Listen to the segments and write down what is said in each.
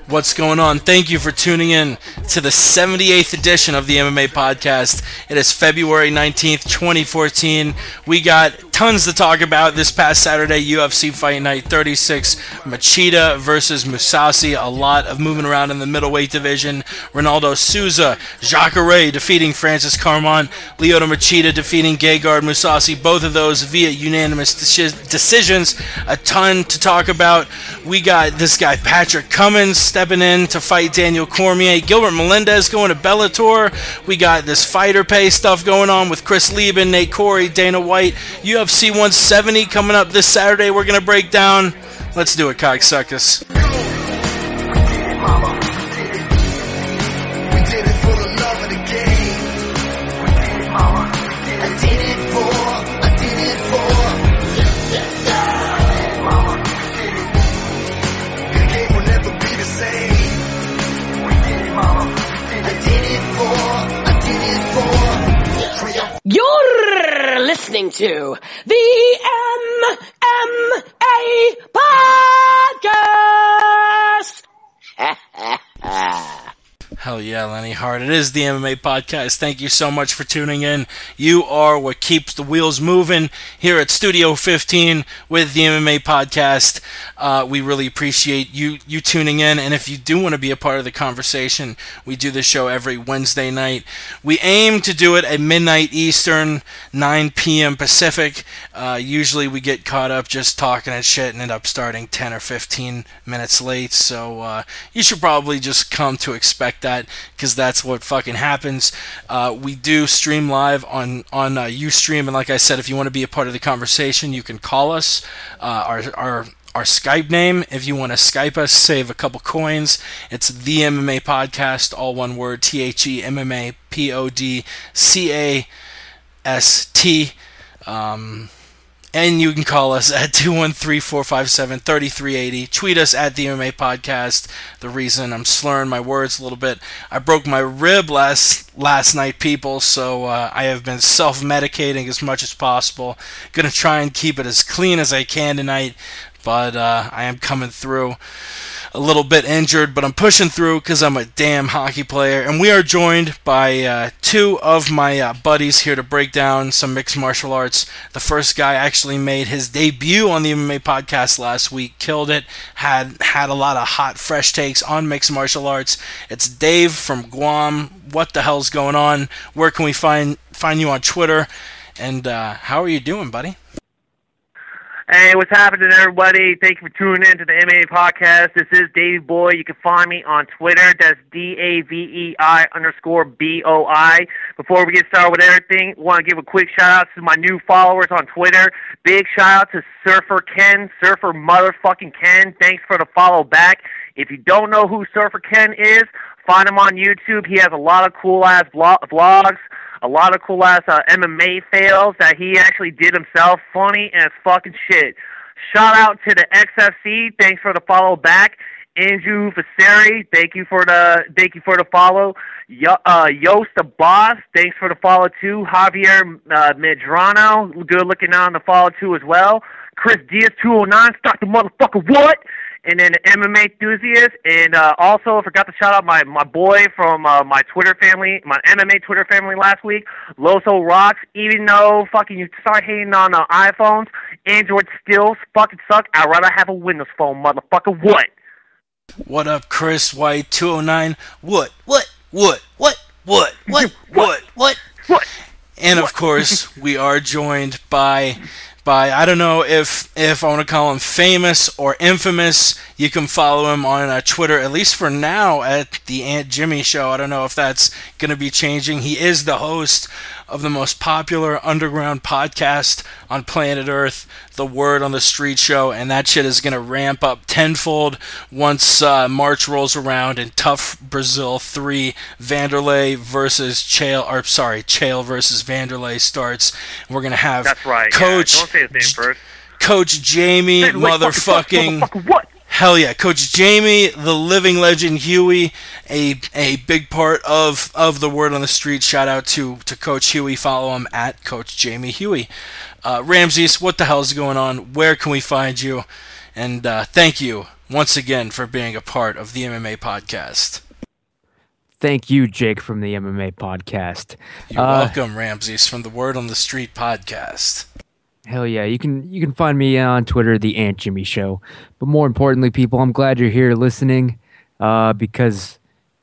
What's going on? Thank you for tuning in to the 78th edition of the MMA Podcast. It is February 19th, 2014. We got tons to talk about this past Saturday, UFC Fight Night 36, Machida versus Mousasi. A lot of moving around in the middleweight division. Ronaldo Souza, Jacare defeating Francis Carmon, Lyoto Machida defeating Gegard Mousasi. Both of those via unanimous decisions. A ton to talk about. We got this guy Patrick Cummins stepping in to fight Daniel Cormier. Gilbert Melendez going to Bellator. We got this fighter pay stuff going on with Chris Lieben, Nate Corey, Dana White. UFC 170 coming up this Saturday. We're going to break down. Let's do it, cocksuckers. You're listening to the MMA Podcast! Hell yeah, Lenny Hart. It is the MMA Podcast. Thank you so much for tuning in. You are what keeps the wheels moving here at Studio 15 with the MMA Podcast. We really appreciate you tuning in. And if you do want to be a part of the conversation, we do this show every Wednesday night. We aim to do it at midnight Eastern, 9 p.m. Pacific. Usually we get caught up just talking and shit and end up starting 10 or 15 minutes late. So you should probably just come to expect that, because that's what fucking happens. We do stream live on Ustream, and like I said, if you want to be a part of the conversation, you can call us. Our Skype name, if you want to Skype us, save a couple coins. It's the MMA Podcast, all one word, THE MMA PODCAST. And you can call us at 213-457-3380. Tweet us at the MMA Podcast. The reason I'm slurring my words a little bit, I broke my rib last night, people, so I have been self-medicating as much as possible. Gonna try and keep it as clean as I can tonight, but I am coming through. A little bit injured, but I'm pushing through because I'm a damn hockey player. And we are joined by two of my buddies here to break down some mixed martial arts. The first guy actually made his debut on the MMA Podcast last week, killed it, had a lot of hot, fresh takes on mixed martial arts. It's Dave from Guam. What the hell's going on? Where can we find you on Twitter? And how are you doing, buddy? Hey, what's happening, everybody? Thank you for tuning in to the MMA Podcast. This is Davey Boy. You can find me on Twitter. That's DAVEI_BOI. Before we get started with everything, I want to give a quick shout-out to my new followers on Twitter. Big shout-out to Surfer Ken, Surfer motherfucking Ken. Thanks for the follow back. If you don't know who Surfer Ken is, find him on YouTube. He has a lot of cool-ass vlogs. A lot of cool-ass MMA fails that he actually did himself. Funny as fucking shit. Shout out to the XFC. Thanks for the follow back. Andrew Faseri, thank you for the follow. Yost the Boss, thanks for the follow too. Javier Medrano, good looking out on the follow too as well. Chris Diaz 209, start the motherfucker what? And then the MMA enthusiast, and also I forgot to shout out my boy from my Twitter family, my MMA Twitter family last week, Loso Rocks. Even though fucking you start hating on iPhones, Android still fucking suck. I'd rather have a Windows phone, motherfucker. What? What up, Chris White 209? What? And of course, we are joined by I don't know if I want to call him famous or infamous. You can follow him on Twitter, at least for now, at the Aunt Jimmy Show. I don't know if that's going to be changing. He is the host of the most popular underground podcast on planet Earth, The Word on the Street Show, and that shit is going to ramp up tenfold once March rolls around and Tough Brazil 3 Vanderlei versus Chael versus Vanderlei starts. We're going to have That's right. Coach, Don't say his name first. Coach Jamie motherfucking Hell yeah, Coach Jamie, the living legend Huey, a big part of the Word on the Street. Shout out to Coach Huey. Follow him at Coach Jamie Huey. Ramses, what the hell is going on? Where can we find you? And thank you once again for being a part of the MMA Podcast. Thank you, Jake, from the MMA Podcast. You're welcome, Ramses, from the Word on the Street Podcast. Hell yeah, you can find me on Twitter, The Aunt Jimmy Show. But more importantly, people, I'm glad you're here listening, because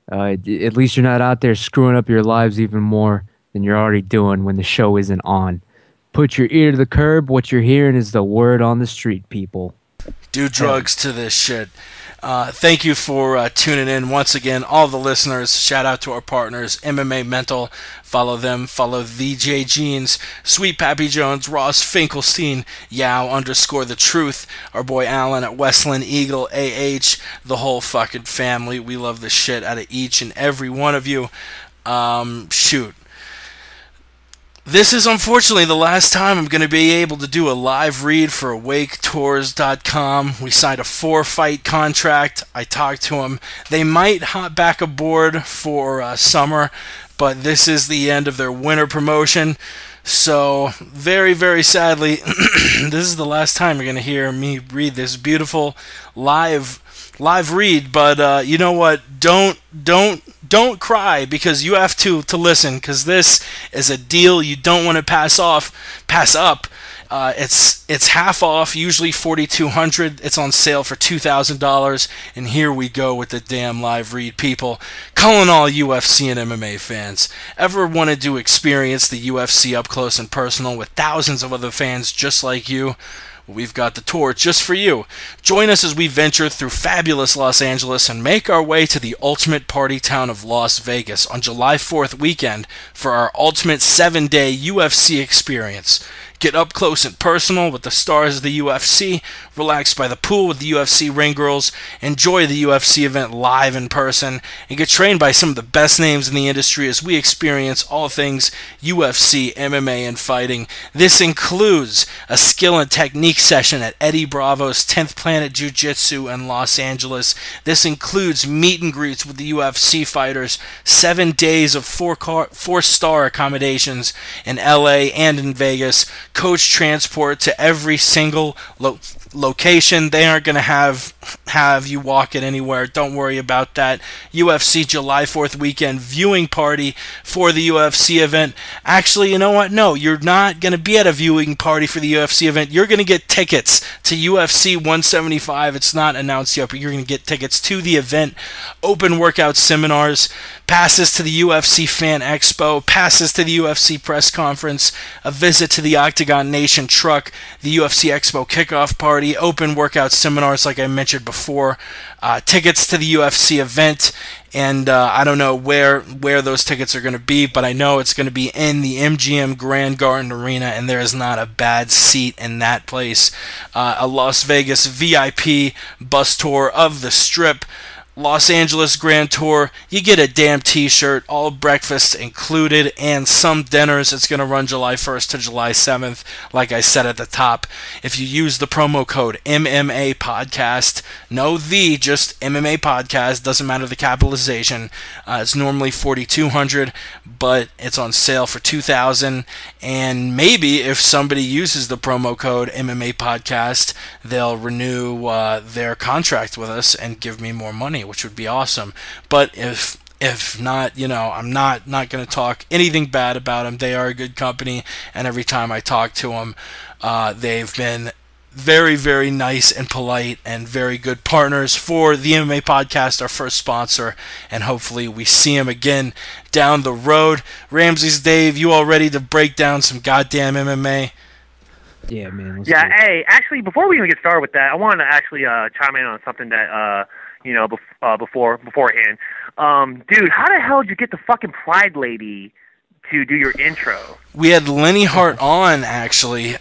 at least you're not out there screwing up your lives even more than you're already doing when the show isn't on. Put your ear to the curb. What you're hearing is the word on the street, people. Do drugs to this shit. Thank you for tuning in once again, all the listeners. Shout out to our partners, MMA Mental. Follow them. Follow VJ Jeans, Sweet Pappy Jones, Ross Finkelstein, Yow_the Truth, our boy Alan at Westland Eagle AH, the whole fucking family. We love the shit out of each and every one of you. Shoot. This is unfortunately the last time I'm going to be able to do a live read for AwakeTours.com. We signed a 4-fight contract. I talked to them. They might hop back aboard for summer, but this is the end of their winter promotion. So, very, very sadly, this is the last time you're going to hear me read this beautiful live read. But you know what? Don't cry, because you have to listen, because this is a deal you don't want to pass up. It's half off, usually $4,200. It's on sale for $2,000, and here we go with the damn live read, people. Calling all UFC and MMA fans. Ever wanted to experience the UFC up close and personal with thousands of other fans just like you? We've got the tour just for you. Join us as we venture through fabulous Los Angeles and make our way to the ultimate party town of Las Vegas on July 4th weekend for our ultimate 7-day UFC experience. Get up close and personal with the stars of the UFC, relax by the pool with the UFC ring girls, enjoy the UFC event live in person, and get trained by some of the best names in the industry as we experience all things UFC, MMA, and fighting. This includes a skill and technique session at Eddie Bravo's 10th Planet Jiu-Jitsu in Los Angeles. This includes meet and greets with the UFC fighters, 7 days of 4-star accommodations in LA and in Vegas, coach transport to every single location. They aren't going to have you walk it anywhere. Don't worry about that. UFC July 4th weekend viewing party for the UFC event. Actually, you know what? No, you're not going to be at a viewing party for the UFC event. You're going to get tickets to UFC 175. It's not announced yet, but you're going to get tickets to the event, open workout seminars, passes to the UFC Fan Expo, passes to the UFC press conference, a visit to the Octagon Nation truck, the UFC Expo kickoff party, open workout seminars like I mentioned before, tickets to the UFC event, and I don't know where those tickets are going to be, but I know it's going to be in the MGM Grand Garden Arena, and there is not a bad seat in that place. A Las Vegas VIP bus tour of the Strip, Los Angeles Grand Tour, you get a damn t-shirt, all breakfasts included, and some dinners. It's going to run July 1st to July 7th, like I said at the top. If you use the promo code MMA Podcast, just MMA Podcast, doesn't matter the capitalization, it's normally $4,200, but it's on sale for $2,000, and maybe if somebody uses the promo code MMA Podcast, they'll renew their contract with us and give me more money, which would be awesome. But if not, I'm not going to talk anything bad about them. They are a good company, and every time I talk to them, they've been very, very nice and polite and very good partners for the MMA Podcast, our first sponsor, and hopefully we see him again down the road. Ramses, Dave, you all ready to break down some goddamn MMA? Yeah, man. Hey, actually, before we even get started with that, I wanted to actually chime in on something that beforehand. Dude, how the hell did you get the fucking Pride lady to do your intro? We had Lenny Hart on, actually.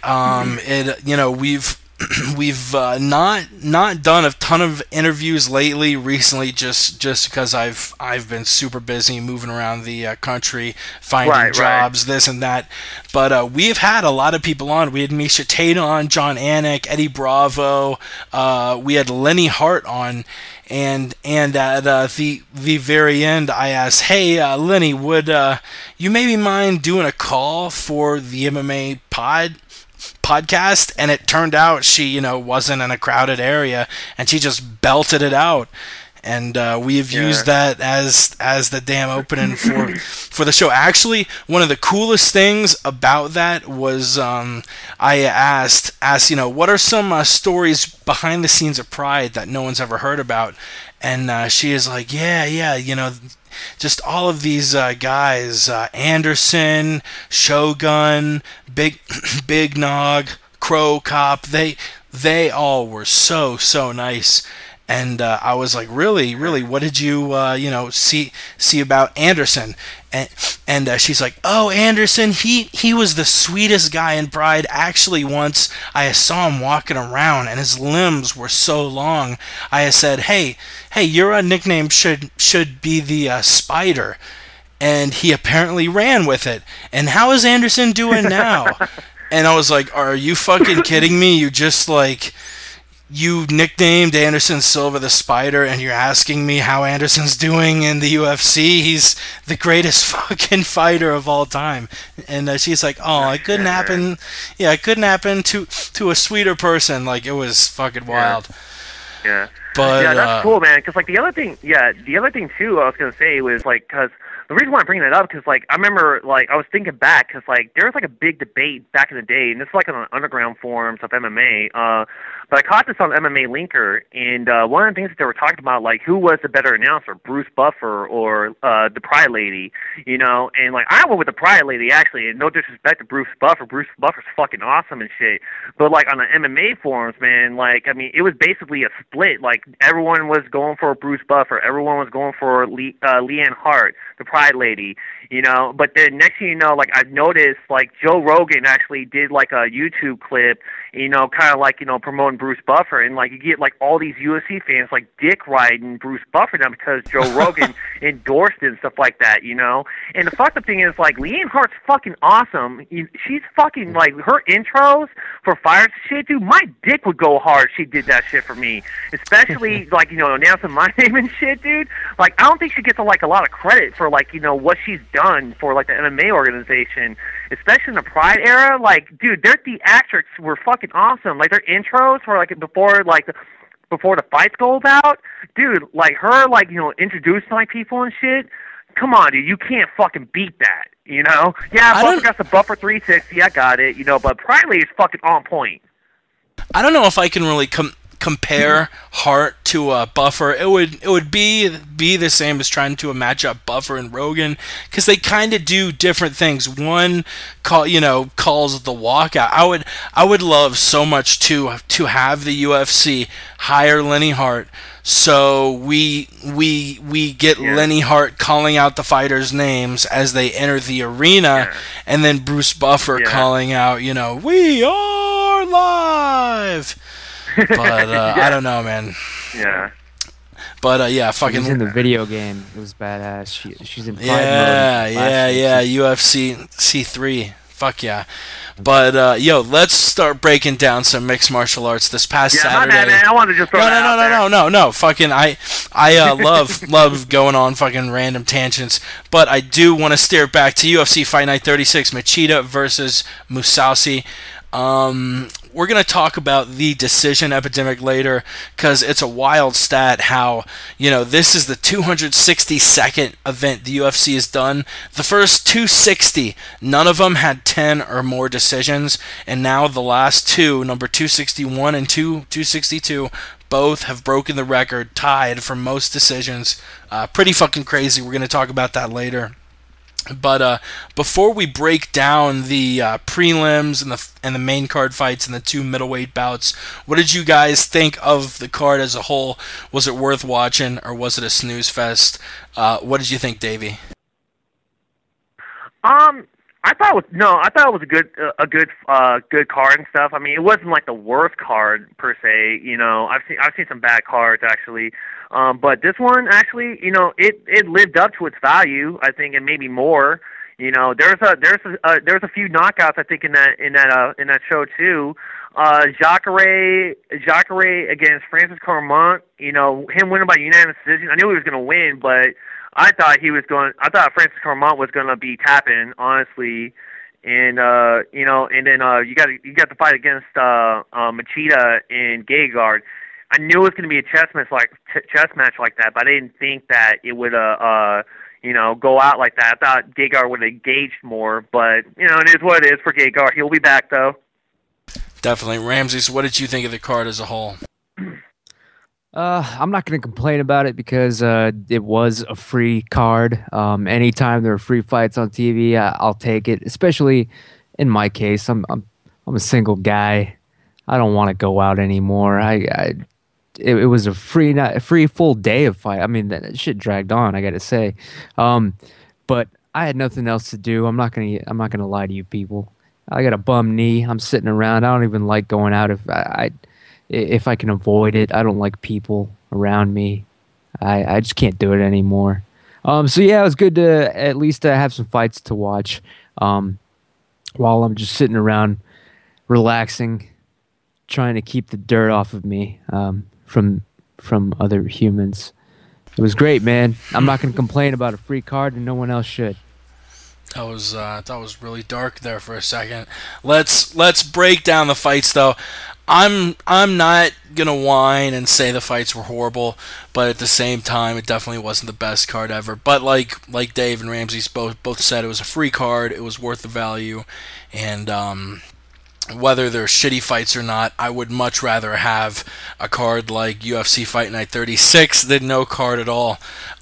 We've not done a ton of interviews recently, just because I've been super busy moving around the country, finding jobs, this and that. But we've had a lot of people on. We had Misha Tate on, John Anik, Eddie Bravo. We had Lenny Hart on, and at the very end, I asked, "Hey, Lenny, would you maybe mind doing a call for the MMA podcast?" And it turned out she, wasn't in a crowded area, and she just belted it out. And we've used that as the damn opening for the show. Actually, one of the coolest things about that was I asked, what are some stories behind the scenes of Pride that no one's ever heard about? And she is like, just all of these guys, Anderson, Shogun, Big Nog, Crow Cop, they all were so nice. And I was like, really, what did you, see about Anderson? And she's like, oh, Anderson, he was the sweetest guy in Pride. Actually, once I saw him walking around, and his limbs were so long. I said, hey, your nickname should be the Spider. And he apparently ran with it. And how is Anderson doing now? And I was like, are you fucking kidding me? You just you nicknamed Anderson Silva the Spider, and you're asking me how Anderson's doing in the UFC? He's the greatest fucking fighter of all time. And she's like, oh, it couldn't happen. Yeah, it couldn't happen to a sweeter person. It was fucking wild. Yeah. But, yeah, that's cool, man. Because the other thing too, I was gonna say was because the reason why I'm bringing that up, because I remember I was thinking back, because there was a big debate back in the day, and this is on the underground forums of MMA. But I caught this on MMA Linker, and one of the things that they were talking about, who was the better announcer, Bruce Buffer or the Pride Lady, and I went with the Pride Lady actually, and no disrespect to Bruce Buffer. Bruce Buffer's fucking awesome and shit. But on the MMA forums, man, it was basically a split. Everyone was going for Bruce Buffer, everyone was going for Leanne Hart, the Pride Lady, But then next thing you know, I've noticed Joe Rogan actually did a YouTube clip, kind of promoting Bruce Buffer, and you get all these UFC fans dick riding Bruce Buffer now because Joe Rogan endorsed it and stuff like that, And the fucked up thing is Leanne Hart's fucking awesome. She's fucking her intros for fighters and shit, dude. My dick would go hard if she did that shit for me, especially announcing my name and shit, dude. I don't think she gets a lot of credit for what she's done for the MMA organization, especially in the Pride era. Dude, their theatrics were fucking awesome. Their intros for before the fights go about, dude. Her introducing people and shit. Come on, dude, you can't fucking beat that. Yeah, Buffer got the Buffer 360. I got it. But Pride Lady is fucking on point. I don't know if I can really compare Hart to Buffer. It would be the same as trying to match up Buffer and Rogan, because they kind of do different things. One calls the walkout. I would love so much to have the UFC hire Lenny Hart, so we get Lenny Hart calling out the fighters' names as they enter the arena, and then Bruce Buffer calling out, we are live. But I don't know, man. Yeah. But fucking. She's in the video game. It was badass. She's in. Yeah. UFC C3. Fuck yeah. But let's start breaking down some mixed martial arts this past Saturday. My bad, man. I wanted to just throw No. Fucking I love going on fucking random tangents, but I do want to steer back to UFC Fight Night 36, Machida versus Mousasi. We're going to talk about the decision epidemic later, because it's a wild stat how, this is the 262nd event the UFC has done. The first 260, none of them had 10 or more decisions, and now the last two, number 261 and 262, both have broken the record, tied for most decisions. Pretty fucking crazy. We're going to talk about that later. But before we break down the prelims and the main card fights and the two middleweight bouts, what did you guys think of the card as a whole? Was it worth watching, or was it a snooze fest? What did you think, Davey? I thought it was a good card and stuff. I mean, it wasn't the worst card per se. I've seen some bad cards actually. But this one actually, it lived up to its value, I think, and maybe more. There's a few knockouts, I think, in that show too. Jacare against Francis Carmont. You know, him winning by unanimous decision. I knew he was going to win, but I thought Francis Carmont was going to be tapping, honestly. And you know, and then you got the fight against Machida and Gegard. I knew it was going to be a chess match like that, but I didn't think that it would you know, go out like that. I thought Gegard would have engaged more, but you know, it is what it is for Gegard. He'll be back though. Definitely. Ramsey, so what did you think of the card as a whole? I'm not going to complain about it because it was a free card. Anytime there are free fights on TV, I'll take it. Especially in my case, I'm a single guy. I don't want to go out anymore. It was a free full day of fight. I mean, that shit dragged on, I got to say. But I had nothing else to do. I'm not gonna lie to you people. I got a bum knee. I'm sitting around. I don't even like going out if I can avoid it. I don't like people around me. I just can't do it anymore. So yeah, it was good to at least have some fights to watch while I'm just sitting around relaxing, trying to keep the dirt off of me from other humans. It was great, man. I'm not going to complain about a free card, and no one else should. That was really dark there for a second. Let's break down the fights though. I'm not gonna whine and say the fights were horrible, but at the same time, it definitely wasn't the best card ever. But like Dave and Ramsey both said, it was a free card. It was worth the value, and whether they're shitty fights or not, I would much rather have a card like UFC Fight Night 36 than no card at all.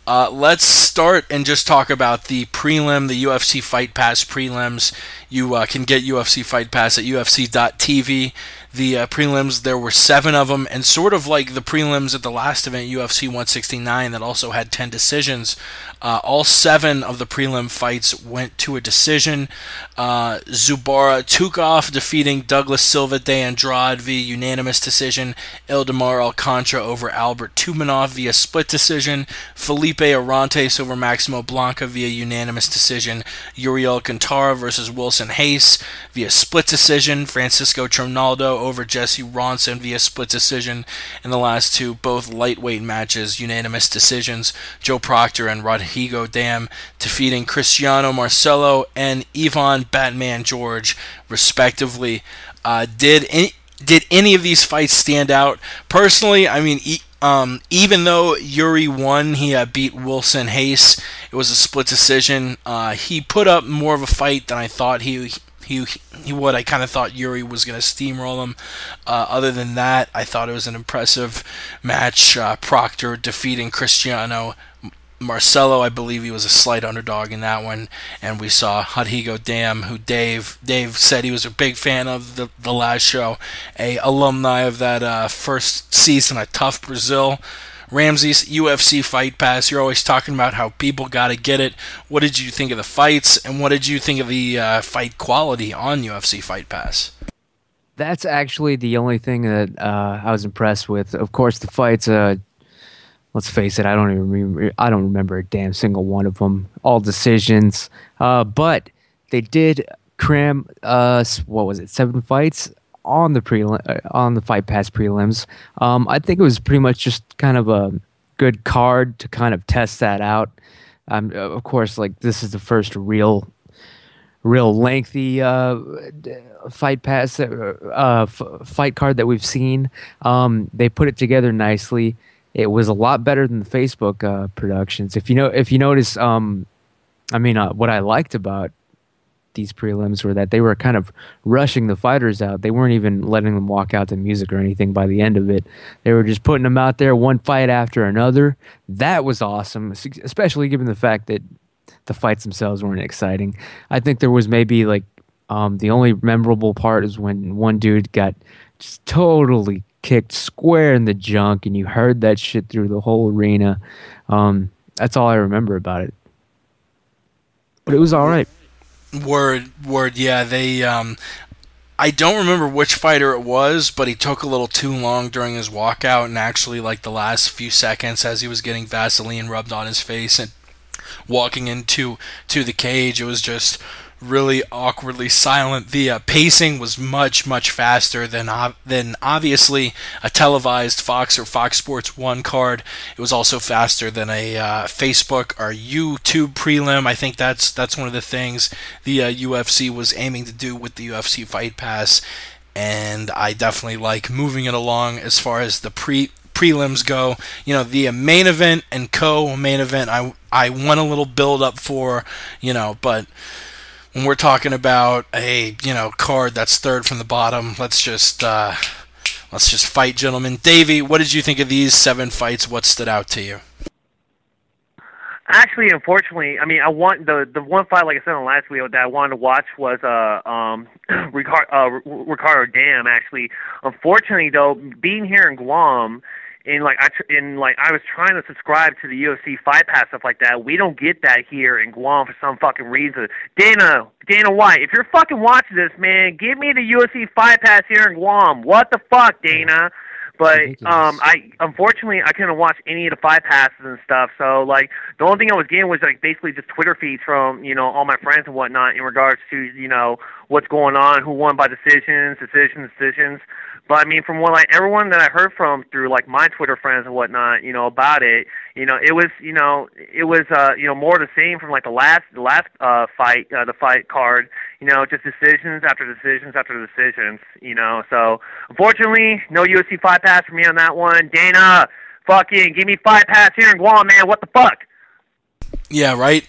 Let's start and just talk about the prelim, the UFC Fight Pass prelims. You can get UFC Fight Pass at UFC.tv. The prelims, there were 7 of them, and sort of like the prelims at the last event, UFC 169, that also had 10 decisions. All 7 of the prelim fights went to a decision. Zubara Tukov defeating Douglas Silva de Andrade via unanimous decision. Ildemar Alcantara over Albert Tumanov via split decision. Felipe Arantes over Maximo Blanca via unanimous decision. Yuri Alcantara versus Wilson Hayes via split decision. Francisco Tronaldo over Jesse Ronson via split decision. And the last 2, both lightweight matches, unanimous decisions. Joe Proctor and Rodrigo Dam defeating Cristiano Marcelo and Ivan Batman George, respectively. Did any of these fights stand out? Personally, I mean, even though Yuri won, he beat Wilson Hayes. It was a split decision. He put up more of a fight than I thought he would. I kind of thought Yuri was going to steamroll him. Other than that, I thought it was an impressive match. Proctor defeating Cristiano. Marcelo, I believe he was a slight underdog in that one, and we saw Rodrigo Dam, who Dave said he was a big fan of the last show, a alumni of that first season of Tough Brazil. Ramsey's UFC Fight Pass, you're always talking about how people got to get it. What did you think of the fights, and what did you think of the fight quality on UFC Fight Pass? That's actually the only thing that I was impressed with. Of course, the fights. Let's face it, I don't remember a damn single one of them. All decisions. But they did cram 7 fights on the Fight Pass prelims. I think it was pretty much just kind of a good card to kind of test that out. Of course, like, this is the first real lengthy Fight Pass fight card that we've seen. They put it together nicely. It was a lot better than the Facebook productions. If you notice, what I liked about these prelims were that they were kind of rushing the fighters out. They weren't even letting them walk out to music or anything by the end of it. They were just putting them out there one fight after another. That was awesome, especially given the fact that the fights themselves weren't exciting. I think there was maybe like the only memorable part is when one dude got just totally kicked square in the junk, and you heard that shit through the whole arena. That's all I remember about it. But it was all right. Word, yeah. They, I don't remember which fighter it was, but he took a little too long during his walkout, and actually, like, the last few seconds as he was getting Vaseline rubbed on his face and walking into the cage, it was just really awkwardly silent. The pacing was much, much faster than obviously a televised Fox or Fox Sports 1 card. It was also faster than a Facebook or YouTube prelim. I think that's one of the things the UFC was aiming to do with the UFC Fight Pass, and I definitely like moving it along as far as the prelims go. You know, the main event and co-main event, I want a little build up for, but when we're talking about a, card that's third from the bottom, let's just fight, gentlemen. Davey, what did you think of these 7 fights? What stood out to you? Actually, unfortunately, I mean, I want the one fight, like I said on last week, that I wanted to watch was Ricardo Dam. Actually, unfortunately, though, being here in Guam, I was trying to subscribe to the UFC Fight Pass, stuff like that. We don't get that here in Guam for some fucking reason. Dana White, if you're fucking watching this, man, give me the UFC Fight Pass here in Guam. What the fuck, Dana? But unfortunately I couldn't watch any of the Fight Passes and stuff. So the only thing I was getting was basically just Twitter feeds from all my friends and whatnot in regards to what's going on, who won by decisions. But I mean, from everyone that I heard from through my Twitter friends and whatnot, about it, it was more the same from the last fight, the fight card, just decisions after decisions after decisions, So unfortunately, no UFC Fight Pass for me on that one. Dana, fucking give me Fight Pass here in Guam, man. What the fuck? Yeah, right.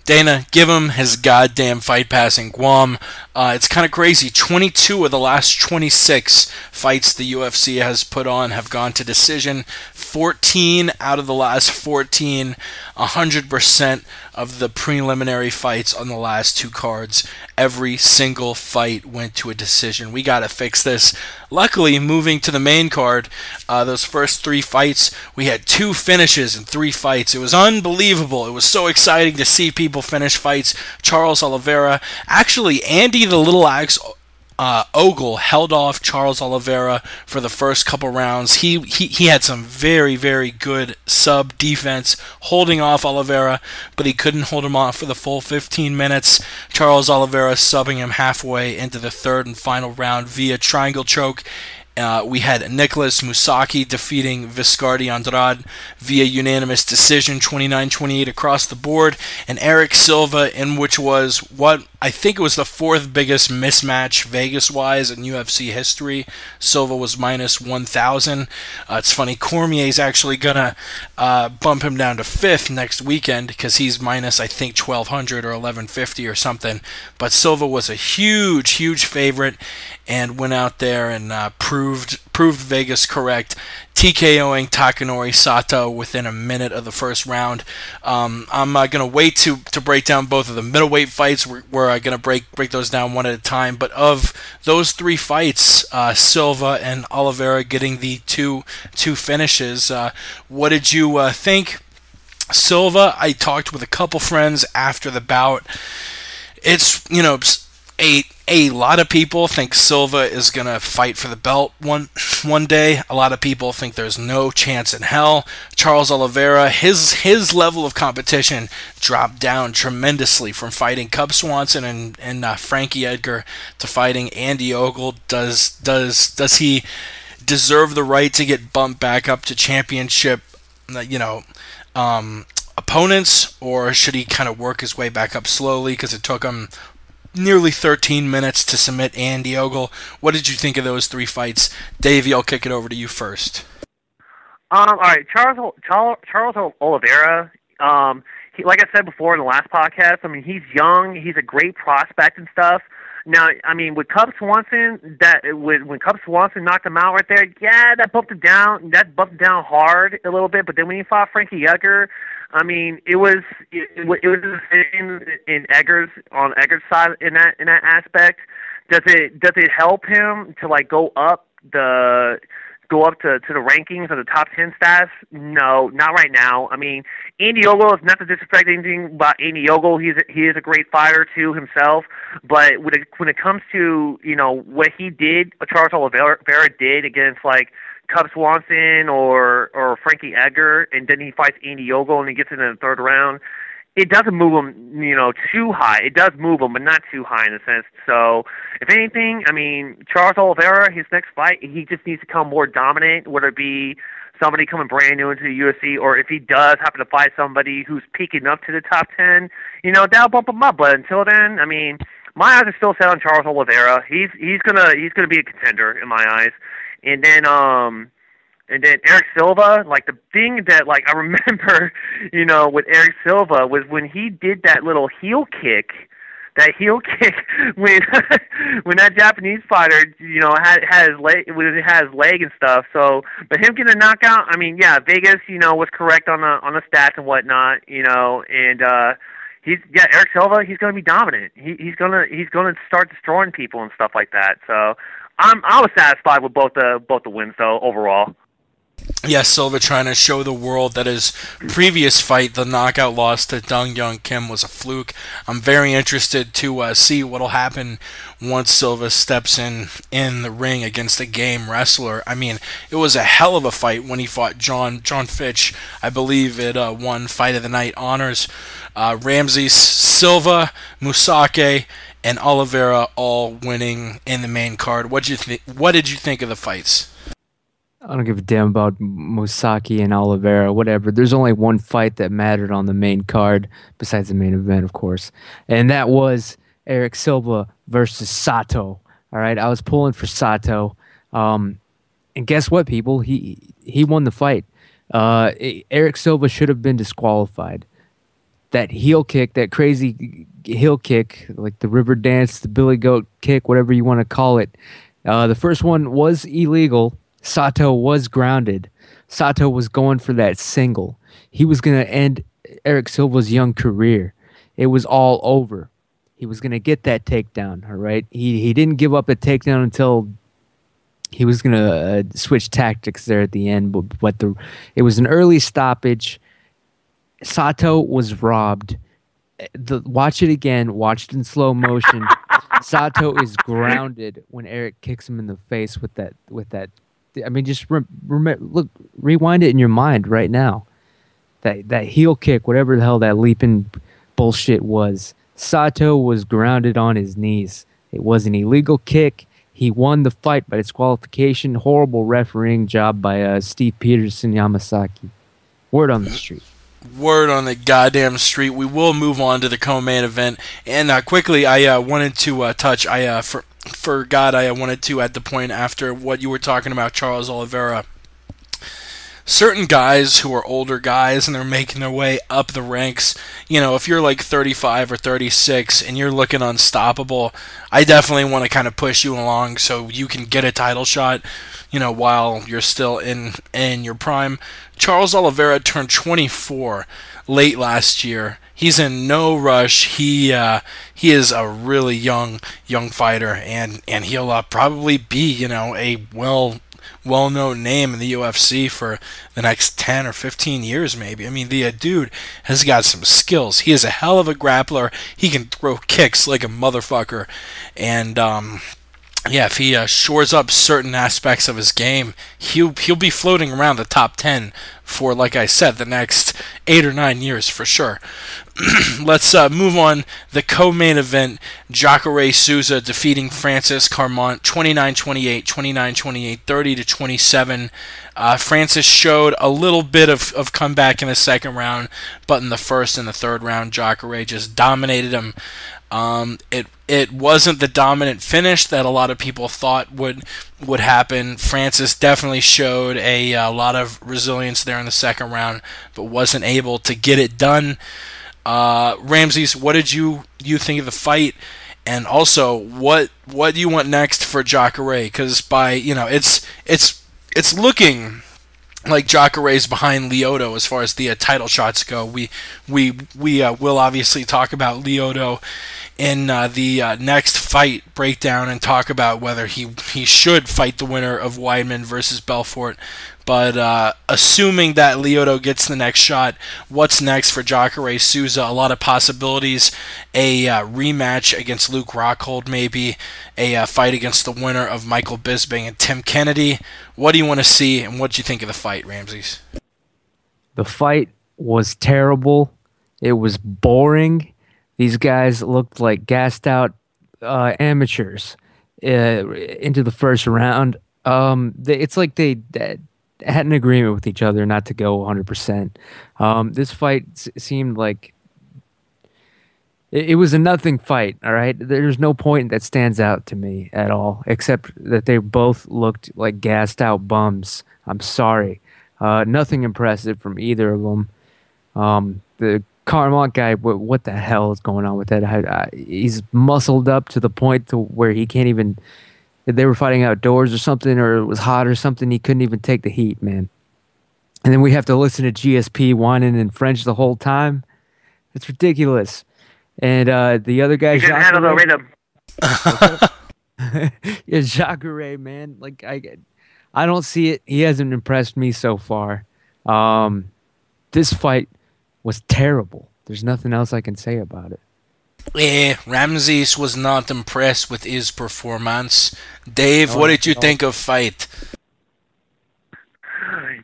Dana, give him his goddamn Fight Pass in Guam. It's kind of crazy. 22 of the last 26 fights the UFC has put on have gone to decision. 14 out of the last 14, 100% of the preliminary fights on the last 2 cards, every single fight went to a decision. We got to fix this. Luckily, moving to the main card, those first 3 fights, we had 2 finishes in 3 fights. It was unbelievable. It was so exciting to see people finish fights. Charles Oliveira, actually, Andy the Little Axe Ogle held off Charles Oliveira for the first couple rounds. He had some very, very good sub defense holding off Oliveira, but he couldn't hold him off for the full 15 minutes. Charles Oliveira subbing him halfway into the third and final round via triangle choke. We had Nicholas Mousasi defeating Viscardi Andrade via unanimous decision, 29-28 across the board, and Eric Silva, in which was what I think it was the 4th biggest mismatch Vegas-wise in UFC history. Silva was minus 1,000. It's funny, Cormier's actually gonna bump him down to 5th next weekend because he's minus, I think, 1,200 or 1,150 or something. But Silva was a huge, huge favorite and went out there and proved Vegas correct, TKOing Takanori Sato within a minute of the first round. I'm going to wait to break down both of the middleweight fights. We're going to break those down one at a time. But of those 3 fights, Silva and Oliveira getting the two finishes, what did you think? Silva, I talked with a couple friends after the bout. It's, a lot of people think Silva is going to fight for the belt one day. A lot of people think there's no chance in hell. Charles Oliveira, his level of competition dropped down tremendously from fighting Cub Swanson and Frankie Edgar to fighting Andy Ogle. Does he deserve the right to get bumped back up to championship, opponents, or should he kind of work his way back up slowly because it took him nearly 13 minutes to submit Andy Ogle? What did you think of those 3 fights? Davey, I'll kick it over to you first. All right, Charles Oliveira, like I said before in the last podcast, I mean, he's young, he's a great prospect and stuff. Now, I mean, with Cub Swanson, when Cub Swanson knocked him out right there, yeah, that bumped him down hard a little bit. But then when he fought Frankie Edgar, I mean, it was the same in Edgar's side in that aspect. Does it help him to go up to the rankings or the top 10 stats? No, not right now. I mean, Andy Ogle is not to disrespect anything about Andy Ogle. He is a great fighter too himself. But when it comes to what he did, Charles Oliveira did against Cub Swanson or Frankie Edgar, and then he fights Andy Ogle and he gets into the third round. it doesn't move him, too high. It does move him, but not too high in a sense. So, if anything, I mean, Charles Oliveira, his next fight, he just needs to become more dominant, whether it be somebody coming brand new into the UFC, or if he does happen to fight somebody who's peaking up to the top 10, that'll bump him up. But until then, I mean, my eyes are still set on Charles Oliveira. He's gonna be a contender in my eyes. And then Eric Silva, like the thing that like I remember, with Eric Silva was when he did that little heel kick. That heel kick when when that Japanese fighter, had his leg and stuff. So, but him getting a knockout, I mean, yeah, Vegas, was correct on the stats and whatnot, and Eric Silva, he's going to be dominant. He's going to start destroying people and stuff like that. So, I was satisfied with both the wins though overall. Yes, Silva trying to show the world that his previous fight, the knockout loss to Dong Young Kim, was a fluke. I'm very interested to see what will happen once Silva steps in the ring against a game wrestler. I mean, it was a hell of a fight when he fought John Fitch. I believe it won Fight of the Night honors. Ramsey, Silva, Mousasi, and Oliveira all winning in the main card. What did you think of the fights? I don't give a damn about Mousasi and Oliveira, whatever. There's only one fight that mattered on the main card, besides the main event, of course. And that was Eric Silva versus Sato. All right, I was pulling for Sato. And guess what, people? He won the fight. Eric Silva should have been disqualified. That heel kick, that crazy heel kick, like the river dance, the billy goat kick, whatever you want to call it. The first one was illegal. Sato was grounded. Sato was going for that single. He was going to end Eric Silva's young career. It was all over. He was going to get that takedown, all right? He didn't give up a takedown until he was going to switch tactics there at the end, but it was an early stoppage. Sato was robbed. Watch it again. Watch it in slow motion. Sato is grounded when Eric kicks him in the face with that. I mean, just rewind it in your mind right now. That heel kick, whatever the hell that leaping bullshit was. Sato was grounded on his knees. It was an illegal kick. He won the fight by disqualification. Horrible refereeing job by Steve Peterson Yamasaki. Word on the street. Word on the goddamn street. We will move on to the co-main event. And quickly, I wanted to touch. I forgot I wanted to at the point after what you were talking about, Charles Oliveira. Certain guys who are older guys and they're making their way up the ranks, if you're like 35 or 36 and you're looking unstoppable, I definitely want to kind of push you along so you can get a title shot, while you're still in your prime. Charles Oliveira turned 24 late last year. He's in no rush. He is a really young fighter, and he'll probably be a well-known name in the UFC for the next 10 or 15 years maybe. I mean, the dude has got some skills. He is a hell of a grappler. He can throw kicks like a motherfucker, and if he shores up certain aspects of his game, he'll be floating around the top 10 for, like I said, the next 8 or 9 years for sure. Let's move on. The co-main event, Jacare Souza defeating Francis Carmont 29-28, 29-28, 30-27. Francis showed a little bit of comeback in the second round, but in the first and the third round, Jacare just dominated him. It wasn't the dominant finish that a lot of people thought would happen. Francis definitely showed a lot of resilience there in the second round, but wasn't able to get it done. Ramses, what did you think of the fight? And also, what do you want next for Jacare? Because it's looking like Jacare's behind Lyoto as far as the title shots go. We will obviously talk about Lyoto in the next fight breakdown and talk about whether he should fight the winner of Weidman versus Belfort. But assuming that Lyoto gets the next shot, what's next for Jacare Souza? A lot of possibilities. A rematch against Luke Rockhold, maybe. A fight against the winner of Michael Bisping and Tim Kennedy. What do you want to see, and what do you think of the fight, Ramses? The fight was terrible. It was boring. These guys looked like gassed out amateurs into the first round. It's like they had an agreement with each other not to go 100%. This fight seemed like it was a nothing fight, all right? There's no point that stands out to me at all, except that they both looked like gassed out bums. I'm sorry. Nothing impressive from either of them. The Carmont guy, what the hell is going on with that? He's muscled up to the point to where he can't even... They were fighting outdoors or something, or it was hot or something. He couldn't even take the heat, man. And then we have to listen to GSP whining in French the whole time. It's ridiculous. And the other guy, you can handle the rhythm. Yeah, Jacare, man. Like I don't see it. He hasn't impressed me so far. This fight was terrible. There's nothing else I can say about it. Ramses was not impressed with his performance. Dave, what did you think of fight?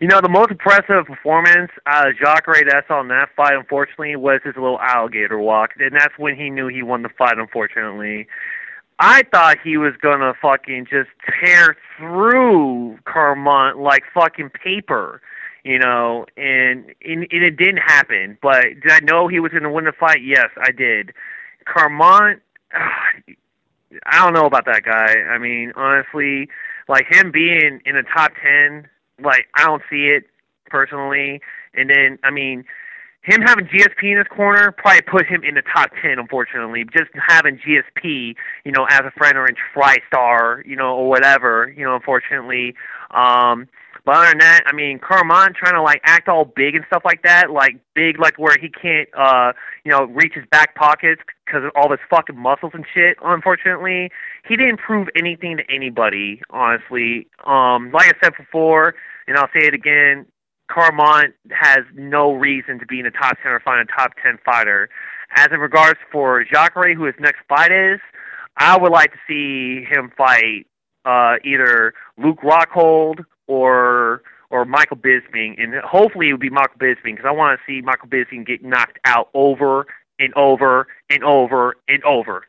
You know, the most impressive performance out of Jacare that I saw in that fight, unfortunately, was his little alligator walk. And that's when he knew he won the fight, unfortunately. I thought he was going to fucking just tear through Carmont like fucking paper, you know, and it didn't happen. But did I know he was going to win the fight? Yes, I did. Carmont, I don't know about that guy. I mean, honestly, like him being in the top 10, like, I don't see it personally. And then, I mean, him having GSP in his corner probably put him in the top 10, unfortunately. Just having GSP, you know, as a friend or in TriStar, you know, or whatever, you know, unfortunately. But other than that, I mean, Carmont trying to, like, act all big and stuff like that, like, big, like, where he can't, you know, reach his back pockets because of all his fucking muscles and shit, unfortunately. He didn't prove anything to anybody, honestly. Like I said before, and I'll say it again, Carmont has no reason to be in the top 10 or find a top 10 fighter. As in regards for Jacare, who his next fight is, I would like to see him fight either Luke Rockhold or Michael Bisping, and hopefully it would be Michael Bisping, because I want to see Michael Bisping get knocked out over and over and over and over.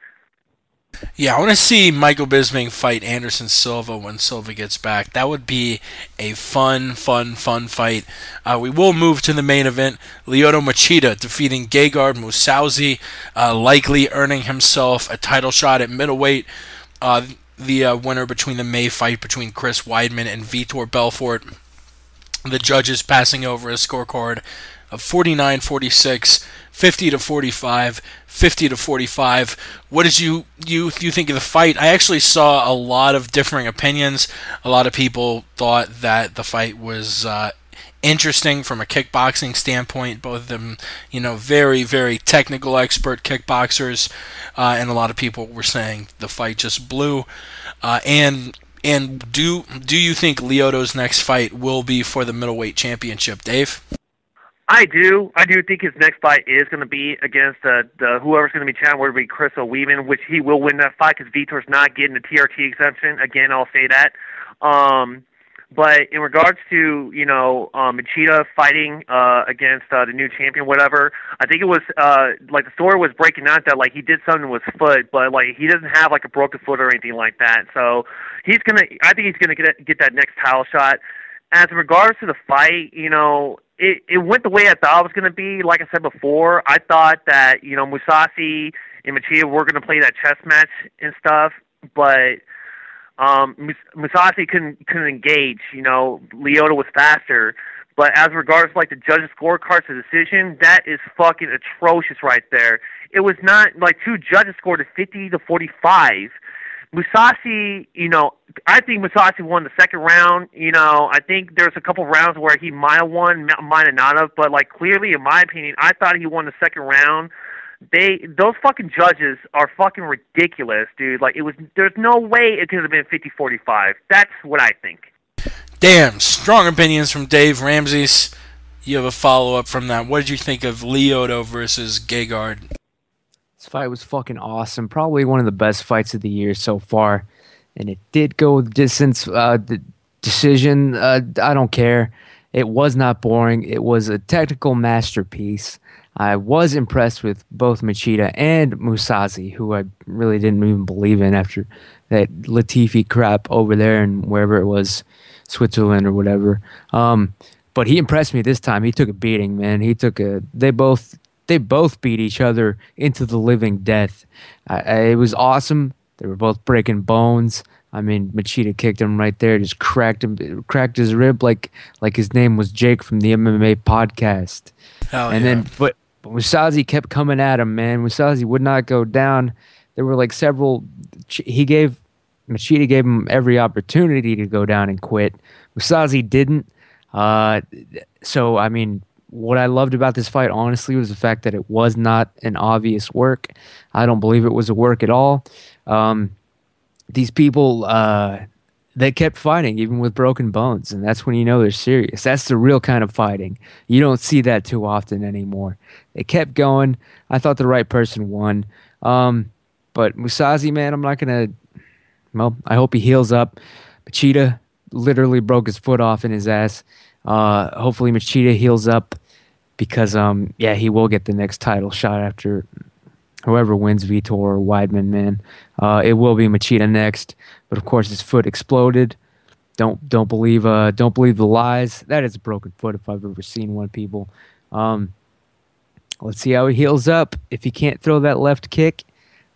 Yeah, I want to see Michael Bisping fight Anderson Silva when Silva gets back. That would be a fun fight. We will move to the main event. Lyoto Machida defeating Gegard Mousasi, likely earning himself a title shot at middleweight. The winner between the May fight between Chris Weidman and Vitor Belfort. The judges passing over a scorecard of 49-46, 50-45, 50-45. What did you think of the fight? I actually saw a lot of differing opinions. A lot of people thought that the fight was interesting from a kickboxing standpoint. Both of them, you know, very, very technical expert kickboxers, and a lot of people were saying the fight just blew. And do you think Lyoto's next fight will be for the middleweight championship, Dave? I do think his next fight is going to be against the whoever's going to be champion, whether it be Chris or Weidman, which he will win that fight because Vitor's not getting the TRT exemption. Again, I'll say that. But in regards to, you know, Machida fighting against the new champion, whatever, I think it was like the story was breaking out that like he did something with his foot, but like he doesn't have like a broken foot or anything like that. So I think he's gonna get that next title shot. As in regards to the fight, you know, it went the way I thought it was going to be. Like I said before, I thought that, you know, Mousasi and Machida were going to play that chess match and stuff, but Mousasi couldn't engage. You know, Lyoto was faster. But as regards to, like, the judges' scorecards to decision, that is fucking atrocious right there. It was not, like, two judges scored a 50-45. Mousasi, you know, I think Mousasi won the second round. You know, I think there's a couple rounds where he might have won, might have not have, but, like, clearly, in my opinion, I thought he won the second round. Those fucking judges are fucking ridiculous, dude. Like, there's no way it could have been 50-45. That's what I think. Damn, strong opinions from Dave. Ramses, you have a follow-up from that. What did you think of Lyoto versus Gegard? This fight was fucking awesome. Probably one of the best fights of the year so far. And it did go the distance. The decision, I don't care. It was not boring. It was a technical masterpiece. I was impressed with both Machida and Mousasi, who I really didn't even believe in after that Latifi crap over there and wherever it was, Switzerland or whatever. But he impressed me this time. He took a beating, man. They both beat each other into the living death. It was awesome. They were both breaking bones. I mean, Machida kicked him right there, just cracked his rib like his name was Jake from the MMA podcast. Hell and yeah. then, but Mousasi kept coming at him, man. Mousasi would not go down. There were like several. Machida gave him every opportunity to go down and quit. Mousasi didn't. So I mean, what I loved about this fight, honestly, was the fact that it was not an obvious work. I don't believe it was a work at all. These people, they kept fighting even with broken bones, and that's when you know they're serious. That's the real kind of fighting. You don't see that too often anymore. They kept going. I thought the right person won. But Mousasi, man, I'm not going to... Well, I hope he heals up. Machida literally broke his foot off in his ass. Hopefully Machida heals up because, he will get the next title shot after whoever wins Vitor or Weidman, man. It will be Machida next. But, of course, his foot exploded. Don't believe the lies. That is a broken foot if I've ever seen one, people. Let's see how he heals up. If he can't throw that left kick,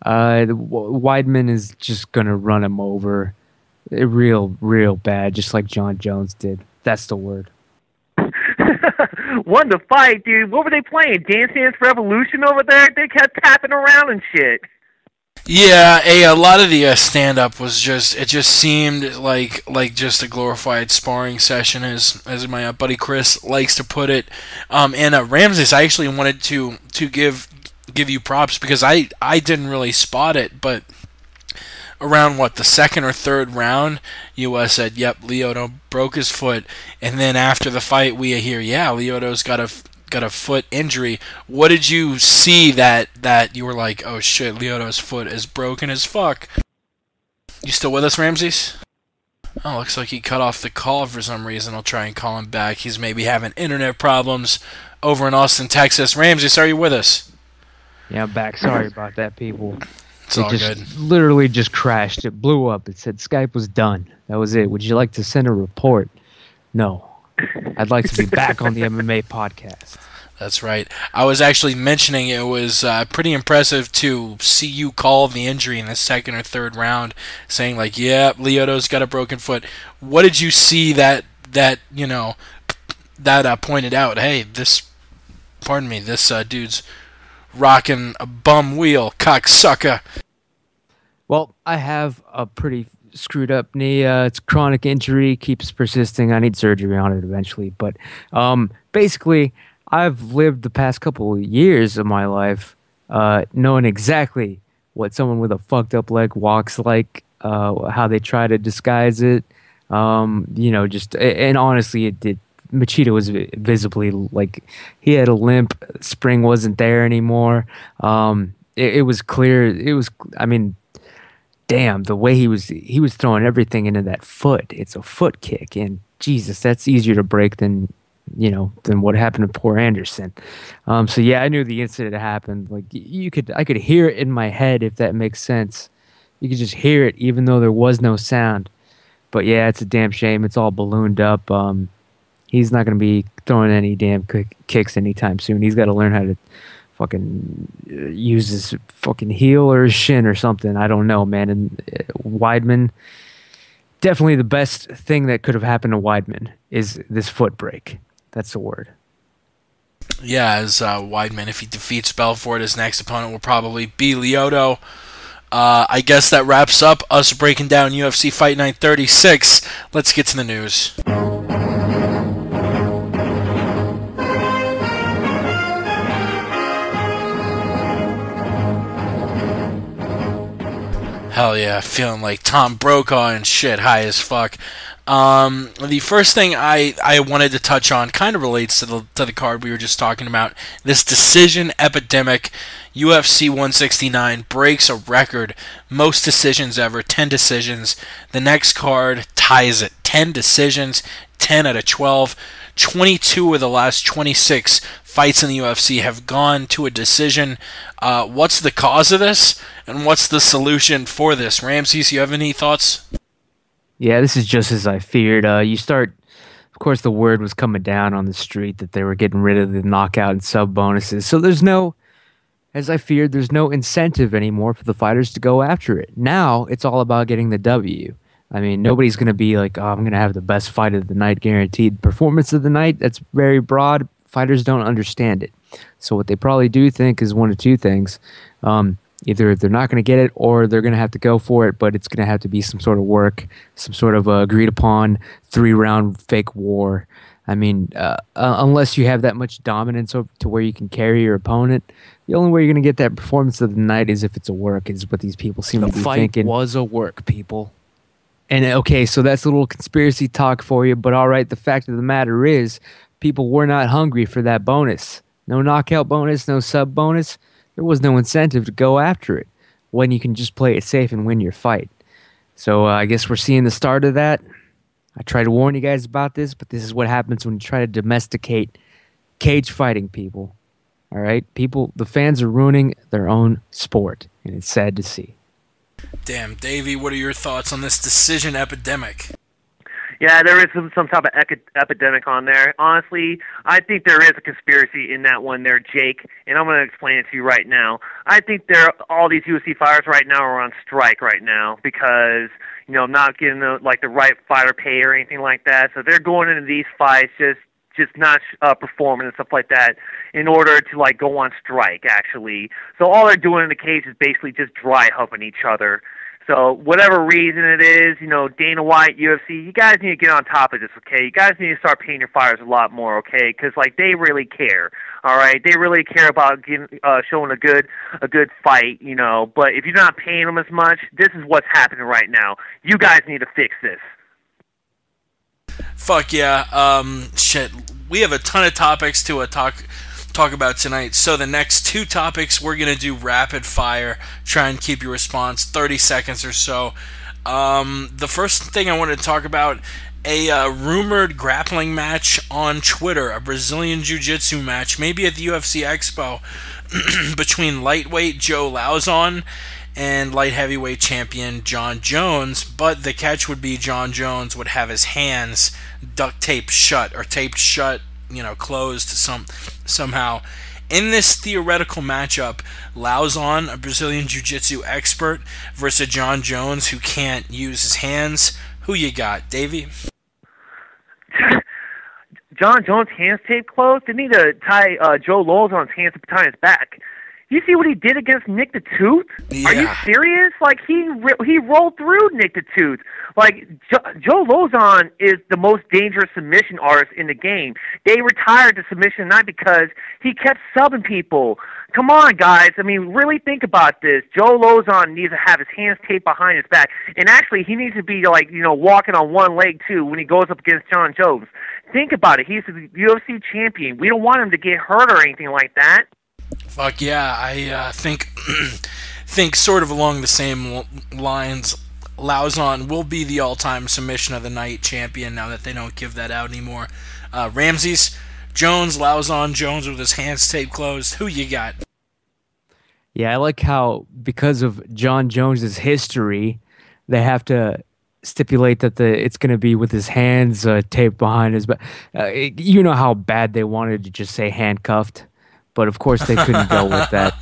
Weidman is just going to run him over real bad, just like John Jones did. That's the word. Won the fight, dude. What were they playing? Dance Dance Revolution over there? They kept tapping around and shit. Yeah, a lot of the stand-up was just seemed like just a glorified sparring session, as my buddy Chris likes to put it. And Ramses, I actually wanted to give you props because I didn't really spot it, but around the second or third round, you said, "Yep, Lyoto broke his foot," and then after the fight, we hear, "Yeah, Lyoto's got a foot injury." What did you see that you were like, "Oh shit, Lyoto's foot is broken as fuck"? You still with us, Ramses? Oh, looks like he cut off the call for some reason. I'll try and call him back. He's maybe having internet problems over in Austin, Texas. Ramses, are you with us? Yeah, I'm back. Sorry about that, people. It's all good. Literally just crashed. It blew up. It said Skype was done. That was it. Would you like to send a report? No. I'd like to be back on the MMA podcast. That's right. I was actually mentioning it was pretty impressive to see you call the injury in the second or third round, saying like, "Yeah, Lyoto's got a broken foot." What did you see that pointed out? Hey, this dude's rocking a bum wheel, cocksucker. Well, I have a pretty screwed up knee. It's a chronic injury, keeps persisting. I need surgery on it eventually. But basically, I've lived the past couple of years of my life knowing exactly what someone with a fucked up leg walks like, how they try to disguise it. And honestly, it did. Machida was visibly like he had a limp. Spring wasn't there anymore. It was clear. Damn, the way he was throwing everything into that foot. It's a foot kick, and Jesus, that's easier to break than what happened to poor Anderson. So yeah, I knew the incident happened. Like I could hear it in my head, if that makes sense. You could just hear it, even though there was no sound. But yeah, it's a damn shame. It's all ballooned up. He's not going to be throwing any damn kicks anytime soon. He's got to learn how to fucking use his fucking heel or his shin or something. I don't know, man. And Weidman, definitely the best thing that could have happened to Weidman is this foot break. That's the word. Yeah, as Weidman, if he defeats Belfort, his next opponent will probably be Lyoto. I guess that wraps up us breaking down UFC Fight Night 36. Let's get to the news. Hell yeah, feeling like Tom Brokaw and shit, high as fuck. The first thing I wanted to touch on kind of relates to the card we were just talking about. This decision epidemic. UFC 169 breaks a record. Most decisions ever, 10 decisions. The next card ties it. 10 decisions, 10 out of 12. 22 of the last 26 fights in the UFC have gone to a decision. What's the cause of this, and what's the solution for this? Ramses, you have any thoughts? Yeah, this is just as I feared. Of course, the word was coming down on the street that they were getting rid of the knockout and sub bonuses. So as I feared, there's no incentive anymore for the fighters to go after it. Now it's all about getting the W. I mean, nobody's going to be like, oh, I'm going to have the best fight of the night guaranteed. Performance of the night, that's very broad. Fighters don't understand it. So what they probably do think is one of two things. Either they're not going to get it or they're going to have to go for it, but it's going to have to be some sort of work, some sort of agreed upon 3-round fake war. I mean, unless you have that much dominance to where you can carry your opponent, the only way you're going to get that performance of the night is if it's a work, is what these people seem to be thinking. The fight was a work, people. And okay, so that's a little conspiracy talk for you, but all right, the fact of the matter is people were not hungry for that bonus. No knockout bonus, no sub bonus. There was no incentive to go after it when you can just play it safe and win your fight. So I guess we're seeing the start of that. I try to warn you guys about this, but this is what happens when you try to domesticate cage fighting, people. All right? People, the fans are ruining their own sport, and it's sad to see. Damn, Davey, what are your thoughts on this decision epidemic? Yeah, there is some type of epidemic on there. Honestly, I think there is a conspiracy in that one there, Jake, and I'm going to explain it to you right now. I think all these UFC fighters right now are on strike right now because, not getting the right fighter pay or anything like that. So they're going into these fights just not performing and stuff like that in order to go on strike, actually. So all they're doing in the cage is basically just dry humping each other. So whatever reason it is, Dana White, UFC, you guys need to get on top of this, okay? You guys need to start paying your fighters a lot more, okay? Because they really care, all right? They really care about showing a good fight, But if you're not paying them as much, this is what's happening right now. You guys need to fix this. Fuck yeah. Shit. We have a ton of topics to talk about tonight. So the next two topics, we're going to do rapid fire. Try and keep your response 30 seconds or so. The first thing I want to talk about, a rumored grappling match on Twitter, a Brazilian Jiu-Jitsu match, maybe at the UFC Expo, between lightweight Joe Lauzon and light heavyweight champion John Jones, but the catch would be John Jones would have his hands duct taped shut or taped shut, closed somehow. In this theoretical matchup, Lauzon, a Brazilian Jiu-Jitsu expert, versus John Jones, who can't use his hands. Who you got, Davey? John Jones' hands taped closed? They need to tie Joe Lauzon's hands behind his back. You see what he did against Nick the Tooth? Yeah. Are you serious? He rolled through Nick the Tooth. Joe Lauzon is the most dangerous submission artist in the game. They retired the submission not because he kept subbing people. Come on, guys. I mean, really think about this. Joe Lauzon needs to have his hands taped behind his back. And actually, he needs to be, walking on one leg, too, when he goes up against John Jones. Think about it. He's the UFC champion. We don't want him to get hurt or anything like that. Fuck yeah, I think sort of along the same lines, Lauzon will be the all-time submission of the night champion now that they don't give that out anymore. Ramses, Jones, Lauzon, Jones with his hands taped closed. Who you got? Yeah, I like how because of John Jones's history, they have to stipulate that it's going to be with his hands taped behind his back. You know how bad they wanted to just say handcuffed. But of course they couldn't go with that.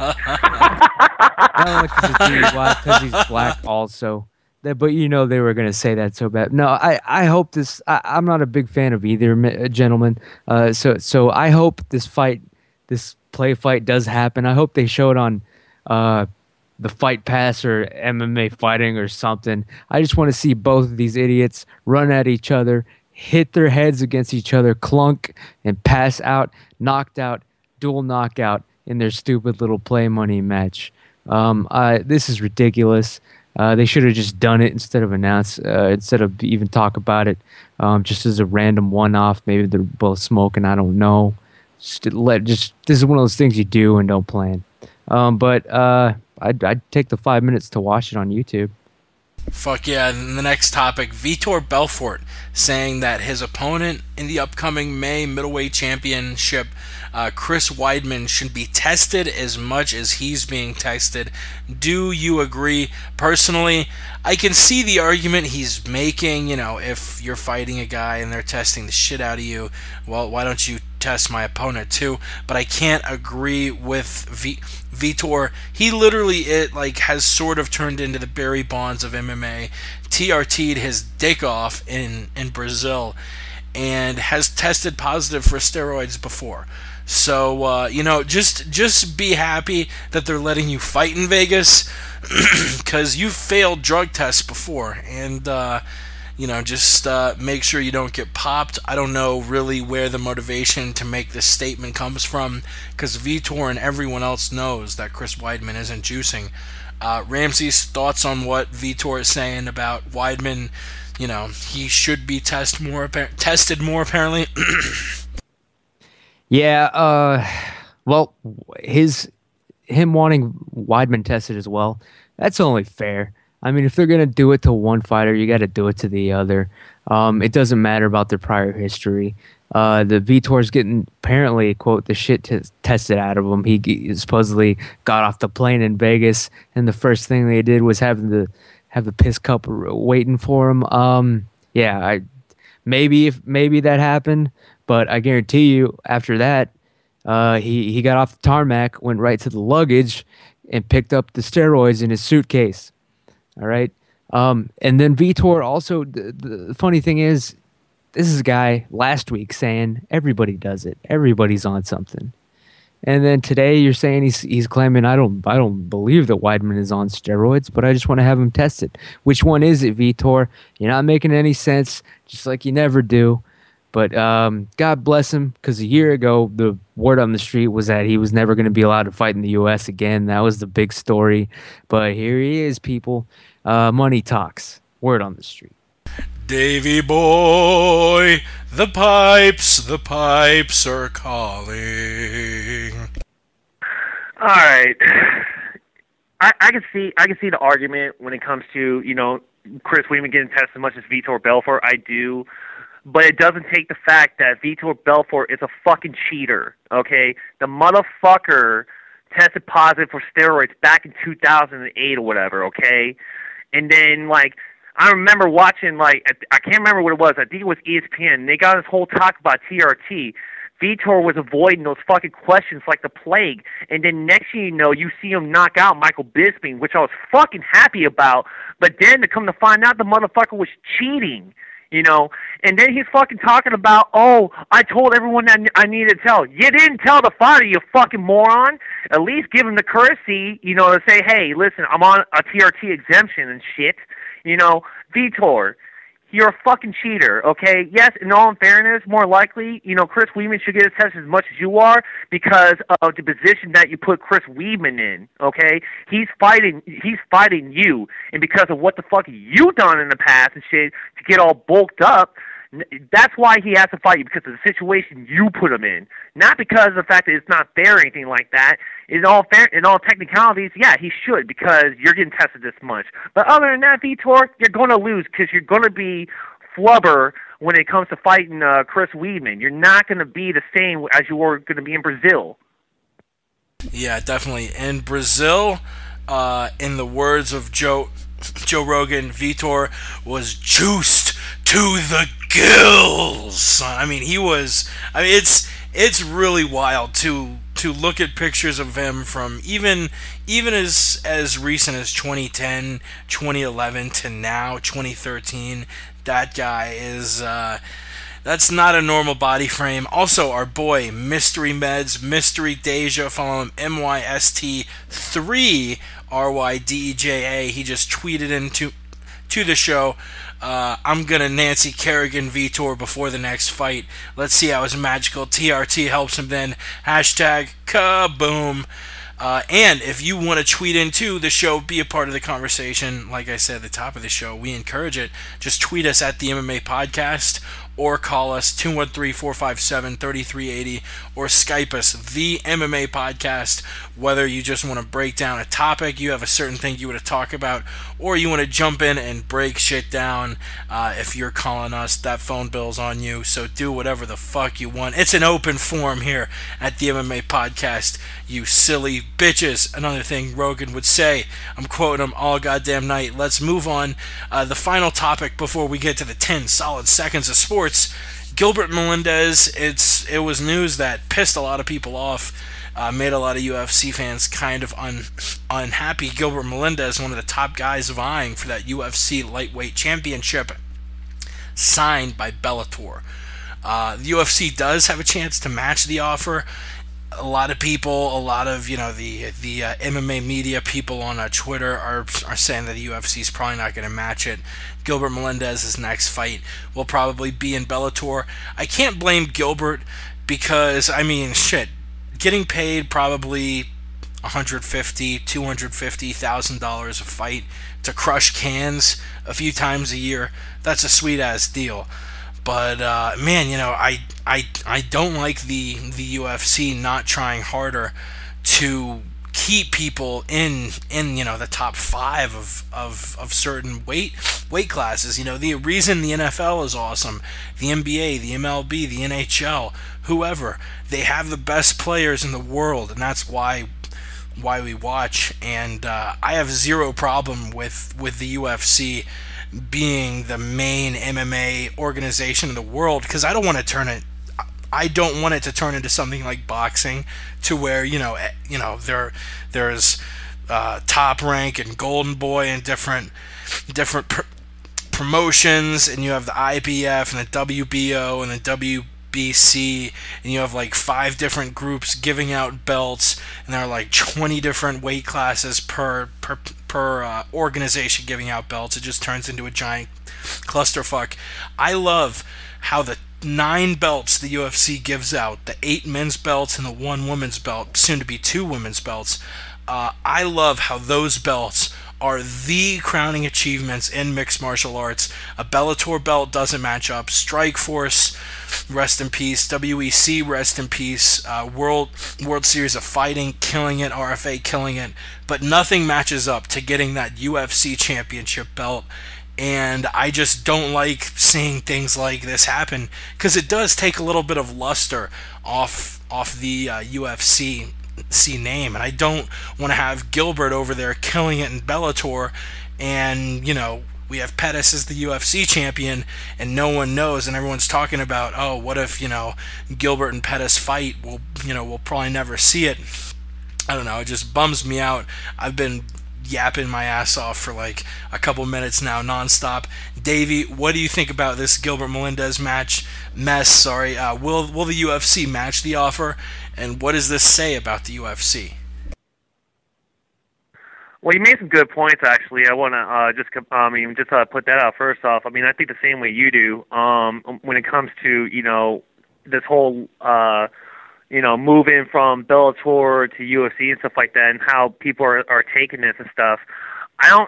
Not only because he's black also. But they were going to say that so bad. No, I hope this... I'm not a big fan of either gentleman. So I hope this play fight does happen. I hope they show it on the Fight Pass or MMA Fighting or something. I just want to see both of these idiots run at each other, hit their heads against each other, clunk, and pass out, knocked out, dual knockout in their stupid little play money match. This is ridiculous. They should have just done it instead of even talk about it. Just as a random one-off. Maybe they're both smoking. I don't know. This is one of those things you do and don't plan. But I'd take the 5 minutes to watch it on YouTube. Fuck yeah. And the next topic, Vitor Belfort saying that his opponent in the upcoming May middleweight championship, Chris Weidman should be tested as much as he's being tested. Do you agree? Personally, I can see the argument he's making. If you're fighting a guy and they're testing the shit out of you, well, why don't you test my opponent too? But I can't agree with Vitor. He literally has sort of turned into the Barry Bonds of MMA. TRT'd his dick off in Brazil and has tested positive for steroids before. So, just be happy that they're letting you fight in Vegas, because you've failed drug tests before, and, just make sure you don't get popped. I don't know really where the motivation to make this statement comes from, because Vitor and everyone else knows that Chris Weidman isn't juicing. Ramsey's thoughts on what Vitor is saying about Weidman. He should be tested more apparently. Yeah, well, him wanting Weidman tested as well, that's only fair. I mean, if they're going to do it to one fighter, you got to do it to the other. It doesn't matter about their prior history. The Vitor's getting, apparently, quote, the shit tested out of him. He supposedly got off the plane in Vegas, and the first thing they did was have the piss cup waiting for him. Maybe that happened, but I guarantee you, after that, he got off the tarmac, went right to the luggage, and picked up the steroids in his suitcase. All right. And then Vitor also, the funny thing is, this is a guy last week saying everybody does it. Everybody's on something. And then today you're saying he's claiming I don't believe that Weidman is on steroids, but I just want to have him tested. Which one is it, Vitor? You're not making any sense, just like you never do. But God bless him, because a year ago the word on the street was that he was never going to be allowed to fight in the U.S. again. That was the big story. But here he is, people. Money talks. Word on the street. Davy boy, the pipes are calling. All right, I can see the argument when it comes to Chris Weidman getting tested as much as Vitor Belfort. I do, but it doesn't take the fact that Vitor Belfort is a fucking cheater. Okay, the motherfucker tested positive for steroids back in 2008 or whatever. Okay, and then I remember watching, I can't remember what it was. I think it was ESPN. They got this whole talk about TRT. Vitor was avoiding those fucking questions like the plague. And then next thing you know, you see him knock out Michael Bisping, which I was fucking happy about. But then to come to find out the motherfucker was cheating, And then he's fucking talking about, oh, I told everyone that I needed to tell. You didn't tell the fighter, you fucking moron. At least give him the courtesy, to say, hey, listen, I'm on a TRT exemption and shit. Vitor, you're a fucking cheater, okay? Yes, in all fairness, more likely, Chris Weidman should get his test as much as you are because of the position that you put Chris Weidman in, okay? He's fighting you, and because of what the fuck you done in the past and shit to get all bulked up, that's why he has to fight you, because of the situation you put him in. Not because of the fact that it's not fair or anything like that. In all technicalities, yeah, he should, because you're getting tested this much. But other than that, Vitor, you're going to lose because you're going to be flubber when it comes to fighting Chris Weidman. You're not going to be the same as you were going to be in Brazil. Yeah, definitely. In Brazil, in the words of Joe Rogan, Vitor was juiced to the gills. I mean, it's really wild to look at pictures of him from even as recent as 2010, 2011 to now 2013. That guy is that's not a normal body frame. Also, our boy Mystery Meds, Mystery Deja, follow him MYST3 RYDEJA. He just tweeted into the show. I'm gonna Nancy Kerrigan Vitor before the next fight. Let's see how his magical TRT helps him then. Hashtag kaboom. And if you want to tweet into the show, be a part of the conversation, like I said at the top of the show, we encourage it. Just tweet us at the MMA Podcast or call us 213-457-3380 or Skype us, the MMA Podcast, whether you just want to break down a topic, you have a certain thing you want to talk about, or you want to jump in and break shit down. If you're calling us, that phone bill's on you, so do whatever the fuck you want. It's an open forum here at the MMA Podcast, you silly bitches. Another thing Rogan would say. I'm quoting him all goddamn night. Let's move on. The final topic before we get to the 10 solid seconds of sports. Gilbert Melendez, it was news that pissed a lot of people off, made a lot of UFC fans kind of unhappy. Gilbert Melendez, one of the top guys vying for that UFC lightweight championship, signed by Bellator. The UFC does have a chance to match the offer. A lot of people, the MMA media people on Twitter are saying that the UFC is probably not going to match it. Gilbert Melendez's next fight will probably be in Bellator. I can't blame Gilbert because, I mean, shit, getting paid probably $150,000, $250,000 a fight to crush cans a few times a year, that's a sweet-ass deal. But, man, I don't like the UFC not trying harder to keep people in the top 5 of certain weight classes. The reason the NFL is awesome, the NBA, the MLB, the NHL, whoever, they have the best players in the world, and that's why we watch. And I have zero problem with the UFC being the main MMA organization in the world, because I don't want it to turn into something like boxing, to where there's Top Rank and Golden Boy and different promotions, and you have the IBF and the WBO and the WBC, and you have like 5 different groups giving out belts, and there are like 20 different weight classes per organization giving out belts. It just turns into a giant clusterfuck. I love how the 9 belts the UFC gives out, the 8 men's belts and the 1 women's belt, soon to be 2 women's belts. I love how those belts are the crowning achievements in mixed martial arts. A Bellator belt doesn't match up. Strikeforce, rest in peace. WEC, rest in peace. World Series of Fighting, killing it. RFA, killing it. But nothing matches up to getting that UFC championship belt. And I just don't like seeing things like this happen, because it does take a little bit of luster off the UFC name. And I don't want to have Gilbert over there killing it in Bellator, and we have Pettis as the UFC champion, and no one knows, and everyone's talking about, oh, what if Gilbert and Pettis fight? We'll probably never see it. I don't know. It just bums me out. I've been yapping my ass off for like a couple minutes now, nonstop. Davey, what do you think about this Gilbert Melendez mess? Will the UFC match the offer, and what does this say about the UFC? Well, you made some good points, actually. I want to just put that out first off. I mean, I think the same way you do when it comes to this whole moving from Bellator to UFC and stuff like that, and how people are taking this and stuff. I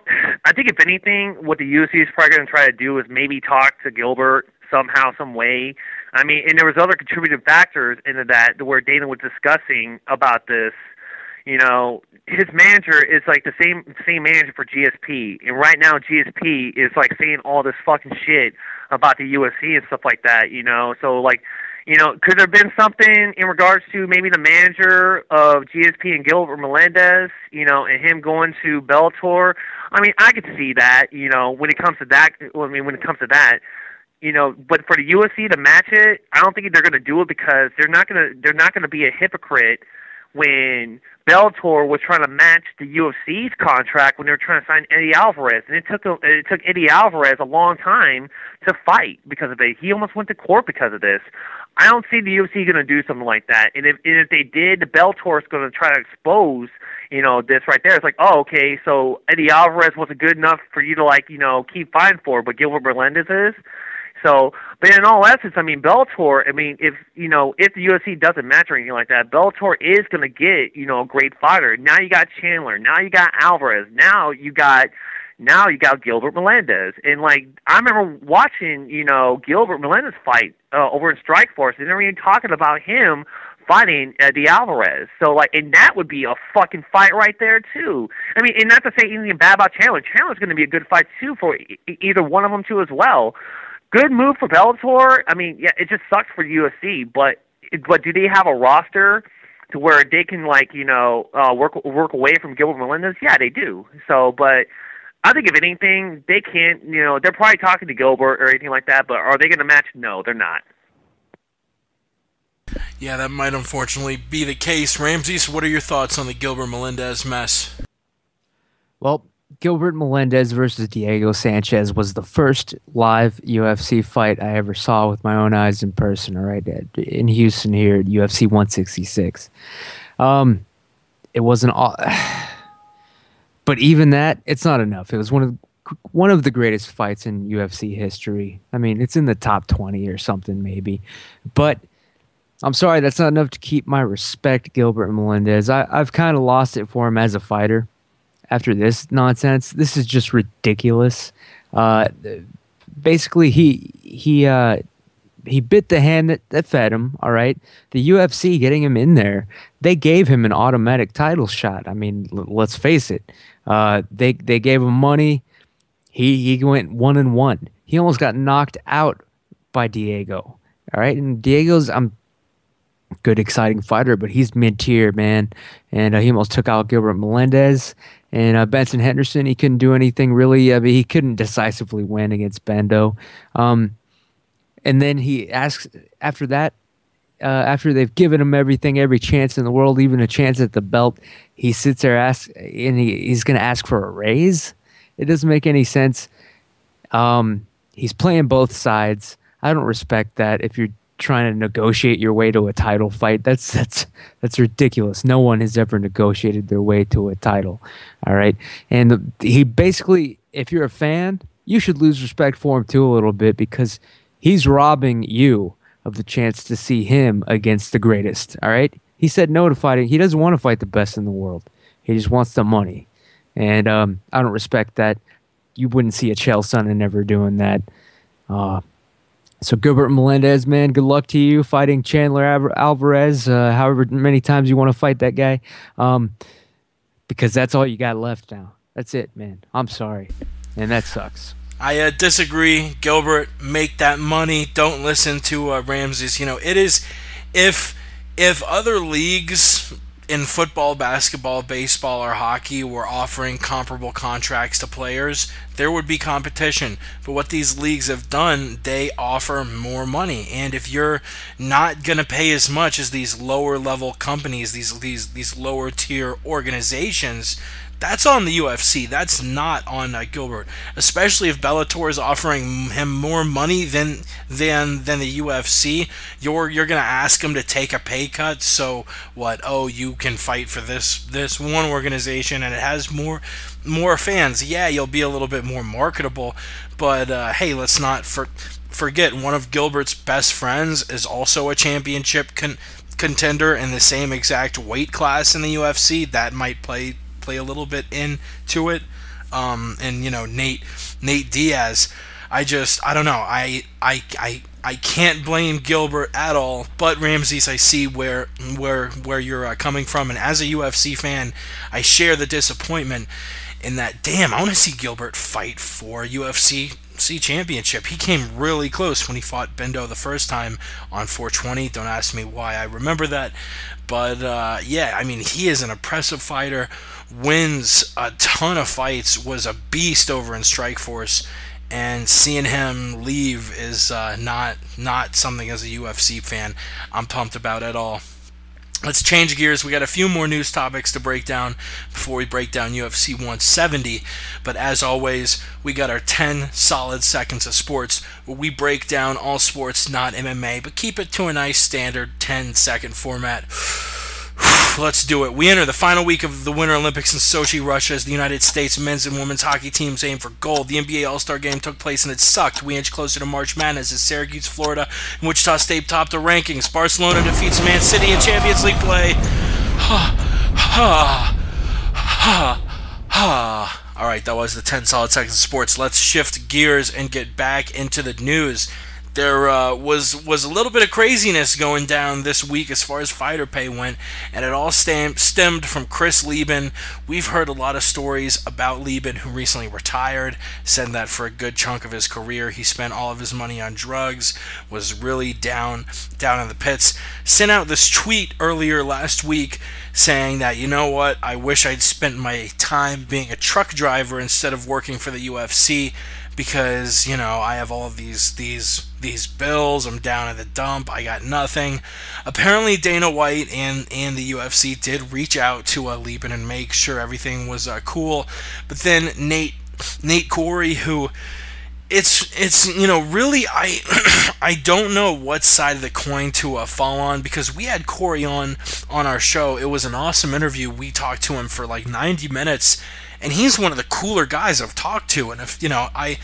think if anything, what the UFC is probably going to try to do is maybe talk to Gilbert somehow, some way. I mean, and there was other contributing factors into that where Dana was discussing about this. His manager is like the same manager for GSP, and right now GSP is like saying all this fucking shit about the UFC and stuff like that. So like. Could there have been something in regards to maybe the manager of GSP and Gilbert Melendez, and him going to Bellator? I mean, I could see that, when it comes to that. But for the UFC to match it, I don't think they're going to do it, because they're not going to be a hypocrite when Bellator was trying to match the UFC's contract when they were trying to sign Eddie Alvarez, and it took Eddie Alvarez a long time to fight because of it. He almost went to court because of this. I don't see the UFC going to do something like that. And if they did, the Bellator is going to try to expose, this right there. It's like, oh, okay, so Eddie Alvarez wasn't good enough for you to keep fighting for, but Gilbert Melendez is. So, but in all essence, I mean, Bellator, if the UFC doesn't match or anything like that, Bellator is going to get, a great fighter. Now you got Chandler. Now you got Alvarez. Now you got, Now you got Gilbert Melendez, and like I remember watching, Gilbert Melendez fight over in Strikeforce, and they were even talking about him fighting Eddie Alvarez. So like, and that would be a fucking fight right there too. I mean, and not to say anything bad about Chandler. Chandler's going to be a good fight too for either one of them too as well. Good move for Bellator. I mean, yeah, it just sucks for UFC, but do they have a roster to where they can work away from Gilbert Melendez? Yeah, they do. So, but I think if anything, they can't. They're probably talking to Gilbert or anything like that. But are they going to match? No, they're not. Yeah, that might unfortunately be the case. Ramses, what are your thoughts on the Gilbert Melendez mess? Well, Gilbert Melendez versus Diego Sanchez was the first live UFC fight I ever saw with my own eyes in person, all right, in Houston here at UFC 166. It wasn't all... But even that, it's not enough. It was one of the greatest fights in UFC history. I mean, it's in the top 20 or something maybe. But I'm sorry, that's not enough to keep my respect, Gilbert Melendez. I've kind of lost it for him as a fighter after this nonsense. This is just ridiculous. Basically, he bit the hand that fed him, all right? The UFC getting him in there, they gave him an automatic title shot. I mean, let's face it. They gave him money. He went 1-1. He almost got knocked out by Diego, all right? And Diego's good, exciting fighter, but he's mid-tier, man. And he almost took out Gilbert Melendez. And Benson Henderson, he couldn't do anything really. I mean, he couldn't decisively win against Bendo. And then he asks, after that, after they've given him everything, every chance in the world, even a chance at the belt, he sits there and he's going to ask for a raise? It doesn't make any sense. He's playing both sides. I don't respect that. If you're trying to negotiate your way to a title fight, that's ridiculous. No one has ever negotiated their way to a title, all right? And he basically, if you're a fan, you should lose respect for him too a little bit, because he's robbing you of the chance to see him against the greatest, all right? He said no to fighting. He doesn't want to fight the best in the world. He just wants the money. And I don't respect that. You wouldn't see a Chael Sonnen ever doing that. So Gilbert Melendez, man, good luck to you fighting Chandler Alvarez, however many times you want to fight that guy, because that's all you got left now. That's it, man. I'm sorry, and that sucks. I disagree. Gilbert, make that money. Don't listen to Ramses. It is, if other leagues in football, basketball, baseball, or hockey were offering comparable contracts to players, there would be competition. But what these leagues have done, they offer more money. And if you're not going to pay as much as these lower level companies, these lower tier organizations, that's on the UFC. That's not on Gilbert. Especially if Bellator is offering him more money than the UFC. You're gonna ask him to take a pay cut. So what? Oh, you can fight for this one organization and it has more fans. Yeah, you'll be a little bit more marketable. But hey, let's not forget one of Gilbert's best friends is also a championship contender in the same exact weight class in the UFC. That might play a little bit into it. And Nate Diaz, I don't know. I can't blame Gilbert at all. But Ramses, I see where you're coming from, and as a UFC fan, I share the disappointment in that. Damn, I want to see Gilbert fight for UFC championship. He came really close when he fought Bendo the first time on 420. Don't ask me why I remember that, but yeah, I mean, he is an impressive fighter. Wins a ton of fights, was a beast over in Strikeforce, and seeing him leave is not something as a UFC fan I'm pumped about at all. Let's change gears. We got a few more news topics to break down before we break down UFC 170. But as always, we got our 10 solid seconds of sports where we break down all sports, not MMA, but keep it to a nice standard 10-second format. Let's do it. We enter the final week of the Winter Olympics in Sochi, Russia, as the United States men's and women's hockey teams aim for gold. The NBA All-Star Game took place and it sucked. We inch closer to March Madness as Syracuse, Florida, and Wichita State topped the rankings. Barcelona defeats Man City in Champions League play. All right, that was the 10 solid seconds of sports. Let's shift gears and get back into the news. There was a little bit of craziness going down this week as far as fighter pay went, and it all stemmed from Chris Lieben. We've heard a lot of stories about Lieben, who recently retired, said that for a good chunk of his career he spent all of his money on drugs, was really down in the pits. Sent out this tweet earlier last week saying that, you know what, I wish I'd spent my time being a truck driver instead of working for the UFC, because, you know, I have all of these bills, I'm down at the dump, I got nothing. Apparently Dana White and the UFC did reach out to Lieben and make sure everything was cool, but then Nate Corey, who it's you know, really I don't know what side of the coin to fall on, because we had Corey on our show. It was an awesome interview. We talked to him for like 90 minutes, and he's one of the cooler guys I've talked to. And if, you know, I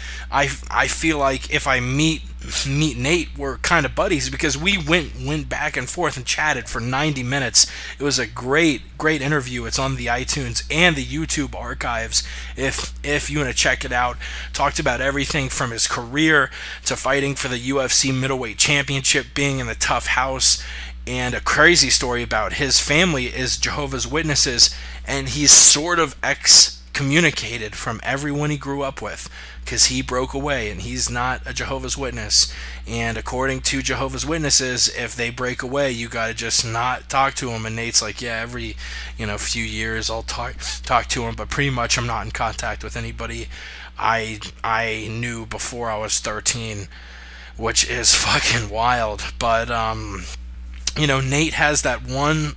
feel like if I meet Nate, we're kind of buddies, because we went back and forth and chatted for 90 minutes. It was a great interview. It's on the iTunes and the YouTube archives if you want to check it out. Talked about everything from his career to fighting for the UFC middleweight championship, being in the tough house, and a crazy story about his family is Jehovah's Witnesses, and he's sort of excommunicated from everyone he grew up with because he broke away and he's not a Jehovah's Witness. And according to Jehovah's Witnesses, if they break away, you gotta just not talk to them. And Nate's like, yeah, every few years I'll talk to him, but pretty much I'm not in contact with anybody I knew before I was 13, which is fucking wild. But Nate has that one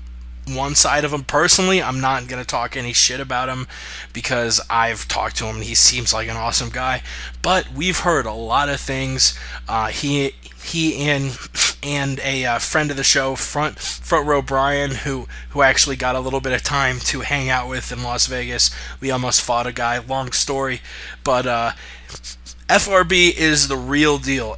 side of him. Personally, I'm not going to talk any shit about him because I've talked to him and he seems like an awesome guy. But we've heard a lot of things. He and a friend of the show, front row Brian, who actually got a little bit of time to hang out with in Las Vegas. We almost fought a guy. Long story, but FRB is the real deal.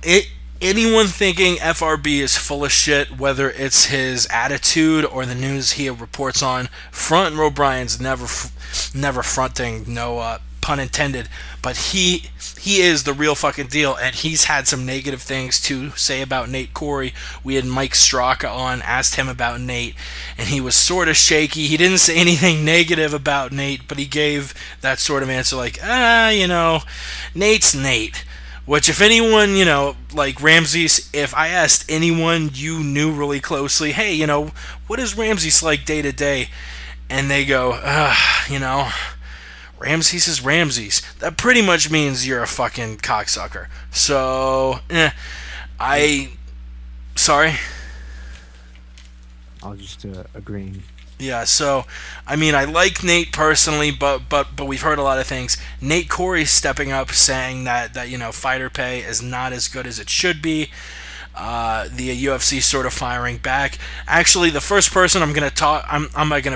Anyone thinking FRB is full of shit, whether it's his attitude or the news he reports on, front row Brian's never fronting, no pun intended, but he is the real fucking deal, and he's had some negative things to say about Nate Corey. We had Mike Straka on, asked him about Nate, and he was sort of shaky. He didn't say anything negative about Nate, but he gave that sort of answer like, Nate's Nate. Which, if anyone, like Ramses, if I asked anyone you knew really closely, hey, what is Ramses like day to day? And they go, Ramses is Ramses. That pretty much means you're a fucking cocksucker. So, sorry? I was just agreeing. Yeah, so, I mean, I like Nate personally, but we've heard a lot of things. Nate Corey stepping up, saying that fighter pay is not as good as it should be. The UFC sort of firing back. Actually, the first person I'm gonna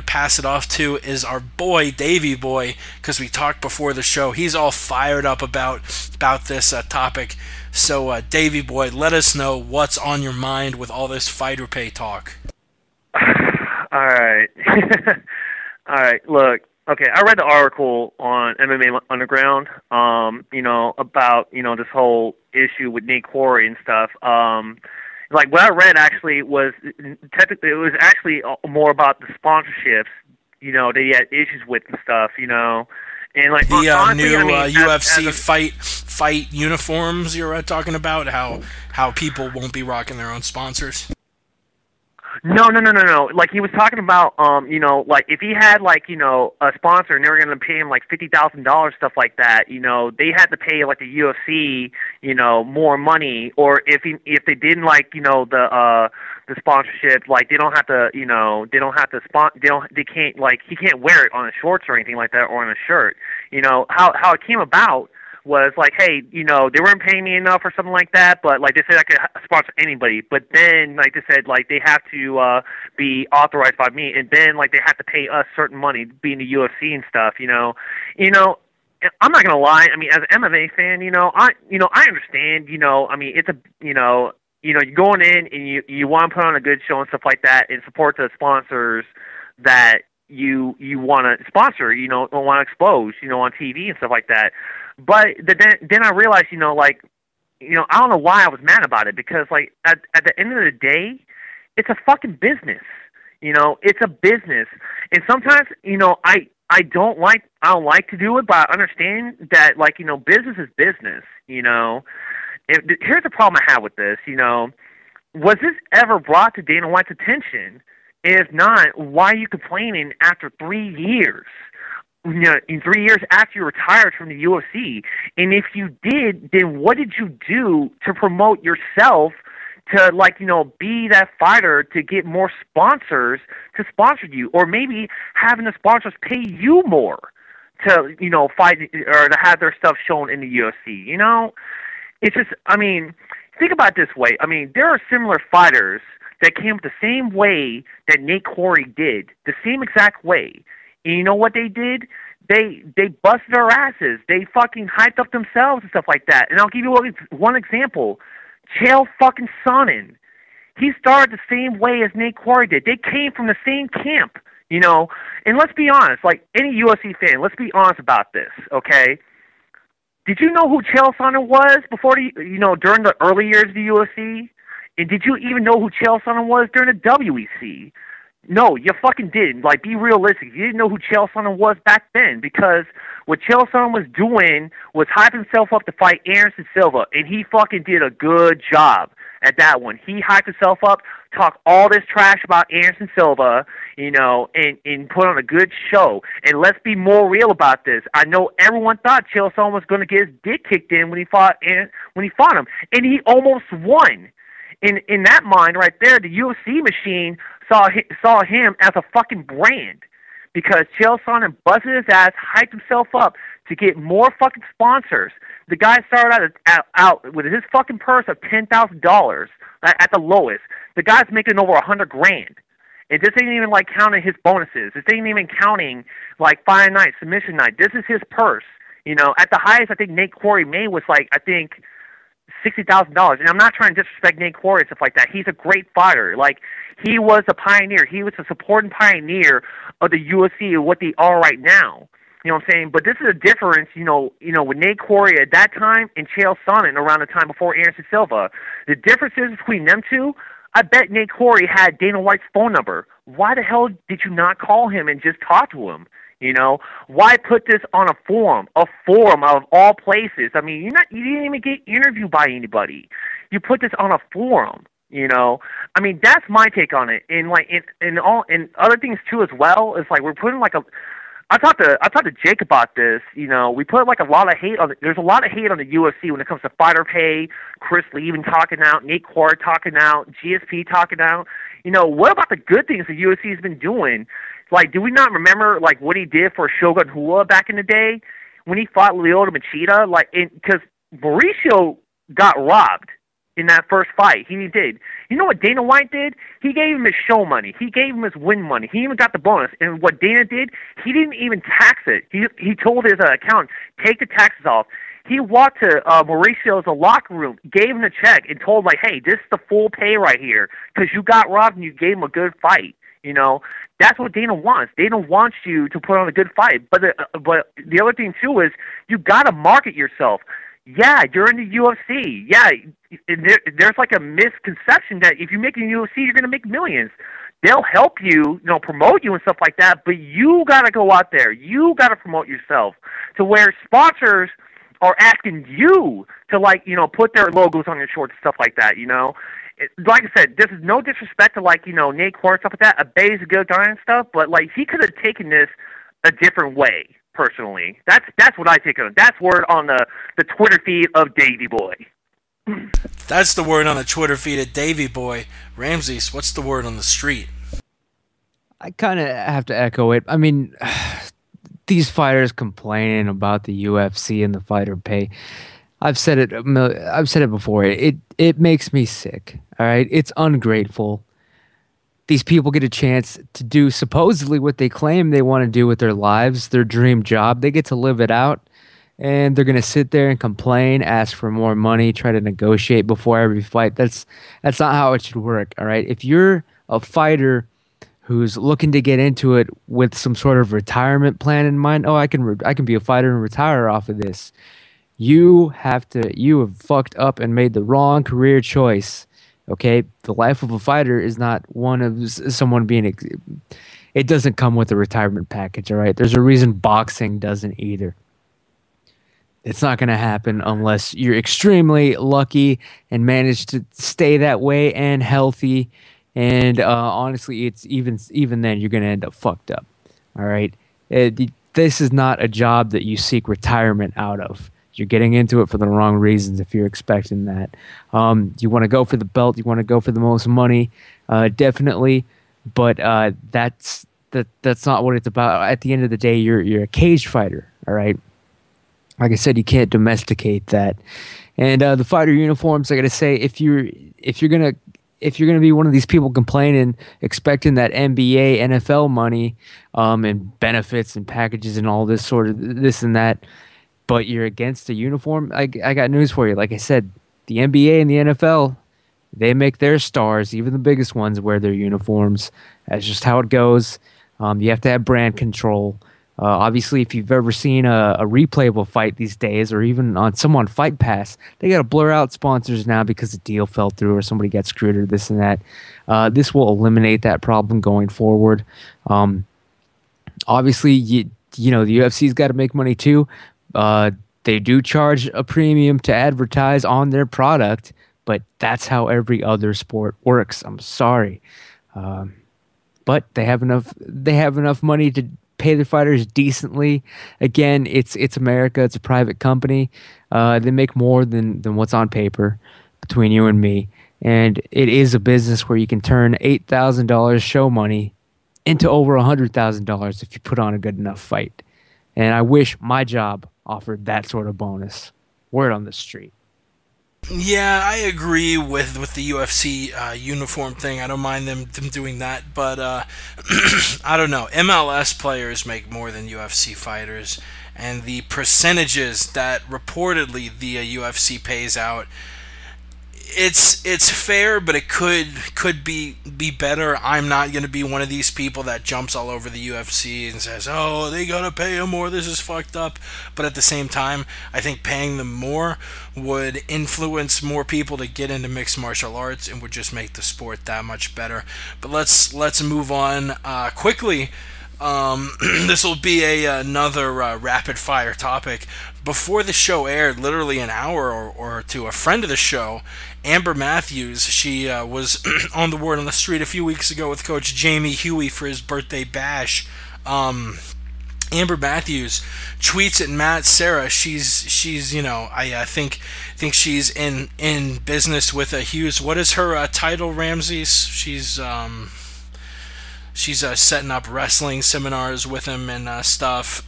pass it off to is our boy Davey Boy, because we talked before the show. He's all fired up about this topic. So, Davey Boy, let us know what's on your mind with all this fighter pay talk. All right. All right, look. Okay, I read the article on MMA Underground, about, this whole issue with Nate Corey and stuff. Like, what I read actually was, technically, it was actually more about the sponsorships, that he had issues with and stuff, And, like, the honestly, new UFC as fight uniforms you're talking about, how people won't be rocking their own sponsors? No. Like, he was talking about, like, if he had, like, a sponsor and they were going to pay him, like, $50,000, stuff like that, they had to pay, like, the UFC, more money. Or if they didn't like, the sponsorship, like, they don't have to, they can't, like, he can't wear it on his shorts or anything like that, or on a shirt. How it came about was like, hey, they weren't paying me enough or something like that, but like they said I could sponsor anybody. But then, like they said, like they have to be authorized by me, and then like they have to pay us certain money, being the UFC and stuff. I'm not gonna lie. I mean, as an MMA fan, I understand. I mean, it's a you're going in and you want to put on a good show and stuff like that, and support the sponsors that you want to sponsor, want to expose, on TV and stuff like that. But then I realized, like, I don't know why I was mad about it, because like at the end of the day, it's a fucking business. It's a business, and sometimes I don't like to do it, but I understand that, like, business is business. Here's the problem I have with this. Was this ever brought to Dana White's attention? If not, why are you complaining after 3 years? In 3 years after you retired from the UFC, and if you did, then what did you do to promote yourself to, like, be that fighter to get more sponsors to sponsor you, or maybe having the sponsors pay you more to, fight or to have their stuff shown in the UFC? It's just, I mean, think about it this way. I mean, there are similar fighters that came up the same way that Nate Corey did, the same exact way. And you know what they did? They busted their asses. They fucking hyped up themselves and stuff like that. And I'll give you one example. Chael fucking Sonnen. He started the same way as Nate Corey did. They came from the same camp, And let's be honest, like any UFC fan, let's be honest about this, okay? Did you know who Chael Sonnen was before during the early years of the UFC? And did you even know who Chael Sonnen was during the WEC? No, you fucking didn't. Like, be realistic. You didn't know who Chael Sonnen was back then, because what Chael Sonnen was doing was hyping himself up to fight Anderson Silva, and he fucking did a good job at that one. He hyped himself up, talked all this trash about Anderson Silva, and put on a good show. And let's be more real about this. I know everyone thought Chael Sonnen was going to get his dick kicked in when he fought him, and he almost won. In that mind right there, the UFC machine saw him as a fucking brand, because Chael Sonnen busted his ass, hyped himself up to get more fucking sponsors. The guy started out with his fucking purse of $10,000 at the lowest. The guy's making over $100,000. And this ain't even like counting his bonuses. This ain't even counting like Fight Night, Submission Night. This is his purse. At the highest I think Nate Corey made was like, I think, $60,000. And I'm not trying to disrespect Nate Corey and stuff like that. He's a great fighter. Like, he was a pioneer. He was a supporting pioneer of the UFC and what they are right now. You know what I'm saying? But this is a difference, with Nate Corey at that time and Chael Sonnen around the time before Anderson Silva. The difference is between them two, I bet Nate Corey had Dana White's phone number. Why the hell did you not call him and just talk to him? Why put this on a forum of all places? I mean, you didn't even get interviewed by anybody. You put this on a forum. I mean, that's my take on it. And like, and other things too as well. It's like we're putting like I talked to Jake about this. We put like a lot of hate on. There's a lot of hate on the UFC when it comes to fighter pay. Chris Lee even talking out, Nate Corey talking out, GSP talking out. What about the good things the UFC has been doing? Like, do we not remember like what he did for Shogun Rua back in the day when he fought Lyoto Machida? Like, because Mauricio got robbed in that first fight. He did. You know what Dana White did? He gave him his show money. He gave him his win money. He even got the bonus. And what Dana did, he didn't even tax it. He told his accountant, take the taxes off. He walked to Mauricio's locker room, gave him the check, and told, like, hey, this is the full pay right here because you got robbed and you gave him a good fight. That's what Dana wants. Dana wants you to put on a good fight. But the other thing, too, is you got to market yourself. Yeah, you're in the UFC. Yeah, there's like a misconception that if you make it in the UFC, you're going to make millions. They'll help you, promote you and stuff like that, but you got to go out there. You got to promote yourself to where sponsors are asking you to, like, put their logos on your shorts and stuff like that, Like I said, this is no disrespect to, like, Nate Corey and stuff like that. Abay's a good guy and stuff, but, like, he could have taken this a different way. Personally, that's what I take on. That's word on the Twitter feed of Davey Boy. That's the word on the Twitter feed of Davey Boy. Ramses, what's the word on the street? I kind of have to echo it. I mean, these fighters complaining about the UFC and the fighter pay. I've said it before. It makes me sick. All right, it's ungrateful. These people get a chance to do supposedly what they claim they want to do with their lives, their dream job. They get to live it out, and they're going to sit there and complain, ask for more money, try to negotiate before every fight. That's not how it should work, all right? If you're a fighter who's looking to get into it with some sort of retirement plan in mind. Oh, I can be a fighter and retire off of this. You have fucked up and made the wrong career choice. Okay, the life of a fighter is not one of someone being. It doesn't come with a retirement package. All right, there's a reason boxing doesn't either. It's not going to happen unless you're extremely lucky and manage to stay that way and healthy. And honestly, it's even then you're going to end up fucked up. All right, this is not a job that you seek retirement out of. You're getting into it for the wrong reasons if you're expecting that. You want to go for the belt. You want to go for the most money, definitely. But that's not what it's about. At the end of the day, you're a cage fighter. All right. Like I said, you can't domesticate that. And the fighter uniforms, I gotta say, if you're gonna be one of these people complaining, expecting that NBA, NFL money, and benefits and packages and all this sort of this and that, but you're against a uniform, I got news for you. Like I said, the NBA and the NFL, they make their stars, even the biggest ones, wear their uniforms. That's just how it goes. You have to have brand control. Obviously, if you've ever seen a replayable fight these days, or even on someone Fight Pass, they got to blur out sponsors now because the deal fell through or somebody got screwed or this and that. This will eliminate that problem going forward. Obviously, you know the UFC's got to make money too. They do charge a premium to advertise on their product, but that's how every other sport works. I'm sorry, but they have enough money to pay their fighters decently. Again, it's America. It's a private company. They make more than what's on paper between you and me, and it is a business where you can turn $8,000 show money into over $100,000 if you put on a good enough fight. And I wish my job offered that sort of bonus. Word on the street. Yeah, I agree with the UFC uniform thing. I don't mind them doing that, but I don't know. MLS players make more than UFC fighters, and the percentages that reportedly the UFC pays out, it's fair, but it could be better. I'm not going to be one of these people that jumps all over the UFC and says, oh, they got to pay them more, this is fucked up. But at the same time, I think paying them more would influence more people to get into mixed martial arts and would just make the sport that much better. But let's move on quickly. This will be another rapid fire topic. Before the show aired, literally an hour or two, a friend of the show, Amber Matthews, she was on the word on the street a few weeks ago with Coach Jamie Huey for his birthday bash. Amber Matthews tweets at Matt Serra. She's you know, I think she's in business with Hughes. What is her title, Ramses? She's setting up wrestling seminars with him and stuff.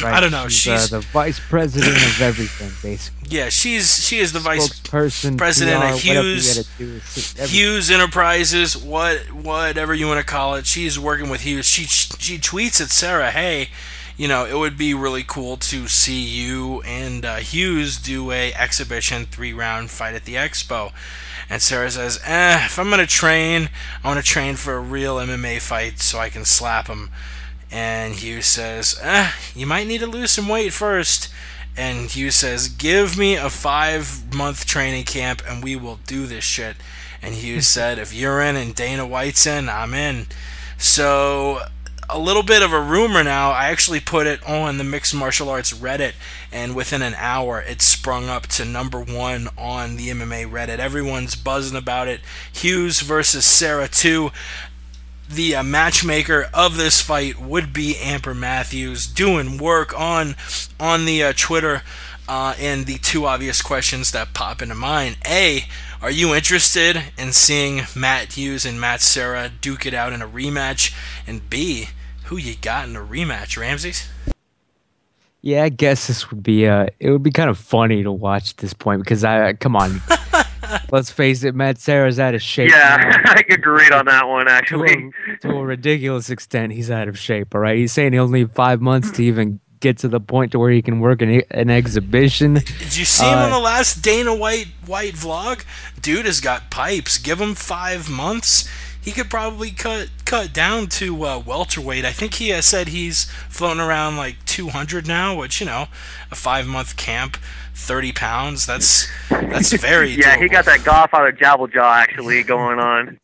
Right. I don't know. She's the vice president of everything, basically. Yeah, she is the vice president PR, of Hughes Enterprises, whatever you want to call it. She's working with Hughes. She tweets at Sarah, hey, you know, it would be really cool to see you and Hughes do a exhibition 3-round fight at the Expo. And Sarah says, if I'm going to train, I want to train for a real MMA fight so I can slap him. And Hughes says, you might need to lose some weight first. And Hughes says, give me a 5-month training camp and we will do this shit. And Hughes said, if you're in and Dana White's in, I'm in. So a little bit of a rumor now. I actually put it on the Mixed Martial Arts Reddit, and within an hour it sprung up to #1 on the MMA Reddit. Everyone's buzzing about it. Hughes versus Sarah 2. The matchmaker of this fight would be Amber Matthews, doing work on the Twitter. And the two obvious questions that pop into mind: A, are you interested in seeing Matt Hughes and Matt Serra duke it out in a rematch? And B, who you got in a rematch, Ramses? Yeah, I guess this would be it would be kind of funny to watch at this point because come on, let's face it, Matt Serra's out of shape. Yeah, I agreed on that one actually. To a ridiculous extent, he's out of shape. All right, he's saying he'll need 5 months to even get to the point to where he can work an exhibition. Did you see him on the last Dana White vlog? Dude has got pipes. Give him 5 months. he could probably cut down to welterweight. I think he has said he's floating around like 200 now, which, you know, a 5-month camp, 30 pounds, that's very Yeah, doable. he got that Godfather Jabble Jaw actually going on.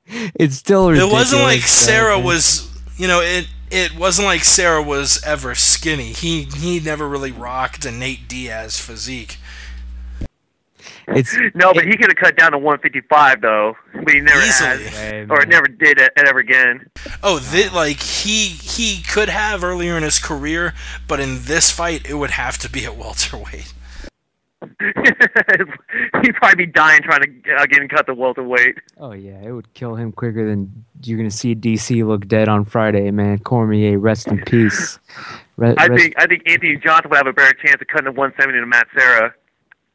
It's still ridiculous. It wasn't like Sarah was, you know, it wasn't like Sarah was ever skinny. He never really rocked a Nate Diaz physique. No, but he could have cut down to 155 though, but he never Easily. has, or never did it ever again. Oh, like he could have earlier in his career, but in this fight, it would have to be at welterweight. He'd probably be dying trying to getting cut to welterweight. Oh yeah, it would kill him quicker than you're gonna see DC look dead on Friday, man. Cormier, rest in peace. I think Anthony Johnson would have a better chance of cutting to 170 than Matt Serra.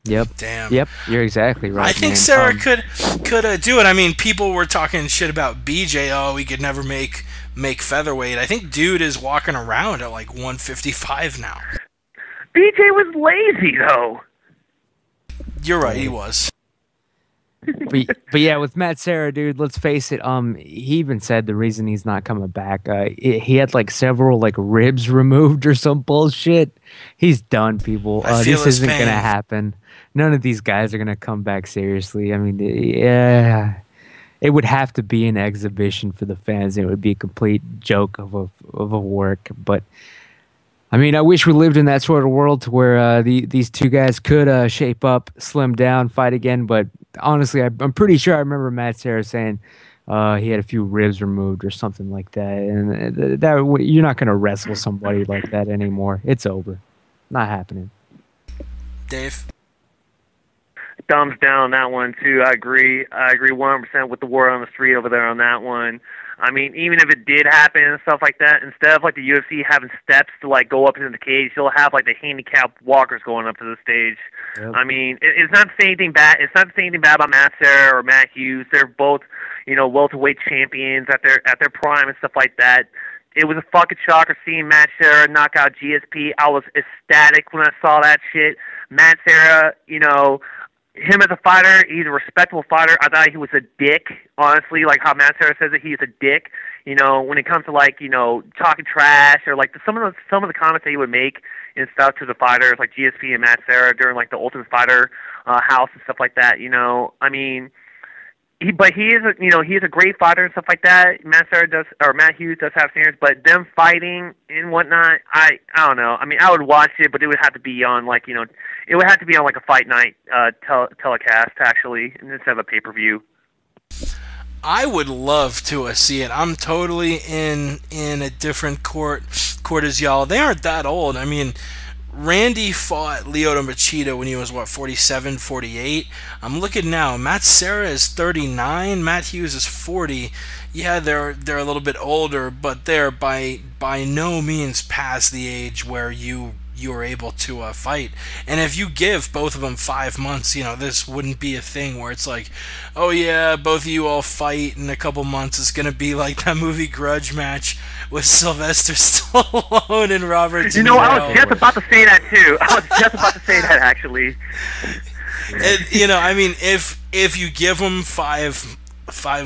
Yep. Damn. Yep. You're exactly right. I think man. Sarah could do it. I mean, people were talking shit about BJ. Oh, he could never make featherweight. I think dude is walking around at like 155 now. BJ was lazy though. You're right, he was. But yeah, with Matt Serra, dude, let's face it. He even said the reason he's not coming back, he had like several like ribs removed or some bullshit. He's done, people. This isn't gonna happen. None of these guys are gonna come back seriously. I mean, yeah, it would have to be an exhibition for the fans. It would be a complete joke of a work. But I mean, I wish we lived in that sort of world to where these two guys could shape up, slim down, fight again. But honestly, I'm pretty sure I remember Matt Serra saying he had a few ribs removed or something like that. And that you're not going to wrestle somebody like that anymore. It's over. Not happening. Dave? Thumbs down on that one, too. I agree 100% with the word on the street over there on that one. I mean, even if it did happen and stuff like that, instead of like the UFC having steps to like go up into the cage, they'll have like the handicapped walkers going up to the stage. Yep. I mean, it's not saying anything bad. It's not saying anything bad about Matt Serra or Matt Hughes. They're both, you know, welterweight champions at their prime and stuff like that. It was a fucking shocker seeing Matt Serra knock out GSP. I was ecstatic when I saw that shit. Matt Serra, you know, him as a fighter, he's a respectable fighter. I thought he was a dick, honestly, like how Matt Serra says it, he's a dick. You know, when it comes to like, you know, talking trash or like some of the comments that he would make and stuff to the fighters, like GSP and Matt Serra during like the Ultimate Fighter house and stuff like that. You know, I mean, he is a great fighter and stuff like that. Matt Hughes does have standards, but them fighting and whatnot, I don't know. I mean, I would watch it, but it would have to be on like, you know, it would have to be on like a Fight Night telecast actually, instead of a pay-per-view. I would love to see it. I'm totally in a different court as y'all. They aren't that old. I mean, Randy fought Lyoto Machida when he was, 47, 48? I'm looking now. Matt Serra is 39. Matt Hughes is 40. Yeah, they're a little bit older, but they're by no means past the age where you are able to fight. And if you give both of them 5 months, you know, this wouldn't be a thing where it's like, oh yeah, both of you all fight in a couple months. It's going to be like that movie Grudge match with Sylvester Stallone and Robert De Niro. You know, I was just about to say that too. I was just about to say that actually. And, you know, I mean, if you give them 5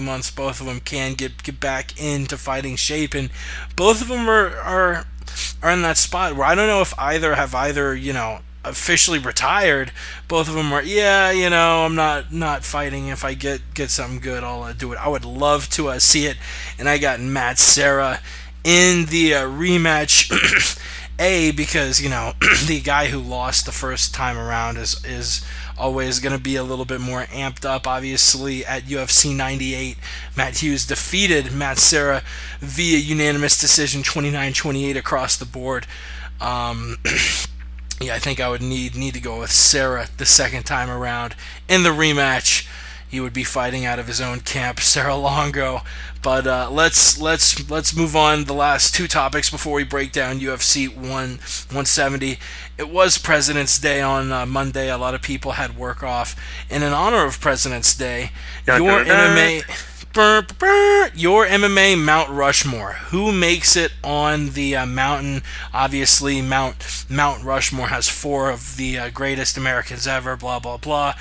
months, both of them can get back into fighting shape, and both of them are in that spot where I don't know if either have you know, officially retired. Both of them are, yeah, you know, I'm not fighting. If I get something good, I'll do it. I would love to see it, and I got Matt Serra in the rematch. Because, you know, the guy who lost the first time around is always going to be a little bit more amped up. Obviously, at UFC 98, Matt Hughes defeated Matt Serra via unanimous decision, 29-28 across the board. Yeah, I think I would need to go with Serra the second time around. In the rematch, he would be fighting out of his own camp, Serra Longo. But let's move on. The last two topics before we break down UFC 170. It was President's Day on Monday. A lot of people had work off. And in honor of President's Day, your MMA Mount Rushmore. Who makes it on the mountain? Obviously, Mount Rushmore has 4 of the greatest Americans ever. Blah blah blah.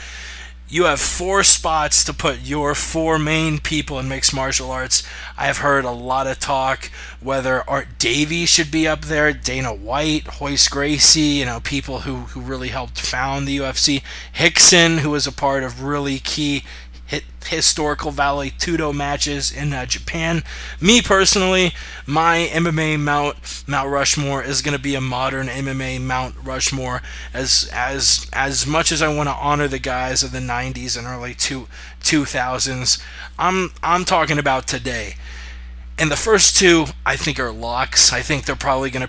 You have 4 spots to put your 4 main people in mixed martial arts. I've heard a lot of talk whether Art Davies should be up there, Dana White, Hoist Gracie, people who really helped found the UFC. Hickson, who was a part of really key historical Vale Tudo matches in Japan. Me personally, my MMA Mount Rushmore is going to be a modern MMA Mount Rushmore. As much as I want to honor the guys of the 90s and early 2000s, I'm talking about today. And the first 2 I think are locks. I think they're probably going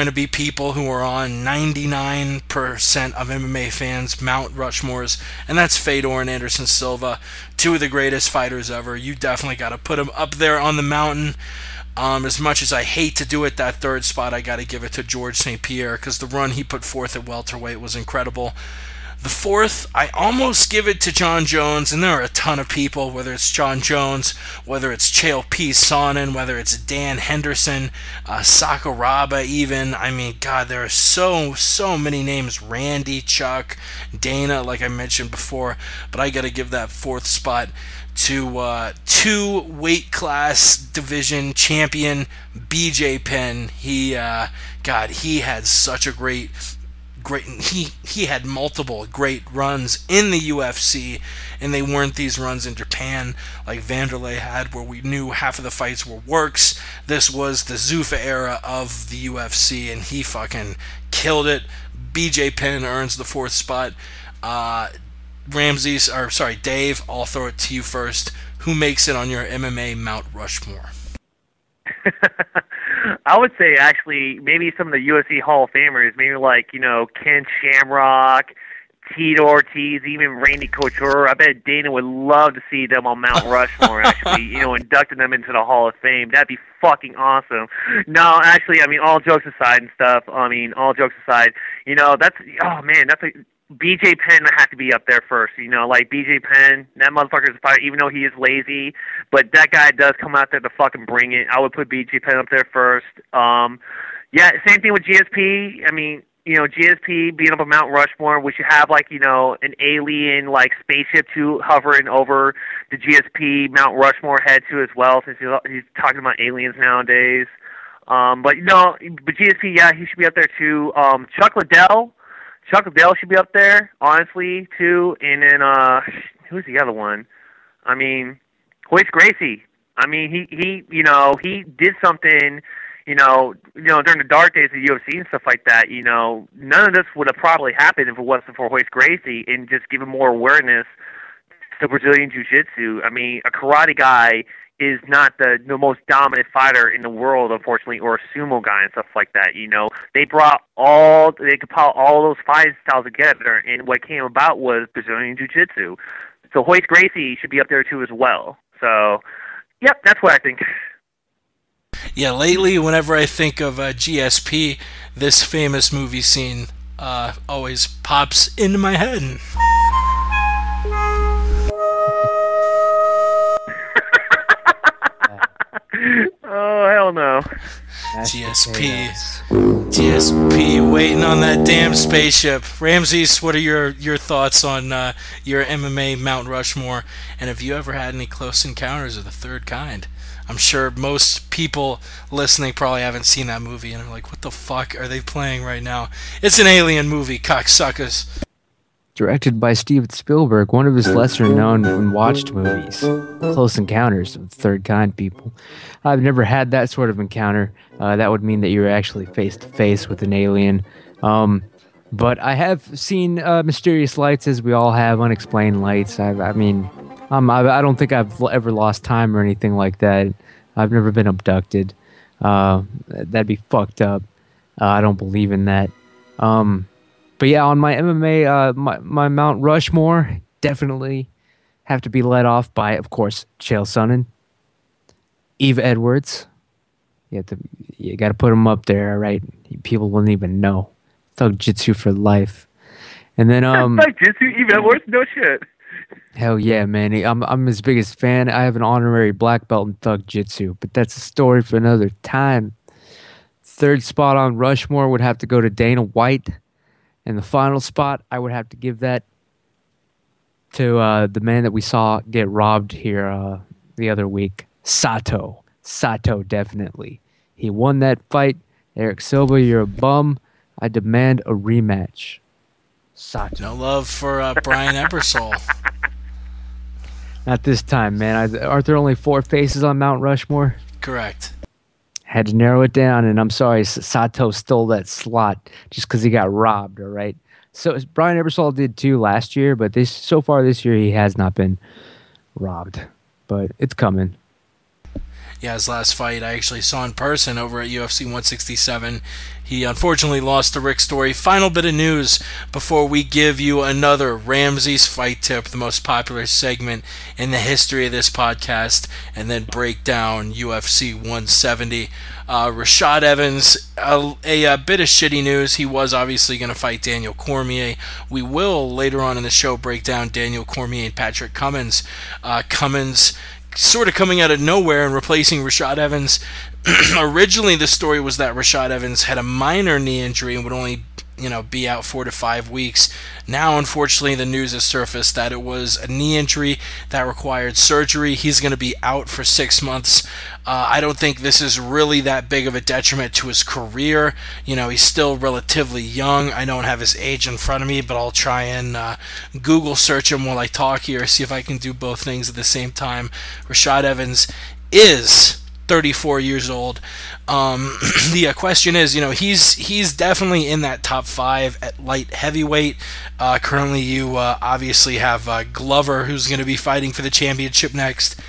to be people who are on 99% of MMA fans' Mount Rushmores, and that's Fedor and Anderson Silva, 2 of the greatest fighters ever. You definitely got to put them up there on the mountain. As much as I hate to do it, that 3rd spot, I got to give it to George St. Pierre, because the run he put forth at welterweight was incredible. The 4th, I almost give it to John Jones, and there are a ton of people, whether it's John Jones, whether it's Chael P. Sonnen, whether it's Dan Henderson, Sakuraba even. I mean, God, there are so many names. Randy, Chuck, Dana, like I mentioned before, but I got to give that 4th spot to 2 weight class division champion BJ Penn. He had such a great he had multiple great runs in the UFC, and they weren't these runs in Japan like Vanderlei had, where we knew half of the fights were works. This was the Zuffa era of the UFC, and he fucking killed it. BJ Penn earns the 4th spot. Dave, I'll throw it to you first. Who makes it on your MMA Mount Rushmore? I would say actually maybe some of the UFC Hall of Famers, maybe like, Ken Shamrock, Tito Ortiz, even Randy Couture. I bet Dana would love to see them on Mount Rushmore, actually, inducting them into the Hall of Fame. That'd be fucking awesome. No, actually, all jokes aside and stuff, that's a BJ Penn has to be up there first. Like BJ Penn, that motherfucker's a fighter, even though he is lazy, but that guy does come out there to fucking bring it. I would put BJ Penn up there first. Same thing with GSP. GSP being up on Mount Rushmore, we should have an alien spaceship too hovering over the GSP Mount Rushmore head too as well, since he's talking about aliens nowadays. But GSP, yeah, he should be up there too. Chuck Liddell should be up there, honestly, too. And then, who's the other one? Hoist Gracie. He did something, during the dark days of the UFC and stuff like that. None of this would have probably happened if it wasn't for Hoist Gracie and just giving more awareness to Brazilian Jiu-Jitsu. A karate guy is not the most dominant fighter in the world, unfortunately, or a sumo guy and stuff like that. They compiled all those fighting styles together, and what came about was Brazilian Jiu-Jitsu. So Hoist Gracie should be up there too as well. So, yep, that's what I think. Yeah, lately, whenever I think of GSP, this famous movie scene always pops into my head. Oh, hell no. GSP waiting on that damn spaceship. Ramses, what are your thoughts on your MMA Mount Rushmore? And have you ever had any close encounters of the third kind? I'm sure most people listening probably haven't seen that movie and are like, what the fuck are they playing right now? It's an alien movie, cocksuckers. Directed by Steven Spielberg, one of his lesser-known and watched movies, Close Encounters of the Third Kind, people. I've never had that sort of encounter. That would mean that you're actually face-to-face with an alien. But I have seen mysterious lights, as we all have, unexplained lights. I don't think I've ever lost time or anything like that. I've never been abducted. That'd be fucked up. I don't believe in that. But yeah, on my MMA, my Mount Rushmore, definitely have to be led off by, of course, Chael Sonnen, Eve Edwards. You got to put them up there, right? People wouldn't even know. Thug Jitsu for life. And then Thug Jitsu, Eve Edwards, no shit. Hell yeah, man! I'm his biggest fan. I have an honorary black belt in Thug Jitsu, but that's a story for another time. Third spot on Rushmore would have to go to Dana White. And the final spot, I would have to give that to the man that we saw get robbed here the other week, Sato. Sato, definitely. He won that fight. Eric Silva, you're a bum. I demand a rematch. Sato. No love for Brian Ebersol. Not this time, man. Aren't there only 4 faces on Mount Rushmore? Correct. Had to narrow it down, and I'm sorry Sato stole that slot just because he got robbed, all right? So Brian Ebersol did too last year, but so far this year he has not been robbed. But it's coming. Yeah, his last fight I actually saw in person over at UFC 167. He unfortunately lost to Rick Story. Final bit of news before we give you another Ramsey's Fight Tip, the most popular segment in the history of this podcast, and then break down UFC 170. Rashad Evans, a bit of shitty news. He was obviously going to fight Daniel Cormier. We will later on in the show break down Daniel Cormier and Patrick Cummins. Cummins sort of coming out of nowhere and replacing Rashad Evans. Originally, the story was that Rashad Evans had a minor knee injury and would only, be out 4 to 5 weeks. Now, unfortunately, the news has surfaced that it was a knee injury that required surgery. He's going to be out for 6 months. I don't think this is really that big of a detriment to his career. He's still relatively young. I don't have his age in front of me, but I'll try and Google search him while I talk here, see if I can do both things at the same time. Rashad Evans is 34 years old. The question is, he's definitely in that top 5 at light heavyweight. Currently, you obviously have Glover, who's going to be fighting for the championship next.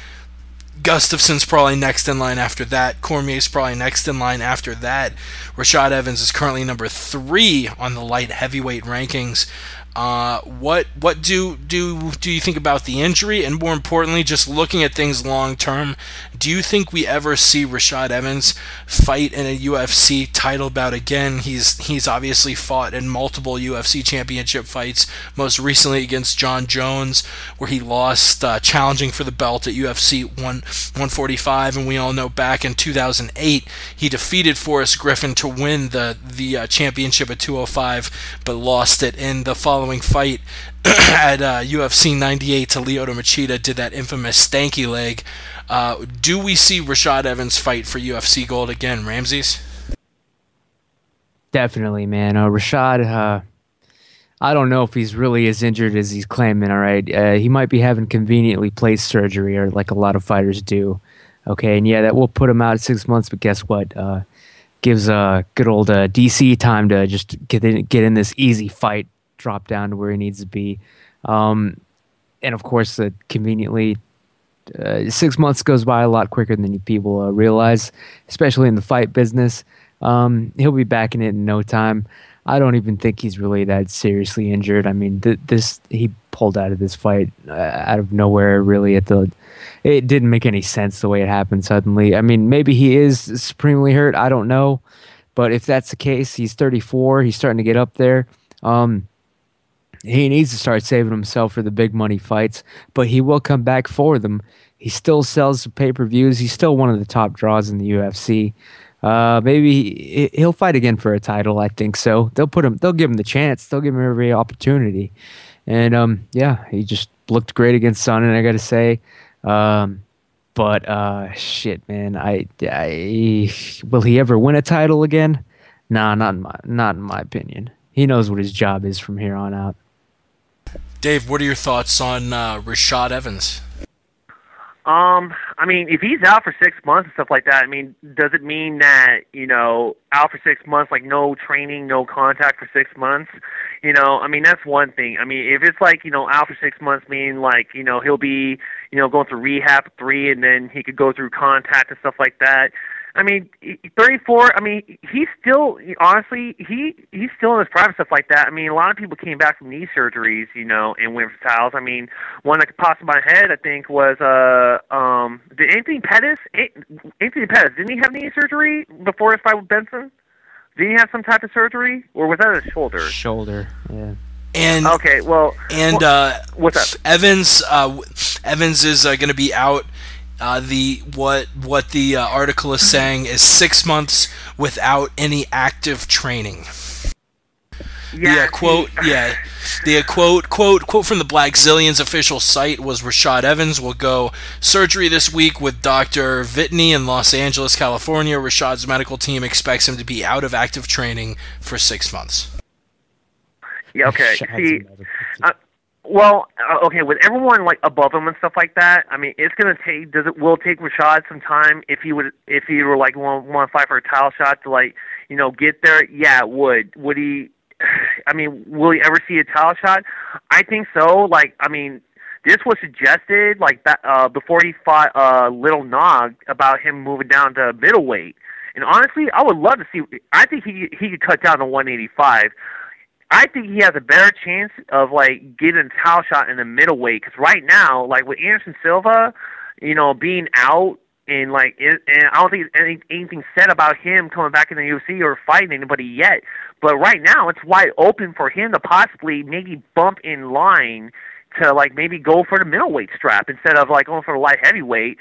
Gustafson's probably next in line after that. Cormier's probably next in line after that. Rashad Evans is currently number 3 on the light heavyweight rankings. What do you think about the injury, and more importantly, just looking at things long term? Do you think we ever see Rashad Evans fight in a UFC title bout again? He's obviously fought in multiple UFC championship fights, most recently against John Jones, where he lost challenging for the belt at UFC 145, and we all know back in 2008 he defeated Forrest Griffin to win the championship at 205, but lost it in the following fight at UFC 98 to Lyoto Machida, did that infamous stanky leg. Do we see Rashad Evans fight for UFC gold again, Ramses? Definitely, man. Rashad, I don't know if he's really as injured as he's claiming, all right? He might be having conveniently placed surgery, or like a lot of fighters do. Okay, and yeah, that will put him out at 6 months, but guess what? Gives good old DC time to just get in this easy fight, drop down to where he needs to be. And of course, conveniently, 6 months goes by a lot quicker than people realize, especially in the fight business. He'll be back in it in no time. I don't even think he's really that seriously injured. I mean, he pulled out of this fight out of nowhere, really. It didn't make any sense the way it happened suddenly. I mean, maybe he is supremely hurt. I don't know. But if that's the case, he's 34. He's starting to get up there. He needs to start saving himself for the big money fights, but he will come back for them. He still sells pay-per-views. He's still one of the top draws in the UFC. Maybe he'll fight again for a title. I think so. They'll give him the chance. They'll give him every opportunity. And yeah, he just looked great against Sonnen, I got to say. But shit, man, will he ever win a title again? Nah, not in my opinion. He knows what his job is from here on out. Dave, what are your thoughts on Rashad Evans? I mean, if he's out for 6 months and stuff like that, I mean, does it mean that, out for 6 months, like no training, no contact for 6 months? I mean, that's one thing. I mean, if it's like, out for 6 months, meaning like, he'll be, going through rehab 3 and then he could go through contact and stuff like that. I mean, 34, I mean, he's still, honestly, he's still in his prime, stuff like that. I mean, a lot of people came back from knee surgeries, and went for titles. I mean, one that could pop in my head, I think, was, did Anthony Pettis, didn't he have knee surgery before his fight with Benson? Did he have some type of surgery, or was that his shoulder? Shoulder, yeah. And okay, what's up? Evans is going to be out. What the article is saying is 6 months without any active training. quote from the Black Zillions official site was Rashad Evans will go surgery this week with Dr. Vitney in Los Angeles, California. Rashad's medical team expects him to be out of active training for 6 months. Yeah, okay. See, okay, with everyone like above him and stuff like that, I mean, it's gonna take. Will it take Rashad some time if he were like want to fight for a title shot to like get there? Yeah, it would. Would he? I mean, will he ever see a title shot? I think so. Like, I mean, this was suggested like that before he fought Little Nog about him moving down to middleweight. And honestly, I would love to see. I think he could cut down to 185. I think he has a better chance of like getting a title shot in the middleweight because right now, like with Anderson Silva, being out and I don't think anything said about him coming back in the UFC or fighting anybody yet. But right now, it's wide open for him to possibly maybe bump in line to like maybe go for the middleweight strap instead of like going for the light heavyweight.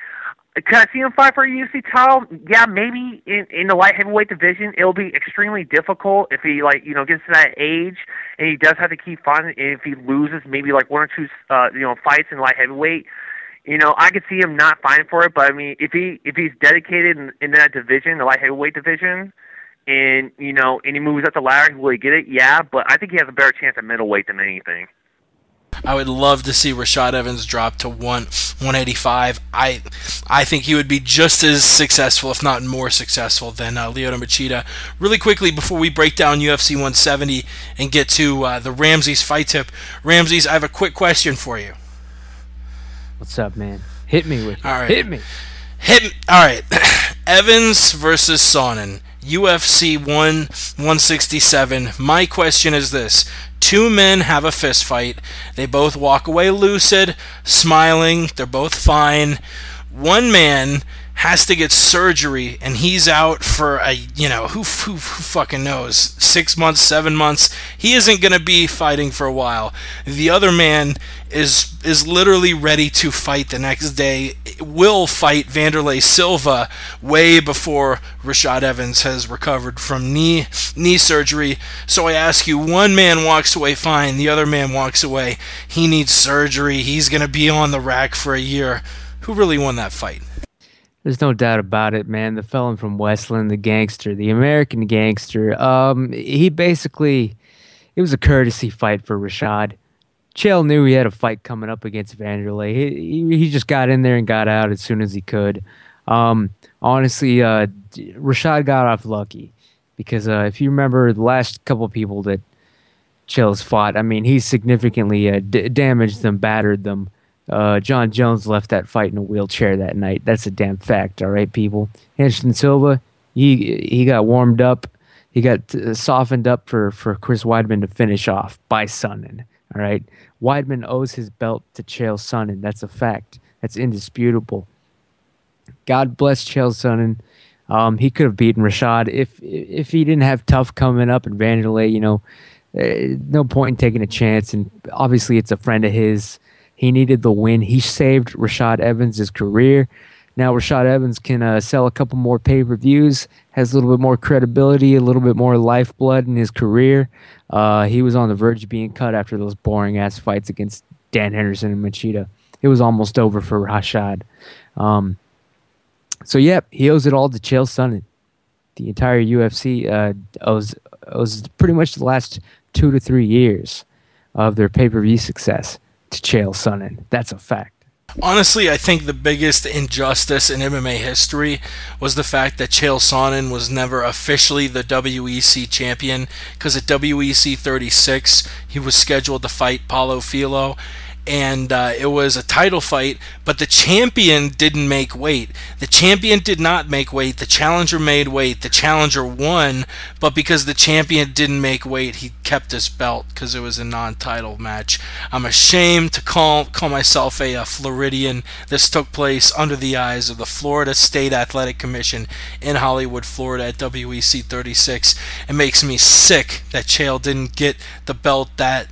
Can I see him fight for a UFC title? Yeah, maybe in the light heavyweight division, it'll be extremely difficult if he gets to that age and he does have to keep fighting. And if he loses maybe like one or two fights in light heavyweight, I could see him not fighting for it. But I mean, if he's dedicated in that division, the light heavyweight division, and and he moves up the ladder, will he get it? Yeah, but I think he has a better chance at middleweight than anything. I would love to see Rashad Evans drop to 185. I think he would be just as successful, if not more successful, than Lyoto Machida. Really quickly, before we break down UFC 170 and get to the Ramses fight tip, Ramses, I have a quick question for you. What's up, man? Hit me with it. All right. Hit me. All right. Evans versus Sonnen. UFC 167. My question is this. Two men have a fist fight. They both walk away lucid, smiling. They're both fine. One man has to get surgery, and he's out for who fucking knows, 6 months, 7 months. He isn't going to be fighting for a while. The other man is literally ready to fight the next day, will fight Vanderlei Silva way before Rashad Evans has recovered from knee surgery. So I ask you, one man walks away fine, the other man walks away, he needs surgery, he's going to be on the rack for a year. Who really won that fight? There's no doubt about it, man. The felon from Westland, the gangster, the American gangster. It was a courtesy fight for Rashad. Chael knew he had a fight coming up against Vanderlei. He just got in there and got out as soon as he could. Honestly, Rashad got off lucky because if you remember the last couple of people that Chael's fought, I mean, he significantly damaged them, battered them. John Jones left that fight in a wheelchair that night. That's a damn fact, all right, people. Anderson Silva, he got warmed up. He got softened up for Chris Weidman to finish off by Sonnen, all right? Weidman owes his belt to Chael Sonnen. That's a fact. That's indisputable. God bless Chael Sonnen. He could have beaten Rashad if he didn't have Tough coming up and Vanderlei, no point in taking a chance. And obviously it's a friend of his. He needed the win. He saved Rashad Evans' career. Now Rashad Evans can sell a couple more pay-per-views, has a little bit more credibility, a little bit more lifeblood in his career. He was on the verge of being cut after those boring-ass fights against Dan Henderson and Machida. It was almost over for Rashad. So, he owes it all to Chael Sonnen. The entire UFC owes pretty much the last 2 to 3 years of their pay-per-view success to Chael Sonnen. That's a fact. Honestly, I think the biggest injustice in MMA history was the fact that Chael Sonnen was never officially the WEC champion, because at WEC 36, he was scheduled to fight Paulo Filho, and it was a title fight, but the champion didn't make weight. The champion did not make weight. The challenger made weight. The challenger won, but because the champion didn't make weight, he kept his belt because it was a non-title match. I'm ashamed to call myself a Floridian. This took place under the eyes of the Florida State Athletic Commission in Hollywood, Florida at WEC 36. It makes me sick that Chael didn't get the belt that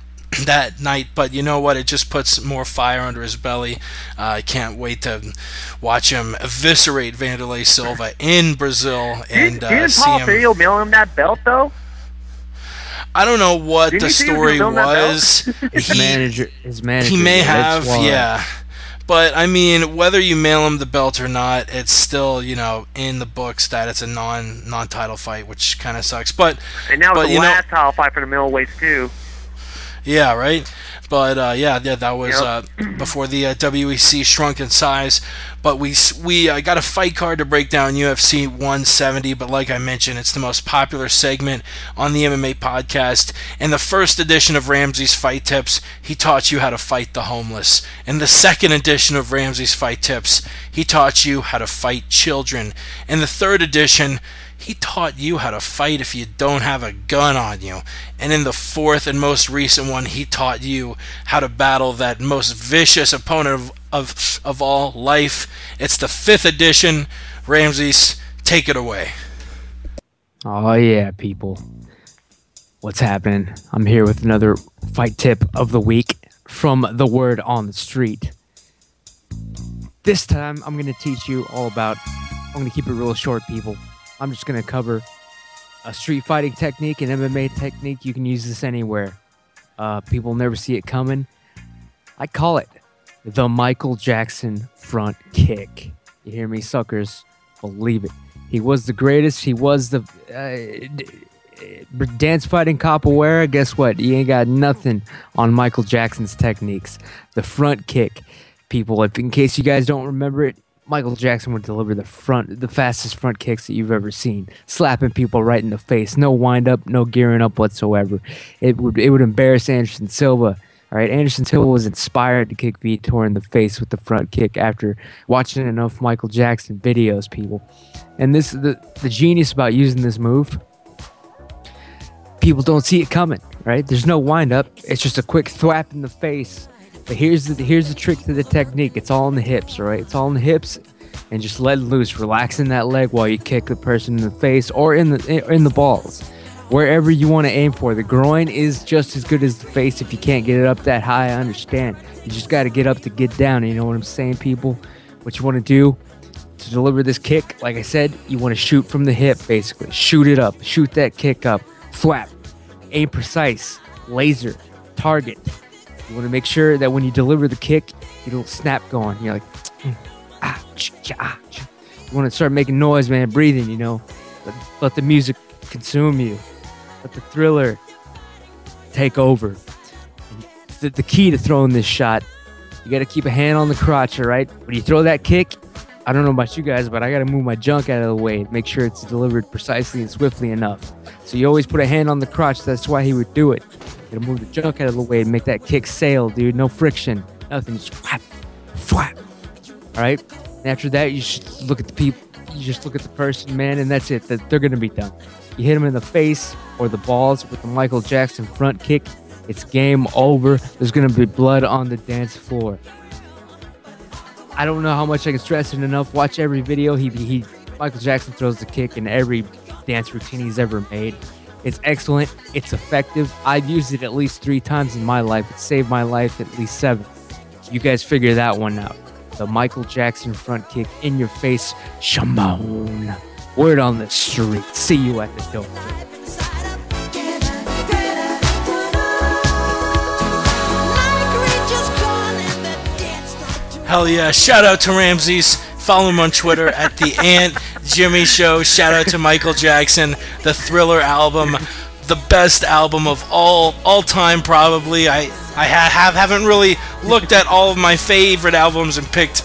night, but you know what, it just puts more fire under his belly. I can't wait to watch him eviscerate Vanderlei Silva in Brazil and didn't see Paul him. Filho mail him that belt though? I don't know what Didn't the he say he was story gonna film that was. His manager. He may yeah, have, yeah. But I mean, whether you mail him the belt or not, it's still, you know, in the books that it's a non-title fight, which kind of sucks. But And now it's the you know, last title fight for the middleweights too. yeah, right. But yeah, that was before the WEC shrunk in size. But we got a fight card to break down UFC 170. But like I mentioned, it's the most popular segment on the MMA podcast. In the first edition of Ramsey's Fight Tips, he taught you how to fight the homeless. In the second edition of Ramsey's Fight Tips, he taught you how to fight children. In the third edition, he taught you how to fight if you don't have a gun on you. And in the fourth and most recent one, he taught you how to battle that most vicious opponent of all, life. It's the fifth edition. Ramses, take it away. Oh yeah, people. What's happening? I'm here with another fight tip of the week from the word on the street. This time, I'm going to teach you all about... I'm going to keep it real short, people. I'm just going to cover a street fighting technique, an MMA technique. You can use this anywhere. People never see it coming. I call it the Michael Jackson front kick. You hear me, suckers? Believe it. He was the greatest. He was the dance fighting capoeira. Guess what? You ain't got nothing on Michael Jackson's techniques. The front kick. People, if in case you guys don't remember it, Michael Jackson would deliver the fastest front kicks that you've ever seen, slapping people right in the face. No wind up, no gearing up whatsoever. It would embarrass Anderson Silva. All right, Anderson Silva was inspired to kick Vitor in the face with the front kick after watching enough Michael Jackson videos, people. And this the genius about using this move. People don't see it coming, right? There's no wind up. It's just a quick thwap in the face. But here's the trick to the technique. It's all in the hips, all right? It's all in the hips, and just let loose, relaxing that leg while you kick the person in the face or in the balls, wherever you want to aim for. The groin is just as good as the face. If you can't get it up that high, I understand. You just got to get up to get down. You know what I'm saying, people? What you want to do to deliver this kick, like I said, you want to shoot from the hip, basically. Shoot it up. Shoot that kick up. Thwap. Aim precise. Laser. Target. You want to make sure that when you deliver the kick, you don't snap going. You're like, You want to start making noise, man, breathing, you know. Let the music consume you. Let the thriller take over. The key to throwing this shot, you got to keep a hand on the crotch, all right? When you throw that kick, I don't know about you guys, but I got to move my junk out of the way to make sure it's delivered precisely and swiftly enough. So you always put a hand on the crotch. That's why he would do it. You got to move the junk out of the way and make that kick sail, dude. No friction. Nothing. Just whap, whap. All right? And after that, you should look at the people. You just look at the person, man, and that's it. They're going to be done. You hit them in the face or the balls with the Michael Jackson front kick, it's game over. There's going to be blood on the dance floor. I don't know how much I can stress it enough. Watch every video. Michael Jackson throws the kick in every dance routine he's ever made. It's excellent. It's effective. I've used it at least 3 times in my life. It saved my life at least 7. You guys figure that one out. The Michael Jackson front kick in your face. Shimon. Word on the street. See you at the door. Hell yeah. Shout out to Ramses. Follow him on Twitter at the Ant Jimmy Show. Shout out to Michael Jackson. The Thriller album. The best album of all time, probably. I haven't really looked at all of my favorite albums and picked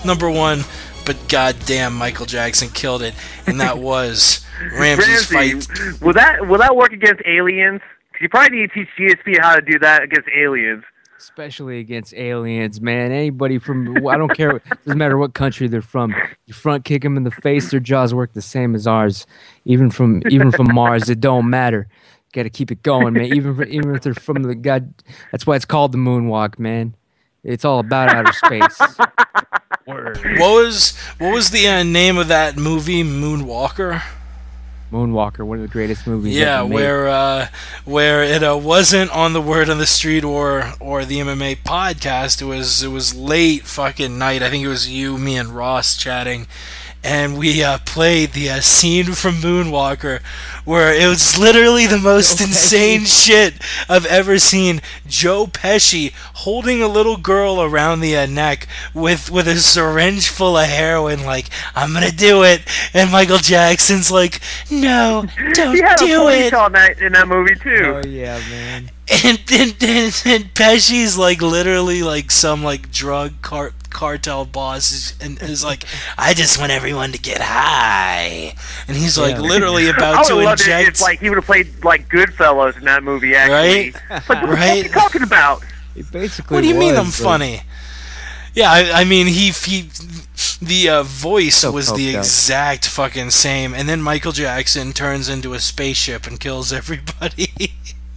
number 1. But goddamn, Michael Jackson killed it. And that was Ramses' fight. Will that work against aliens? 'Cause you probably need to teach GSP how to do that against aliens. Especially against aliens, man. Anybody from, I don't care, doesn't matter what country they're from. You front kick them in the face, their jaws work the same as ours. Even from Mars, it don't matter. Got to keep it going, man. Even if they're from the god, that's why it's called the moonwalk, man. It's all about outer space. Word. What was the name of that movie, Moonwalker? Moonwalker, one of the greatest movies. Yeah, ever made. where it wasn't on the Word on the Street or the MMA podcast. It was late fucking night. I think it was you, me, and Ross chatting, and we played the scene from Moonwalker, where it was literally the most insane shit I've ever seen. Joe Pesci holding a little girl around the neck with a syringe full of heroin, like, I'm gonna do it, and Michael Jackson's like, no, don't He had do a police it. all night in that movie too. Oh yeah, man. And Pesci's like literally like some like drug cartel boss and is like, I just want everyone to get high, and he's like literally I about would to have loved it inject. if like he would have played like Goodfellas in that movie, actually. Right? Like, what the fuck are Right? you talking about? It basically. What do you mean I'm was, funny? Yeah, I mean the voice So was the coked up. exact fucking same, and then Michael Jackson turns into a spaceship and kills everybody.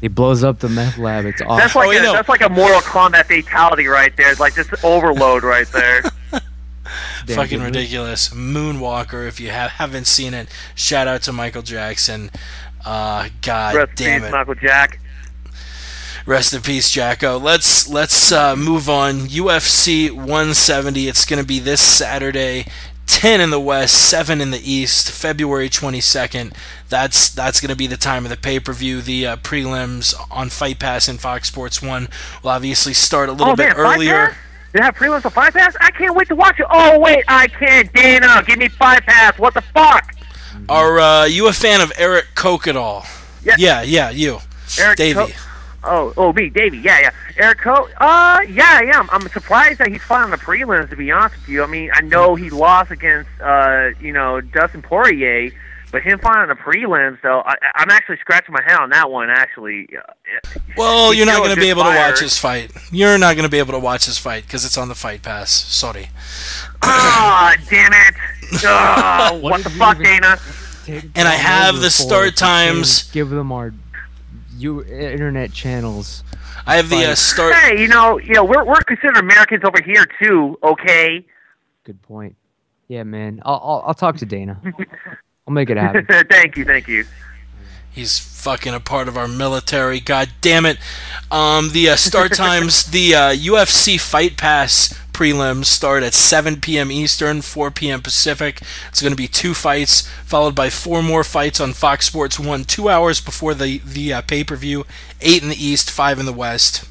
He blows up the meth lab. It's awesome. That's like Oh, I know. that's like a Mortal Kombat fatality right there. It's like just overload right there. Damn Fucking good ridiculous. Moonwalker, if you haven't seen it, shout out to Michael Jackson. God Rest in damn peace, it. Michael Jack. Rest in peace, Jacko. Let's move on. UFC 170. It's going to be this Saturday, 10 in the West, 7 in the East, February 22nd. That's going to be the time of the pay-per-view. The prelims on Fight Pass and Fox Sports 1 will obviously start a little bit man, Fight earlier. Pass? They have prelims on Fight Pass? I can't wait to watch it. Oh, wait, I can't. Dana, give me Fight Pass. What the fuck? Are you a fan of Eric Koch at all? Yeah. Yeah, you. Eric Davey. me, Davey. Yeah. Eric Koch. Yeah. I'm surprised that he's fought on the prelims, to be honest with you. I mean, I know he lost against, Dustin Poirier, but him fighting on the prelims, though, I'm actually scratching my head on that one, actually. Well, He's you're not still a going to good be able to fighter. watch his fight. You're not going to be able to watch his fight because it's on the Fight Pass. Sorry. Ah, damn it. What the did you fuck, even- Dana? And I have the start for times. Give them our internet channels. I have the start. Hey, we're considered Americans over here, too, okay? Good point. Yeah, man. I'll talk to Dana. I'll make it happen. Thank you. He's fucking a part of our military. God damn it. The start times. The UFC Fight Pass prelims start at 7 p.m. Eastern, 4 p.m. Pacific. It's going to be 2 fights, followed by 4 more fights on Fox Sports 1, 2 hours before the pay-per-view, 8 in the East, 5 in the West.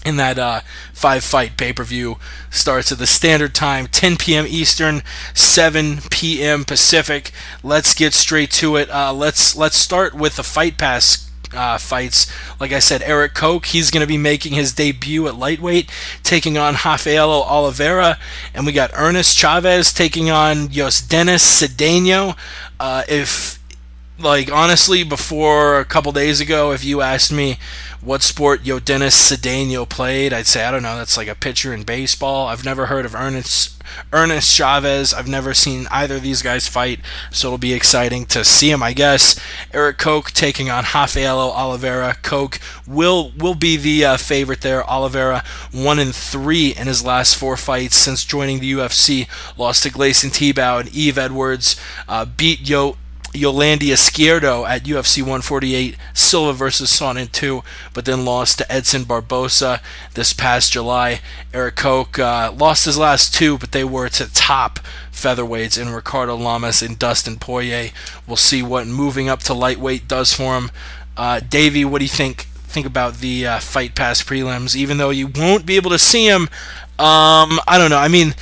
And that 5-fight pay-per-view starts at the standard time, 10 p.m. Eastern, 7 p.m. Pacific. Let's get straight to it. Let's start with the Fight Pass fights. Like I said, Eric Koch, he's going to be making his debut at lightweight, taking on Rafael Oliveira. And we got Ernest Chavez taking on Dennis Cedeno. Honestly, before a couple days ago, if you asked me what sport Dennis Cedeno played, I'd say, I don't know, that's like a pitcher in baseball. I've never heard of Ernest Chavez. I've never seen either of these guys fight, so it'll be exciting to see him, I guess. Eric Koch taking on Rafael Oliveira. Koch will be the favorite there. Oliveira 1-3 in his last 4 fights since joining the UFC. Lost to Gleison Tebow and Eve Edwards. Beat Yolanda Izquierdo at UFC 148, Silva versus Sonnen 2, but then lost to Edson Barbosa this past July. Eric Koch lost his last 2, but they were to top featherweights in Ricardo Lamas and Dustin Poirier. We'll see what moving up to lightweight does for him. Davey, what do you think about the Fight Pass prelims? Even though you won't be able to see them, I don't know. I mean,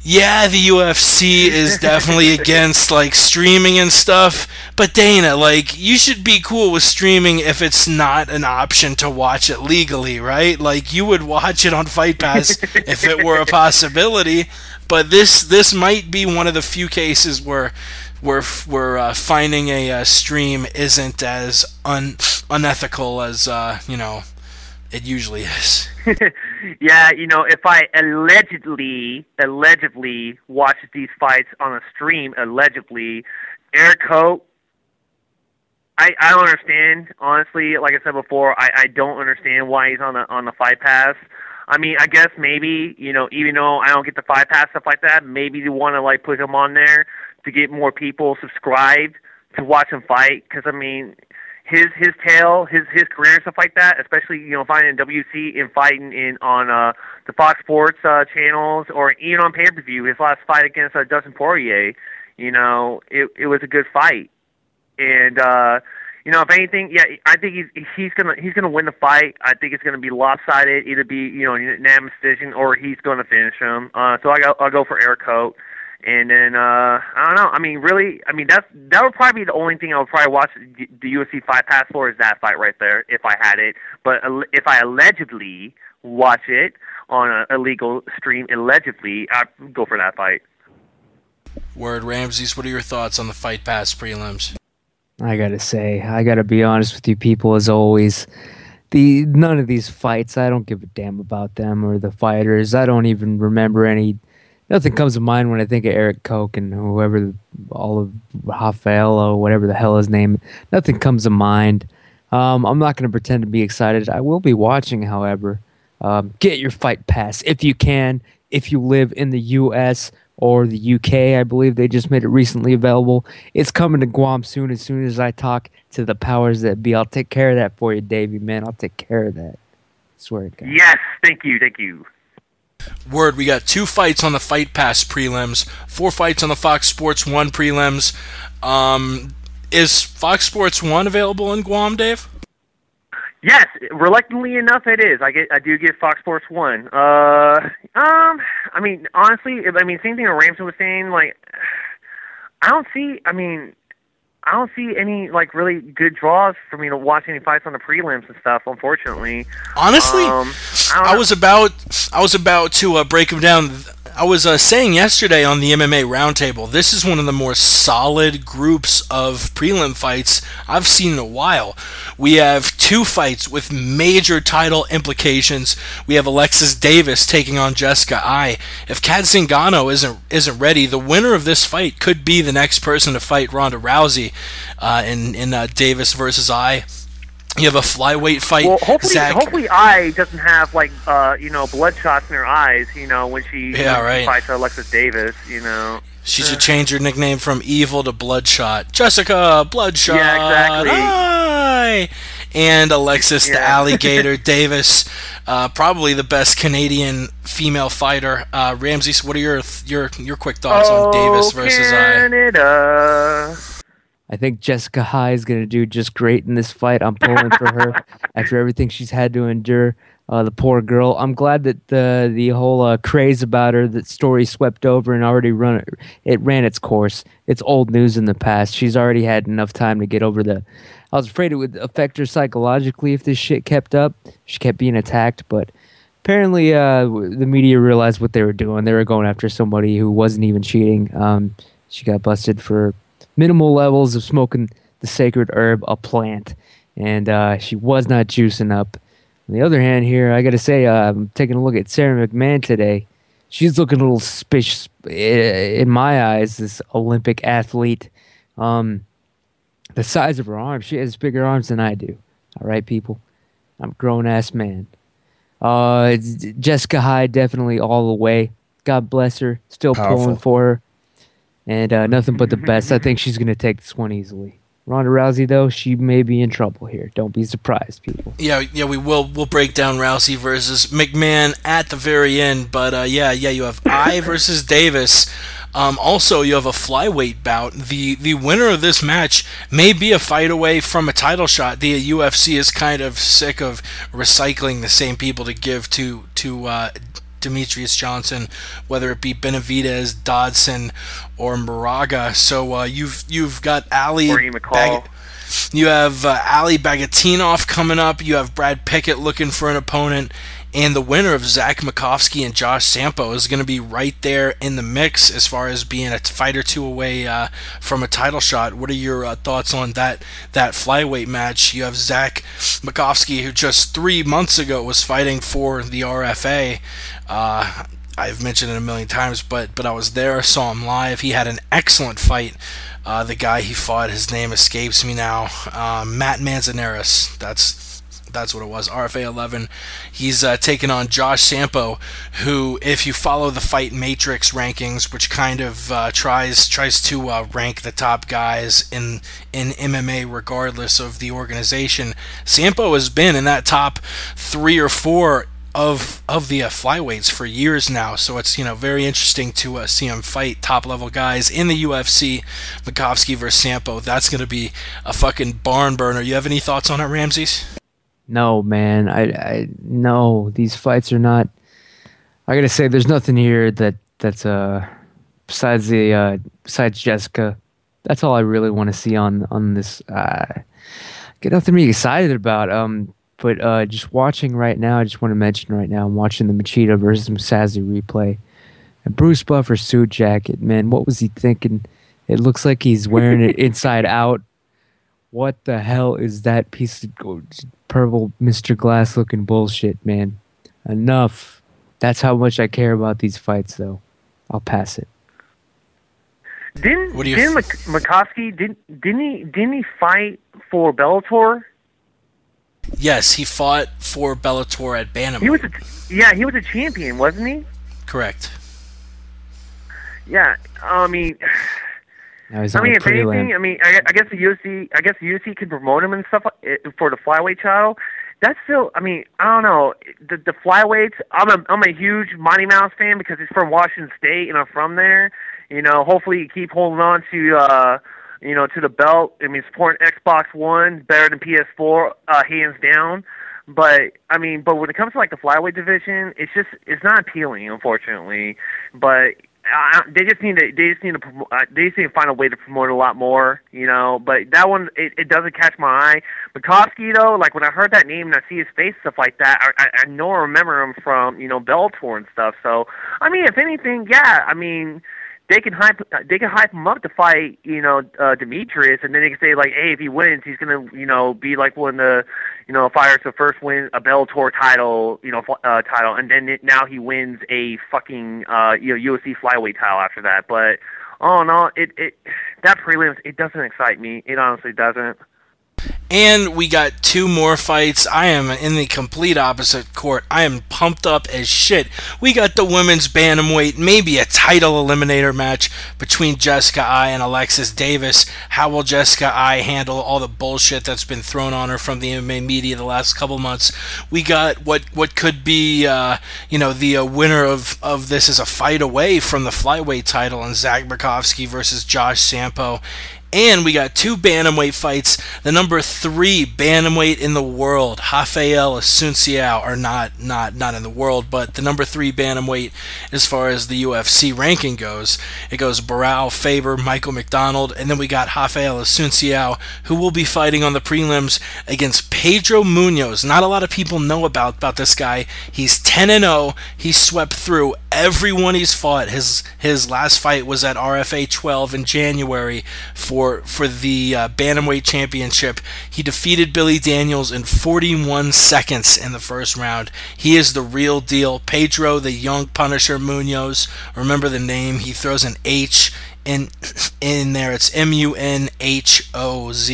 yeah, the UFC is definitely against streaming and stuff, but Dana, you should be cool with streaming if it's not an option to watch it legally, right? You would watch it on Fight Pass if it were a possibility, but this might be one of the few cases where we're finding a stream isn't as unethical as it usually is. Yeah, if I allegedly watch these fights on a stream, Eric Koch, I don't understand, honestly. Like I said before, I don't understand why he's on the Fight Pass. I mean, I guess maybe, even though I don't get the Fight Pass, stuff like that, maybe they want to put him on there to get more people subscribed to watch him fight, because I mean, his career and stuff like that, especially fighting in WC and fighting on the Fox Sports channels, or even on pay-per-view. His last fight against Dustin Poirier, it was a good fight. And if anything, yeah, I think he's gonna win the fight. I think it's gonna be lopsided, either be unanimous decision or he's gonna finish him. So I'll go for Eric Koch. And then I don't know. I mean, really, that would probably be the only thing I would probably watch the UFC Fight Pass for, is that fight right there if I had it. But if I allegedly watch it on an illegal stream, allegedly, I'd go for that fight. Word, Ramses, what are your thoughts on the Fight Pass prelims? I gotta be honest with you people, as always. None of these fights, I don't give a damn about them or the fighters. I don't even remember any. Nothing comes to mind when I think of Eric Koch and whoever, all of Rafael, whatever the hell his name. Nothing comes to mind. I'm not going to pretend to be excited. I will be watching, however. Get your Fight Pass if you can. If you live in the U.S. or the U.K., I believe they just made it recently available. It's coming to Guam soon as I talk to the powers that be. I'll take care of that for you, Davey, man. I'll take care of that. I swear to God. Yes, thank you. Word, we got 2 fights on the Fight Pass prelims, 4 fights on the Fox Sports 1 prelims. Is Fox Sports 1 available in Guam, Dave? Yes, reluctantly enough, it is. I do get Fox Sports 1. Honestly, same thing that Ramsey was saying. Like, I don't see any really good draws for me to watch any fights on the prelims and stuff. Unfortunately, honestly, I was about to break them down. I was saying yesterday on the MMA Roundtable, this is one of the more solid groups of prelim fights I've seen in a while. We have 2 fights with major title implications. We have Alexis Davis taking on Jessica Ai. If Kat Zingano isn't ready, the winner of this fight could be the next person to fight Ronda Rousey in Davis versus Ai. You have a flyweight fight. Well, hopefully Ai doesn't have bloodshot in her eyes. When she fights Alexis Davis. She should change her nickname from Evil to Bloodshot. Jessica Bloodshot. Yeah, exactly. Ai! And Alexis the Alligator Davis, probably the best Canadian female fighter. Ramsey, what are your quick thoughts on Davis versus Canada. Ai? I think Jessica Ai is going to do just great in this fight. I'm pulling for her after everything she's had to endure. The poor girl. I'm glad that the whole craze about her, that story swept over and already ran its course. It's old news in the past. She's already had enough time to get over I was afraid it would affect her psychologically if this shit kept up. She kept being attacked, but apparently the media realized what they were doing. They were going after somebody who wasn't even cheating. She got busted for minimal levels of smoking the sacred herb, a plant, and she was not juicing up. On the other hand here, I got to say, I'm taking a look at Sarah McMahon today. She's looking a little suspicious in my eyes, this Olympic athlete. The size of her arms, she has bigger arms than I do. All right, people? I'm a grown-ass man. Jessica Ai, definitely all the way. God bless her. Still Powerful. Pulling for her. And nothing but the best. I think she's going to take this one easily. Ronda Rousey, though, she may be in trouble here. Don't be surprised, people. Yeah, we will. We'll break down Rousey versus McMahon at the very end. But you have Ai versus Davis. Also, you have a flyweight bout. The winner of this match may be a fight away from a title shot. The UFC is kind of sick of recycling the same people to give to Demetrius Johnson, whether it be Benavidez, Dodson, or Moraga. So you've got Ali. You have Ali Bagatinov coming up. You have Brad Pickett looking for an opponent. And the winner of Zach Makovsky and Josh Sampo is going to be right there in the mix as far as being a fight or two away from a title shot. What are your thoughts on that flyweight match? You have Zach Makovsky, who just 3 months ago was fighting for the RFA. I've mentioned it a million times, but I was there, saw him live. He had an excellent fight. The guy he fought, his name escapes me now. Matt Manzanares. That's what it was. RFA 11. He's taking on Josh Sampo, who, if you follow the Fight Matrix rankings, which kind of tries to rank the top guys in MMA regardless of the organization, Sampo has been in that top 3 or 4 of the flyweights for years now, so it's very interesting to see him fight top level guys in the UFC. Mousasi versus Sampo, that's going to be a fucking barn burner. You have any thoughts on it, Ramses? No, man. I no, these fights are not. I gotta say, there's nothing here that's besides Jessica. That's all I really want to see on this. Get nothing to be excited about. But just watching right now, I just want to mention right now, I'm watching the Machida versus Mousasi replay. And Bruce Buffer's suit jacket, man, what was he thinking? It looks like he's wearing it inside out. What the hell is that piece of purple Mr. Glass looking bullshit, man? Enough. That's how much I care about these fights, though. I'll pass it. Didn't Mousasi didn't he fight for Bellator? Yes, he fought for Bellator at bantamweight. He was a champion, wasn't he? Correct. Yeah, I mean, if anything, I guess the UFC can promote him and stuff for the flyweight title. That's still, I don't know, the flyweights. I'm a huge Mighty Mouse fan because he's from Washington State and I'm from there. Hopefully you keep holding on to to the belt. Supporting Xbox One better than PS4, hands down. But when it comes to like the flyweight division, it's not appealing, unfortunately. But they just need to find a way to promote it a lot more, But that one, it doesn't catch my eye. Mousasi, though, like when I heard that name and I see his face, stuff like that, I know I remember him from Bellator and stuff. So if anything, yeah, they can hype him up to fight, Demetrius, and then they can say like, hey, if he wins, he's gonna, be like one of the, fighters to first win a Bellator title, and then now he wins a fucking, UFC flyweight title after that. But oh no, that prelims, it doesn't excite me. It honestly doesn't. And we got two more fights. I am in the complete opposite court. I am pumped up as shit. We got the women's bantamweight, maybe a title eliminator match between Jessica Eye and Alexis Davis. How will Jessica Eye handle all the bullshit that's been thrown on her from the MMA media the last couple months? We got what could be, the winner of this is a fight away from the flyweight title, and Zach Burkowski versus Josh Sampo. And we got two bantamweight fights. The number 3 bantamweight in the world, Rafael Asunciao, or not in the world, but the number 3 bantamweight as far as the UFC ranking goes. It goes Barao, Faber, Michael McDonald, and then we got Rafael Asunciao, who will be fighting on the prelims against Pedro Munoz. Not a lot of people know about this guy. He's 10-0. He swept through everyone he's fought. His last fight was at RFA 12 in January for the Bantamweight Championship. He defeated Billy Daniels in 41 seconds in the first round. He is the real deal. Pedro, the young Punisher Munoz. Remember the name. He throws an H in there. It's Munhoz.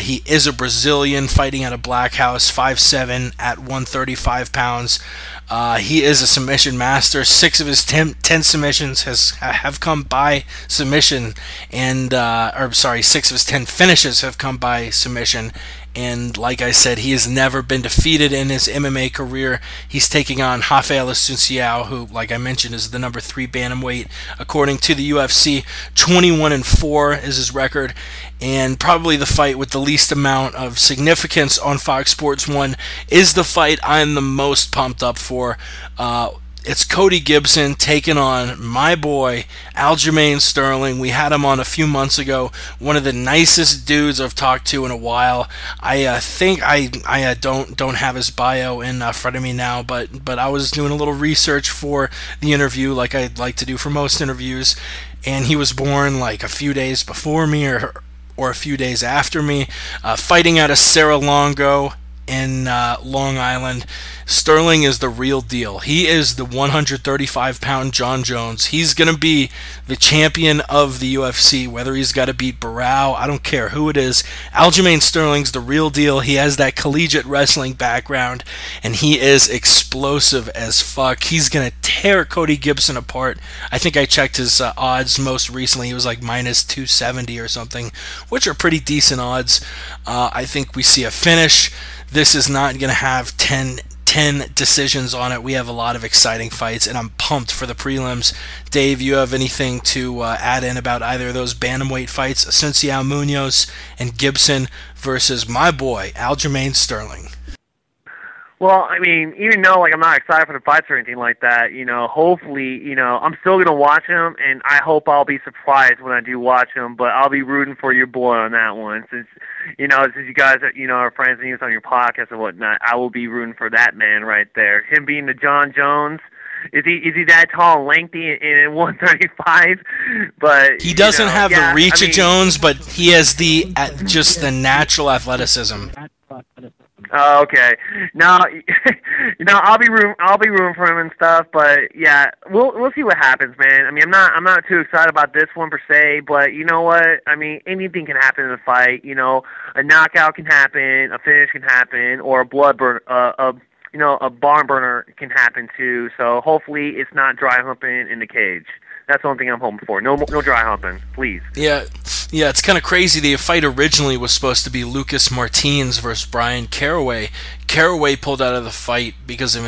He is a Brazilian fighting at a Black House, 5'7", at 135 pounds. He is a submission master. 6 of his 10 submissions have come by submission, and 6 of his 10 finishes have come by submission. And like I said, he has never been defeated in his MMA career. He's taking on Rafael Asunciao, who, like I mentioned, is the number 3 bantamweight according to the UFC. 21-4 is his record, and probably the fight with the least amount of significance on Fox Sports 1 is the fight I'm the most pumped up for. It's Cody Gibson taking on my boy Aljamain Sterling. We had him on a few months ago. One of the nicest dudes I've talked to in a while. I think I don't have his bio in front of me now, but I was doing a little research for the interview, like I like to do for most interviews. And he was born like a few days before me or a few days after me, fighting out of Serra-Longo in Long Island. Sterling is the real deal. He is the 135-pound John Jones. He's going to be the champion of the UFC, whether he's got to beat Barao. I don't care who it is. Aljamain Sterling's the real deal. He has that collegiate wrestling background, and he is explosive as fuck. He's going to tear Cody Gibson apart. I think I checked his odds most recently. He was like minus 270 or something, which are pretty decent odds. I think we see a finish. This is not going to have 10 10 decisions on it. We have a lot of exciting fights, and I'm pumped for the prelims. Dave, you have anything to add in about either of those bantamweight fights, Asunciao Munoz and Gibson versus my boy, Aljamain Sterling? Well, I mean, even though I'm not excited for the fights or anything like that, hopefully, I'm still gonna watch them, and I hope I'll be surprised when I do watch them. But I'll be rooting for your boy on that one, since you guys are friends and he's on your podcast and whatnot. I will be rooting for that man right there. Him being the John Jones. Is he that tall and lengthy in 135? But he doesn't have the reach of Jones, but he has just the natural athleticism. Oh, okay. No, I'll be rooting for him and stuff, but yeah, we'll see what happens, man. I mean, I'm not too excited about this one per se, but you know what? I mean, anything can happen in a fight. A knockout can happen, a finish can happen, or a blood burn, a barn burner can happen too. So hopefully, it's not dry humping in the cage. That's the only thing I'm hoping for. No dry humping, please. Yeah, it's kind of crazy. The fight originally was supposed to be Lucas Martins versus Brian Caraway. Caraway pulled out of the fight because of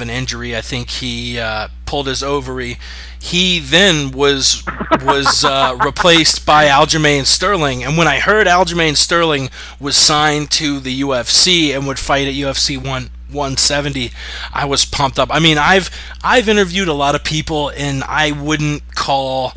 an injury. I think he pulled his ovary. He then was replaced by Aljamain Sterling. And when I heard Aljamain Sterling was signed to the UFC and would fight at UFC 170, I was pumped up. I mean, I've interviewed a lot of people, and I wouldn't call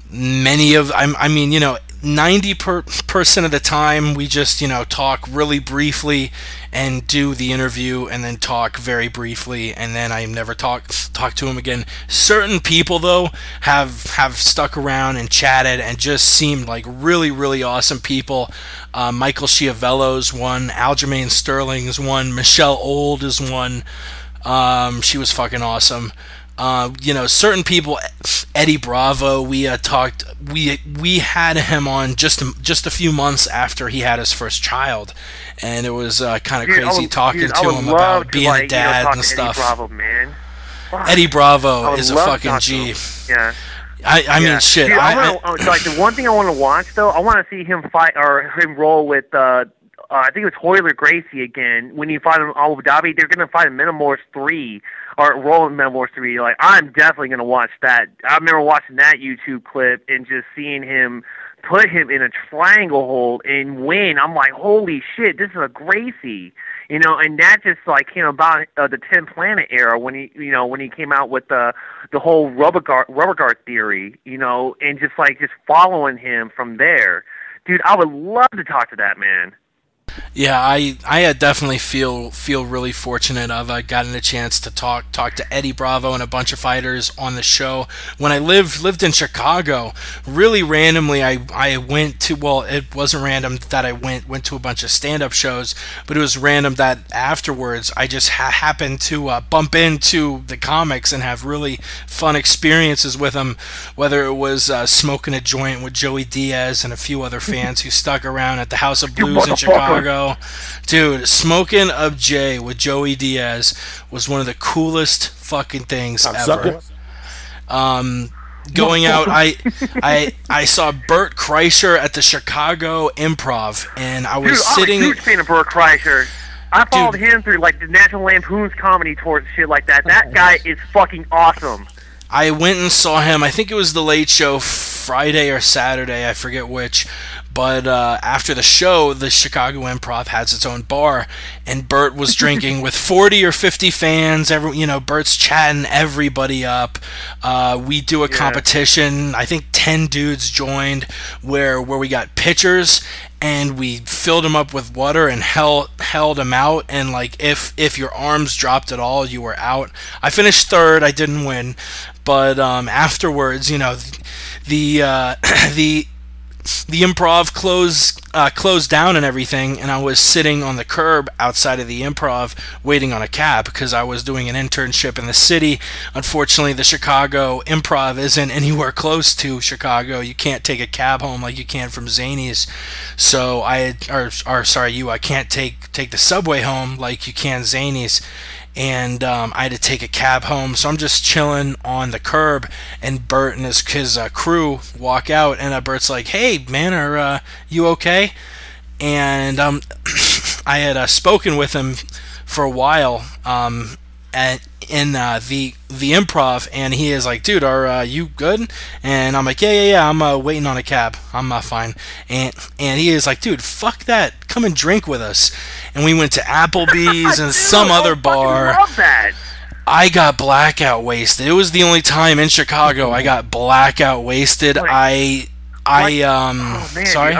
many of 90% of the time we just talk really briefly and do the interview and then talk very briefly, and then I never talk to him again. Certain people though have stuck around and chatted and just seemed like really, really awesome people. Michael Schiavello's one, Aljamain Sterling's one, Michelle Old is one. She was fucking awesome. Certain people, Eddie Bravo, we talked. We had him on just a few months after he had his first child, and it was kind of crazy talking to him about being a dad and stuff. Eddie Bravo, man. Eddie Bravo is a fucking G. Yeah. I mean, shit. Dude, the one thing I want to watch though, I want to see him fight or him roll with. I think it was Hoyler Gracie again. When you fight him in Abu Dhabi, they're going to fight in Metamorphs 3, or roll in Metamorphs 3. I'm definitely going to watch that. I remember watching that YouTube clip and just seeing him put him in a triangle hold and win. I'm like, holy shit, this is a Gracie. And that just came about the 10 Planet era when he came out with the whole rubber guard theory, and just following him from there. Dude, I would love to talk to that man. Yeah, I definitely feel really fortunate. I've gotten a chance to talk to Eddie Bravo and a bunch of fighters on the show. When I lived in Chicago, really randomly, I went to, well, it wasn't random that I went to a bunch of stand-up shows, but it was random that afterwards I just happened to bump into the comics and have really fun experiences with them, whether it was smoking a joint with Joey Diaz and a few other fans who stuck around at the House of Blues in Chicago. Dude, smoking a J with Joey Diaz was one of the coolest fucking things ever. Going out, I saw Bert Kreischer at the Chicago Improv, and I was sitting. I'm a huge fan of Bert Kreischer. I followed him through the National Lampoon's comedy tours and shit like that. That guy is fucking awesome. I went and saw him. I think it was the Late Show Friday or Saturday, I forget which. But after the show, the Chicago Improv has its own bar, and Bert was drinking with 40 or 50 fans. Bert's chatting everybody up. We do a competition. I think 10 dudes joined where we got pitchers, and we filled them up with water and held them out. And if your arms dropped at all, you were out. I finished third. I didn't win, but afterwards, the Improv closed down and everything, and I was sitting on the curb outside of the Improv waiting on a cab because I was doing an internship in the city. Unfortunately, the Chicago Improv isn't anywhere close to Chicago. You can't take a cab home like you can from Zany's. So I can't take the subway home like you can Zany's. And I had to take a cab home, so I'm just chilling on the curb, and Bert and his crew walk out, and Bert's like, "Hey, man, are you okay?" And I had spoken with him for a while at in the improv, and he is like, dude, are you good? And I'm like, yeah, I'm waiting on a cab, I'm fine. And he is like, dude, fuck that, come and drink with us. And we went to Applebee's and some other bar. I love that. I got blackout wasted. It was the only time in Chicago I got blackout wasted. Oh, man, Sorry.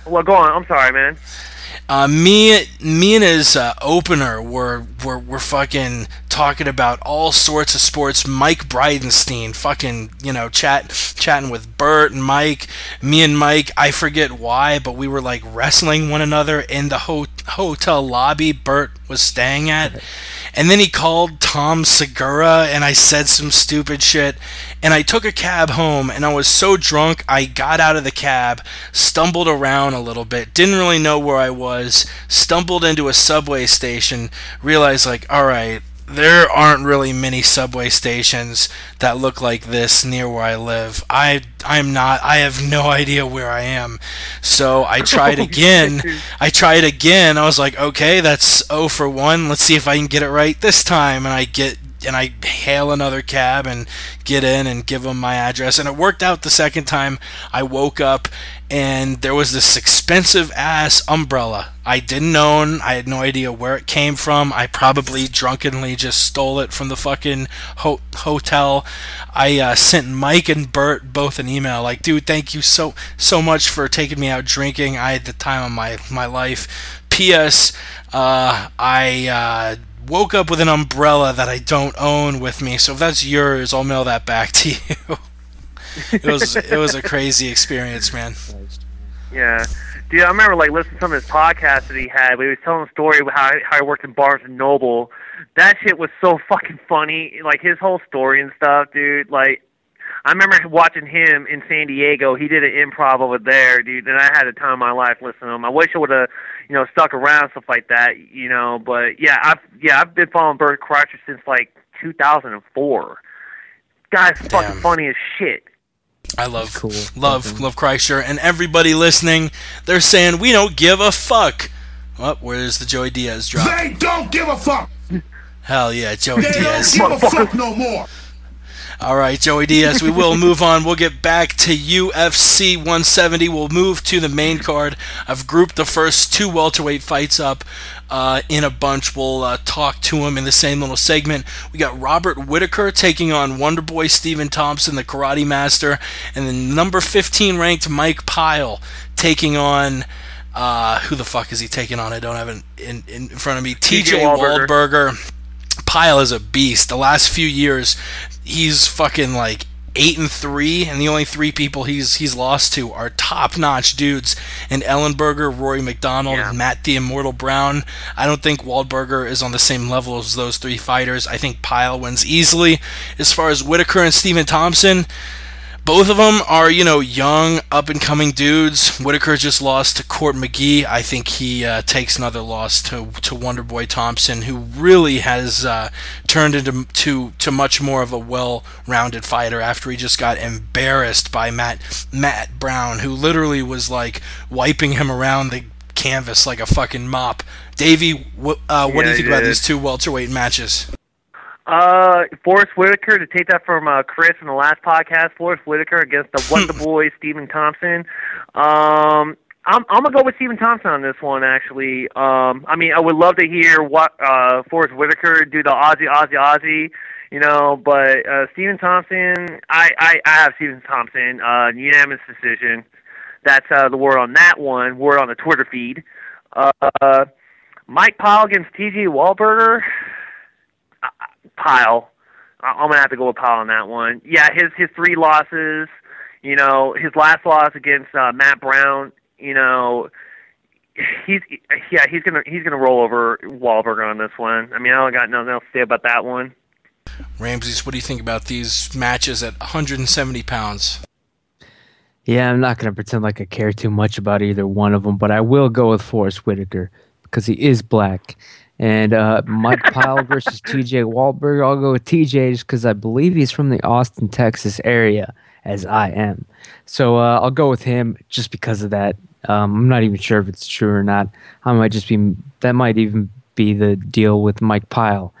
Well, go on. I'm sorry, man. Me and his opener were fucking talking about all sorts of sports. Mike Bridenstine, fucking, chatting with Bert and Mike. Me and Mike, I forget why, but we were like wrestling one another in the hotel lobby Bert was staying at. And then he called Tom Segura, and I said some stupid shit. And I took a cab home, and I was so drunk, I got out of the cab, stumbled around a little bit, didn't really know where I was, stumbled into a subway station, realized, like, alright, there aren't really many subway stations that look like this near where I live. I have no idea where I am. So I tried again. I was like, okay, that's 0 for 1. Let's see if I can get it right this time. And I hail another cab and get in and give them my address. And it worked out the second time. I woke up and there was this expensive ass umbrella I didn't own. I had no idea where it came from. I probably drunkenly just stole it from the fucking hotel. I sent Mike and Bert both an email like, dude, thank you so much for taking me out drinking. I had the time of my life. P.S. I woke up with an umbrella that I don't own with me, so if that's yours, I'll mail that back to you. It was a crazy experience, man. Yeah. Dude, I remember like listening to some of his podcasts that he had. He was telling a story about how he worked in Barnes and Noble. That shit was so fucking funny. Like his whole story and stuff, dude. Like I remember watching him in San Diego. He did an improv over there, dude, and I had a time of my life listening to him. I wish I would have, stuck around, stuff like that, But I've been following Bert Kreischer since like 2004. Guy's fucking funny as shit. I love Kreischer, and everybody listening, they're saying we don't give a fuck. Well, where's the Joey Diaz drop? They don't give a fuck. Hell yeah, Joey Diaz. They don't give a fuck no more. All right, Joey Diaz, we will move on. We'll get back to UFC 170. We'll move to the main card. I've grouped the first 2 welterweight fights up in a bunch. We'll talk to them in the same little segment. We got Robert Whittaker taking on Wonderboy Stephen Thompson, the Karate Master, and then number 15 ranked Mike Pyle taking on... who the fuck is he taking on? I don't have it in front of me. TJ Waldberger. Pyle is a beast. The last few years, he's fucking like 8-3, and the only 3 people he's lost to are top-notch dudes. And Ellenberger, Rory McDonald, and Matt the Immortal Brown. I don't think Waldberger is on the same level as those 3 fighters. I think Pyle wins easily. As far as Whittaker and Stephen Thompson, both of them are, young, up-and-coming dudes. Whittaker just lost to Court McGee. I think he takes another loss to Wonderboy Thompson, who really has turned into much more of a well-rounded fighter after he just got embarrassed by Matt Brown, who literally was, like, wiping him around the canvas like a fucking mop. Davey, what do you think about these 2 welterweight matches? Forrest Whitaker, to take that from Chris in the last podcast, Forrest Whitaker against the Wonder Boy Stephen Thompson. I'm gonna go with Stephen Thompson on this one, actually. I would love to hear what Forrest Whitaker do the Aussie, but Stephen Thompson, I have Stephen Thompson, unanimous decision. That's the word on that one. Word on the Twitter feed. Mike Pyle against TJ Waldberger. Pyle. I'm gonna have to go with Pyle on that one. Yeah, his 3 losses. His last loss against Matt Brown. He's gonna roll over Wahlberger on this one. I don't got nothing else to say about that one. Ramses, what do you think about these matches at 170 pounds? Yeah, I'm not gonna pretend like I care too much about either one of them, but I will go with Forrest Whitaker because he is black. And Mike Pyle versus TJ Waldberger, I'll go with TJ just because I believe he's from the Austin, Texas area, as I am. So I'll go with him just because of that. I'm not even sure if it's true or not. That might even be the deal with Mike Pyle.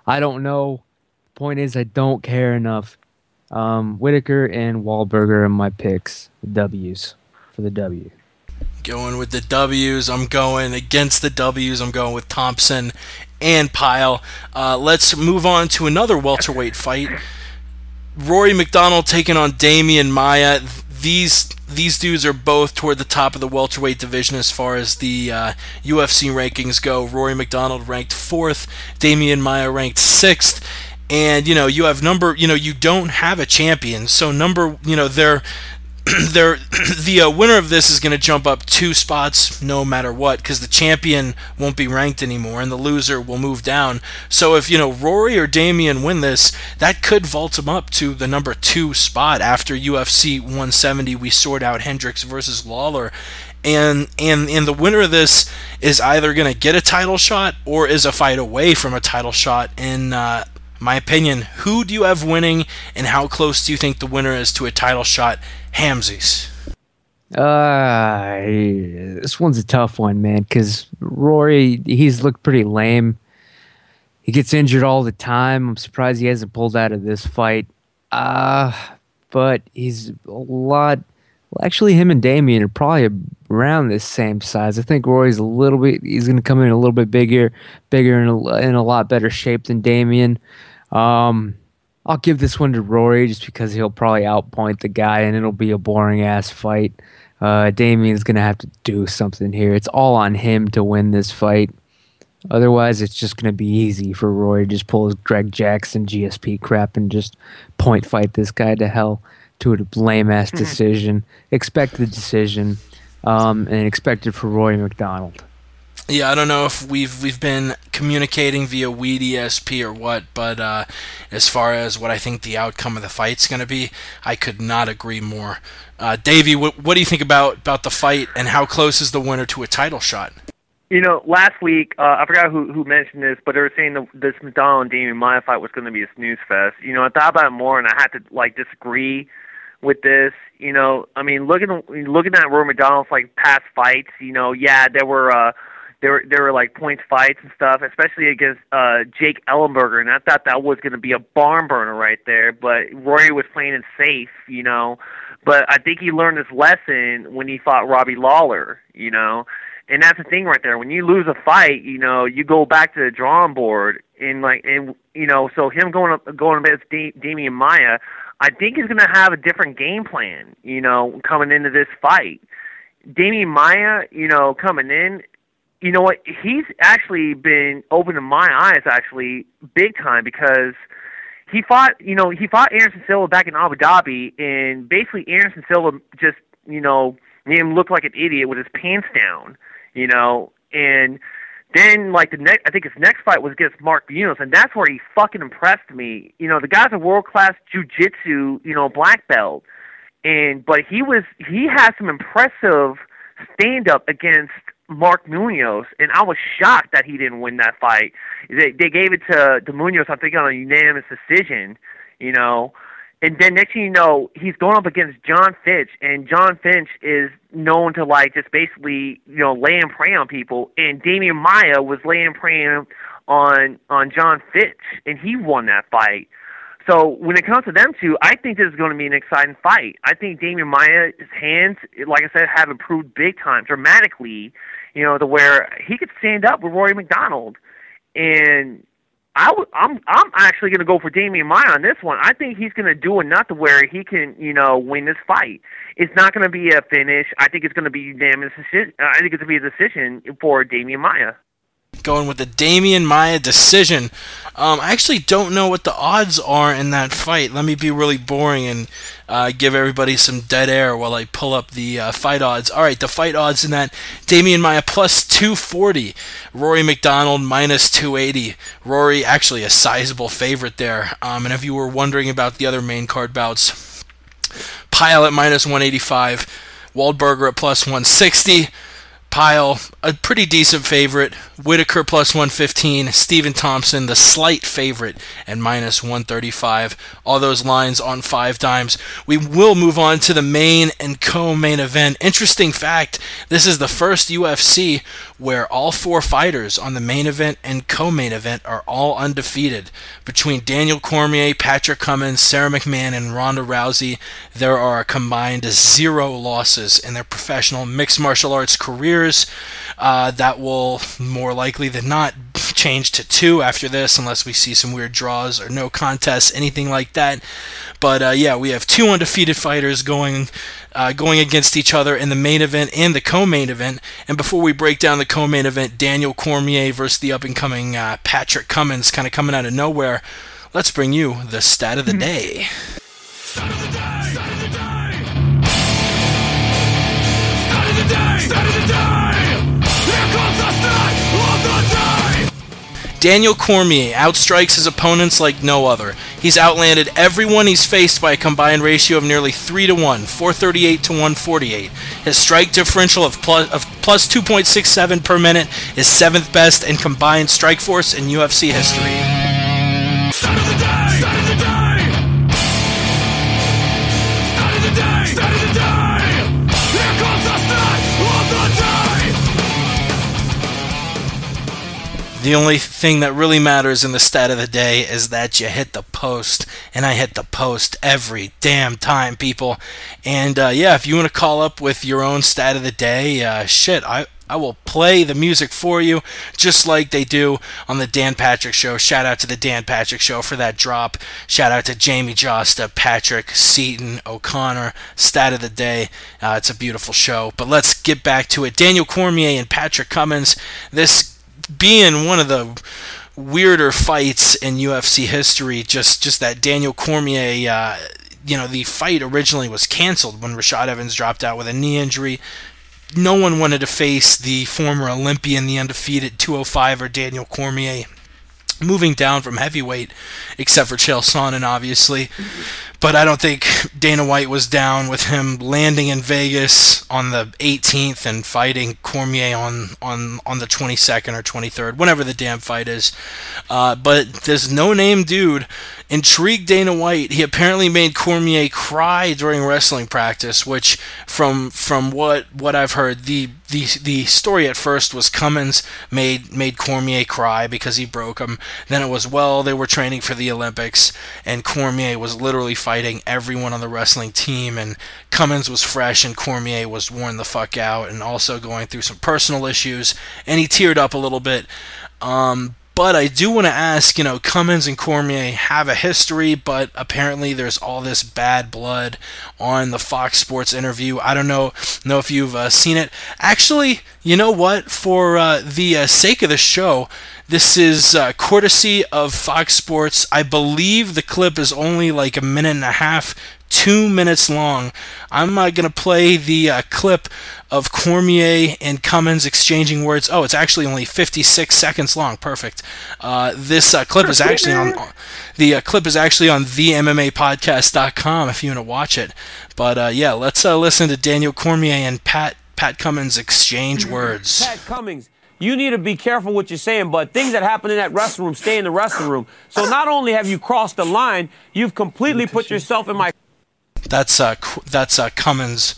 I don't know. Point is, I don't care enough. Whitaker and Wahlberger are my picks. W's for the W. Going with the W's. I'm going against the W's. I'm going with Thompson and Pyle. Let's move on to another welterweight fight. Rory McDonald taking on Damian Maia. These dudes are both toward the top of the welterweight division as far as the UFC rankings go. Rory McDonald ranked 4th, Damian Maia ranked 6th. And you have you don't have a champion, so the winner of this is going to jump up 2 spots no matter what, because the champion won't be ranked anymore and the loser will move down. So if Rory or Damian win this, that could vault him up to the number 2 spot. After UFC 170, we sort out Hendricks versus Lawler, and the winner of this is either going to get a title shot or is a fight away from a title shot. In my opinion, who do you have winning, and how close do you think the winner is to a title shot? Hamsies. This one's a tough one, man, because Rory, he's looked pretty lame. He gets injured all the time. I'm surprised he hasn't pulled out of this fight. But he's a lot... Well, actually, him and Damian are probably around this same size. I think Rory's he's going to come in a little bit bigger and in a lot better shape than Damian. I'll give this one to Rory just because he'll probably outpoint the guy and it'll be a boring ass fight. Damian's going to have to do something here. It's all on him to win this fight. Otherwise, it's just going to be easy for Rory to just pull his Greg Jackson GSP crap and just point fight this guy to hell to a lame-ass decision. Expect the decision, and expect it for Rory McDonald. Yeah, I don't know if we've been communicating via Weed ESP or what, but as far as what I think the outcome of the fight's going to be, I could not agree more. Davey, what do you think about the fight, and how close is the winner to a title shot? Last week, I forgot who mentioned this, but they were saying this McDonald and Damian Maia fight was going to be a snooze fest. I thought about it more, and I had to disagree with this. I mean, looking at Rory McDonald's past fights, there were points fights and stuff, especially against Jake Ellenberger, and I thought that was going to be a barn burner right there. But Rory was playing it safe, But I think he learned his lesson when he fought Robbie Lawler, And that's the thing right there. When you lose a fight, you go back to the drawing board, so him going against Damian Maia, I think he's going to have a different game plan, coming into this fight. Damian Maia, coming in, you know what? He's actually been opening my eyes, actually, big time, because he fought Anderson Silva back in Abu Dhabi, and basically Anderson Silva just, made him look like an idiot with his pants down, and then, I think his next fight was against Mark Munoz, and that's where he fucking impressed me. The guy's a world-class jiu-jitsu, black belt, but he had some impressive stand-up against Mark Munoz, and I was shocked that he didn't win that fight. They gave it to Munoz, I think, on a unanimous decision, And then next thing you know, he's going up against John Finch, and John Finch is known to just basically, lay and prey on people. And Damian Maia was laying prey on John Finch, and he won that fight. So when it comes to them two, I think this is going to be an exciting fight. I think Damian Maia's hands, like I said, have improved big time, dramatically, to where he could stand up with Rory McDonald. And I'm actually going to go for Damian Maia on this one. I think he's going to do enough to where he can, win this fight. It's not going to be a finish. I think it's going to be unanimous decision. I think it's going to be a decision for Damian Maia. Going with the Damian Maia decision. I actually don't know what the odds are in that fight. Let me be really boring and give everybody some dead air while I pull up the fight odds. All right, the fight odds in that: Damian Maia plus 240, Rory McDonald minus 280. Rory actually a sizable favorite there. And if you were wondering about the other main card bouts, Pyle at minus 185, Wahlberger at plus 160. Pyle, a pretty decent favorite. Whitaker plus 115. Stephen Thompson, the slight favorite, at minus 135. All those lines on 5 dimes. We will move on to the main and co-main event. Interesting fact, this is the first UFC where all 4 fighters on the main event and co-main event are all undefeated. Between Daniel Cormier, Patrick Cummins, Sarah McMahon, and Ronda Rousey, there are a combined 0 losses in their professional mixed martial arts careers. That will more likely than not change to 2 after this, unless we see some weird draws or no contests, anything like that. But yeah, we have 2 undefeated fighters going against each other in the main event and the co-main event. And before we break down the co-main event, Daniel Cormier versus the up-and-coming Patrick Cummins, kind of coming out of nowhere, let's bring you the stat of the day. Stat of the day! Stat of the day! Stat of the day! Stat of the day! Here comes the stat of the day! Daniel Cormier outstrikes his opponents like no other. He's outlanded everyone he's faced by a combined ratio of nearly 3-1, 438 to 148. His strike differential of plus 2.67 per minute is 7th best in combined strike force in UFC history. Stat of the day! Stat of the day! Stat of the day! Stat of the day! Here comes the stat of the day! The only thing that really matters in the stat of the day is that you hit the post, and I hit the post every damn time, people. And yeah, if you want to call up with your own stat of the day, I will play the music for you, just like they do on the Dan Patrick Show. Shout out to the Dan Patrick Show for that drop. Shout out to Jamie Josta, Patrick, Seaton, O'Connor. Stat of the day. It's a beautiful show. But let's get back to it. Daniel Cormier and Patrick Cummins. This being one of the weirder fights in UFC history, just that Daniel Cormier, the fight originally was canceled when Rashad Evans dropped out with a knee injury. No one wanted to face the former Olympian, the undefeated 205er Daniel Cormier, moving down from heavyweight, except for Chael Sonnen, obviously. But I don't think Dana White was down with him landing in Vegas on the 18th and fighting Cormier on the 22nd or 23rd, whenever the damn fight is. But this no-name dude intrigued Dana White. He apparently made Cormier cry during wrestling practice, which, from what I've heard, the story at first was Cummins made Cormier cry because he broke him. Then it was, well, they were training for the Olympics, and Cormier was literally fighting everyone on the wrestling team, and Cummins was fresh, and Cormier was worn the fuck out, and also going through some personal issues, and he teared up a little bit. But I do want to ask, Cummins and Cormier have a history, but apparently there's all this bad blood on the Fox Sports interview. I don't know if you've seen it. Actually, you know what? For the sake of the show, this is courtesy of Fox Sports. I believe the clip is only like a minute and a half, 2 minutes long. I'm going to play the clip of Cormier and Cummins exchanging words. Oh, it's actually only 56 seconds long. Perfect. This clip is actually on the MMApodcast.com if you want to watch it. But yeah, let's listen to Daniel Cormier and Pat Cummins exchange words. Pat Cummins, you need to be careful what you're saying, but things that happen in that wrestling room stay in the wrestling room. So not only have you crossed the line, you've completely put yourself in my... That's Cummins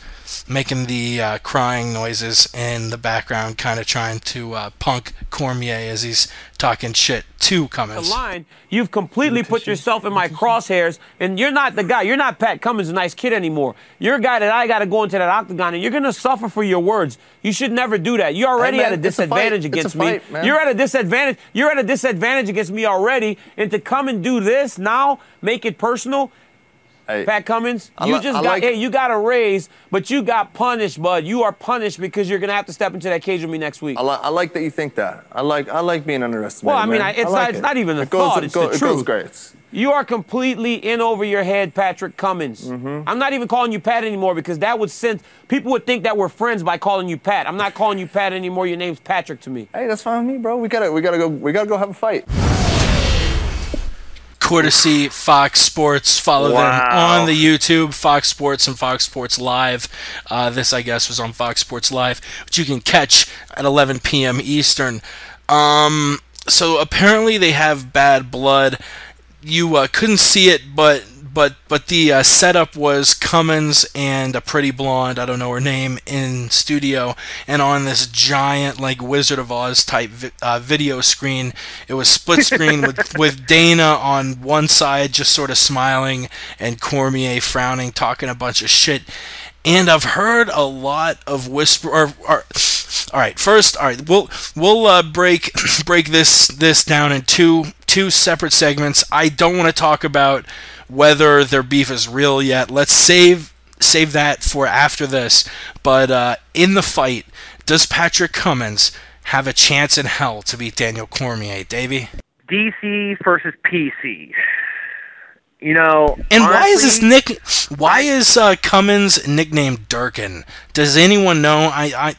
making the crying noises in the background, kind of trying to punk Cormier as he's talking shit to Cummins. The line, you've completely put yourself in my crosshairs, and you're not the guy. You're not Pat Cummins, a nice kid anymore. You're a guy that I got to go into that octagon, and you're going to suffer for your words. You should never do that. You're already at a disadvantage against me. You're at a disadvantage. You're at a disadvantage against me already, and to come and do this now, make it personal. Hey, Pat Cummins, you got a raise, but you got punished, bud. You are punished because you're gonna have to step into that cage with me next week. I like that you think that. I like being underestimated. Well, I mean, it's not even a thought. It's the truth. It goes great. You are completely in over your head, Patrick Cummins. I'm not even calling you Pat anymore because that would send people would think that we're friends by calling you Pat. I'm not calling you Pat anymore. Your name's Patrick to me. Hey, that's fine with me, bro. We gotta go have a fight. courtesy Fox Sports. Follow them on the YouTube, Fox Sports and Fox Sports Live. This, I guess, was on Fox Sports Live, which you can catch at 11 p.m. Eastern. So apparently they have bad blood. You couldn't see it, but the setup was Cummins and a pretty blonde, I don't know her name, in studio, and on this giant like Wizard of Oz type video screen. It was split screen with Dana on one side just sort of smiling and Cormier frowning, talking a bunch of shit. And I've heard a lot of whisper. All right, first, we'll break this down in two separate segments. I don't want to talk about whether their beef is real yet. Let's save that for after this. But in the fight, does Patrick Cummins have a chance in hell to beat Daniel Cormier, Davey? DC versus PC. You know, and honestly, why is Cummins nicknamed Durkin? Does anyone know? I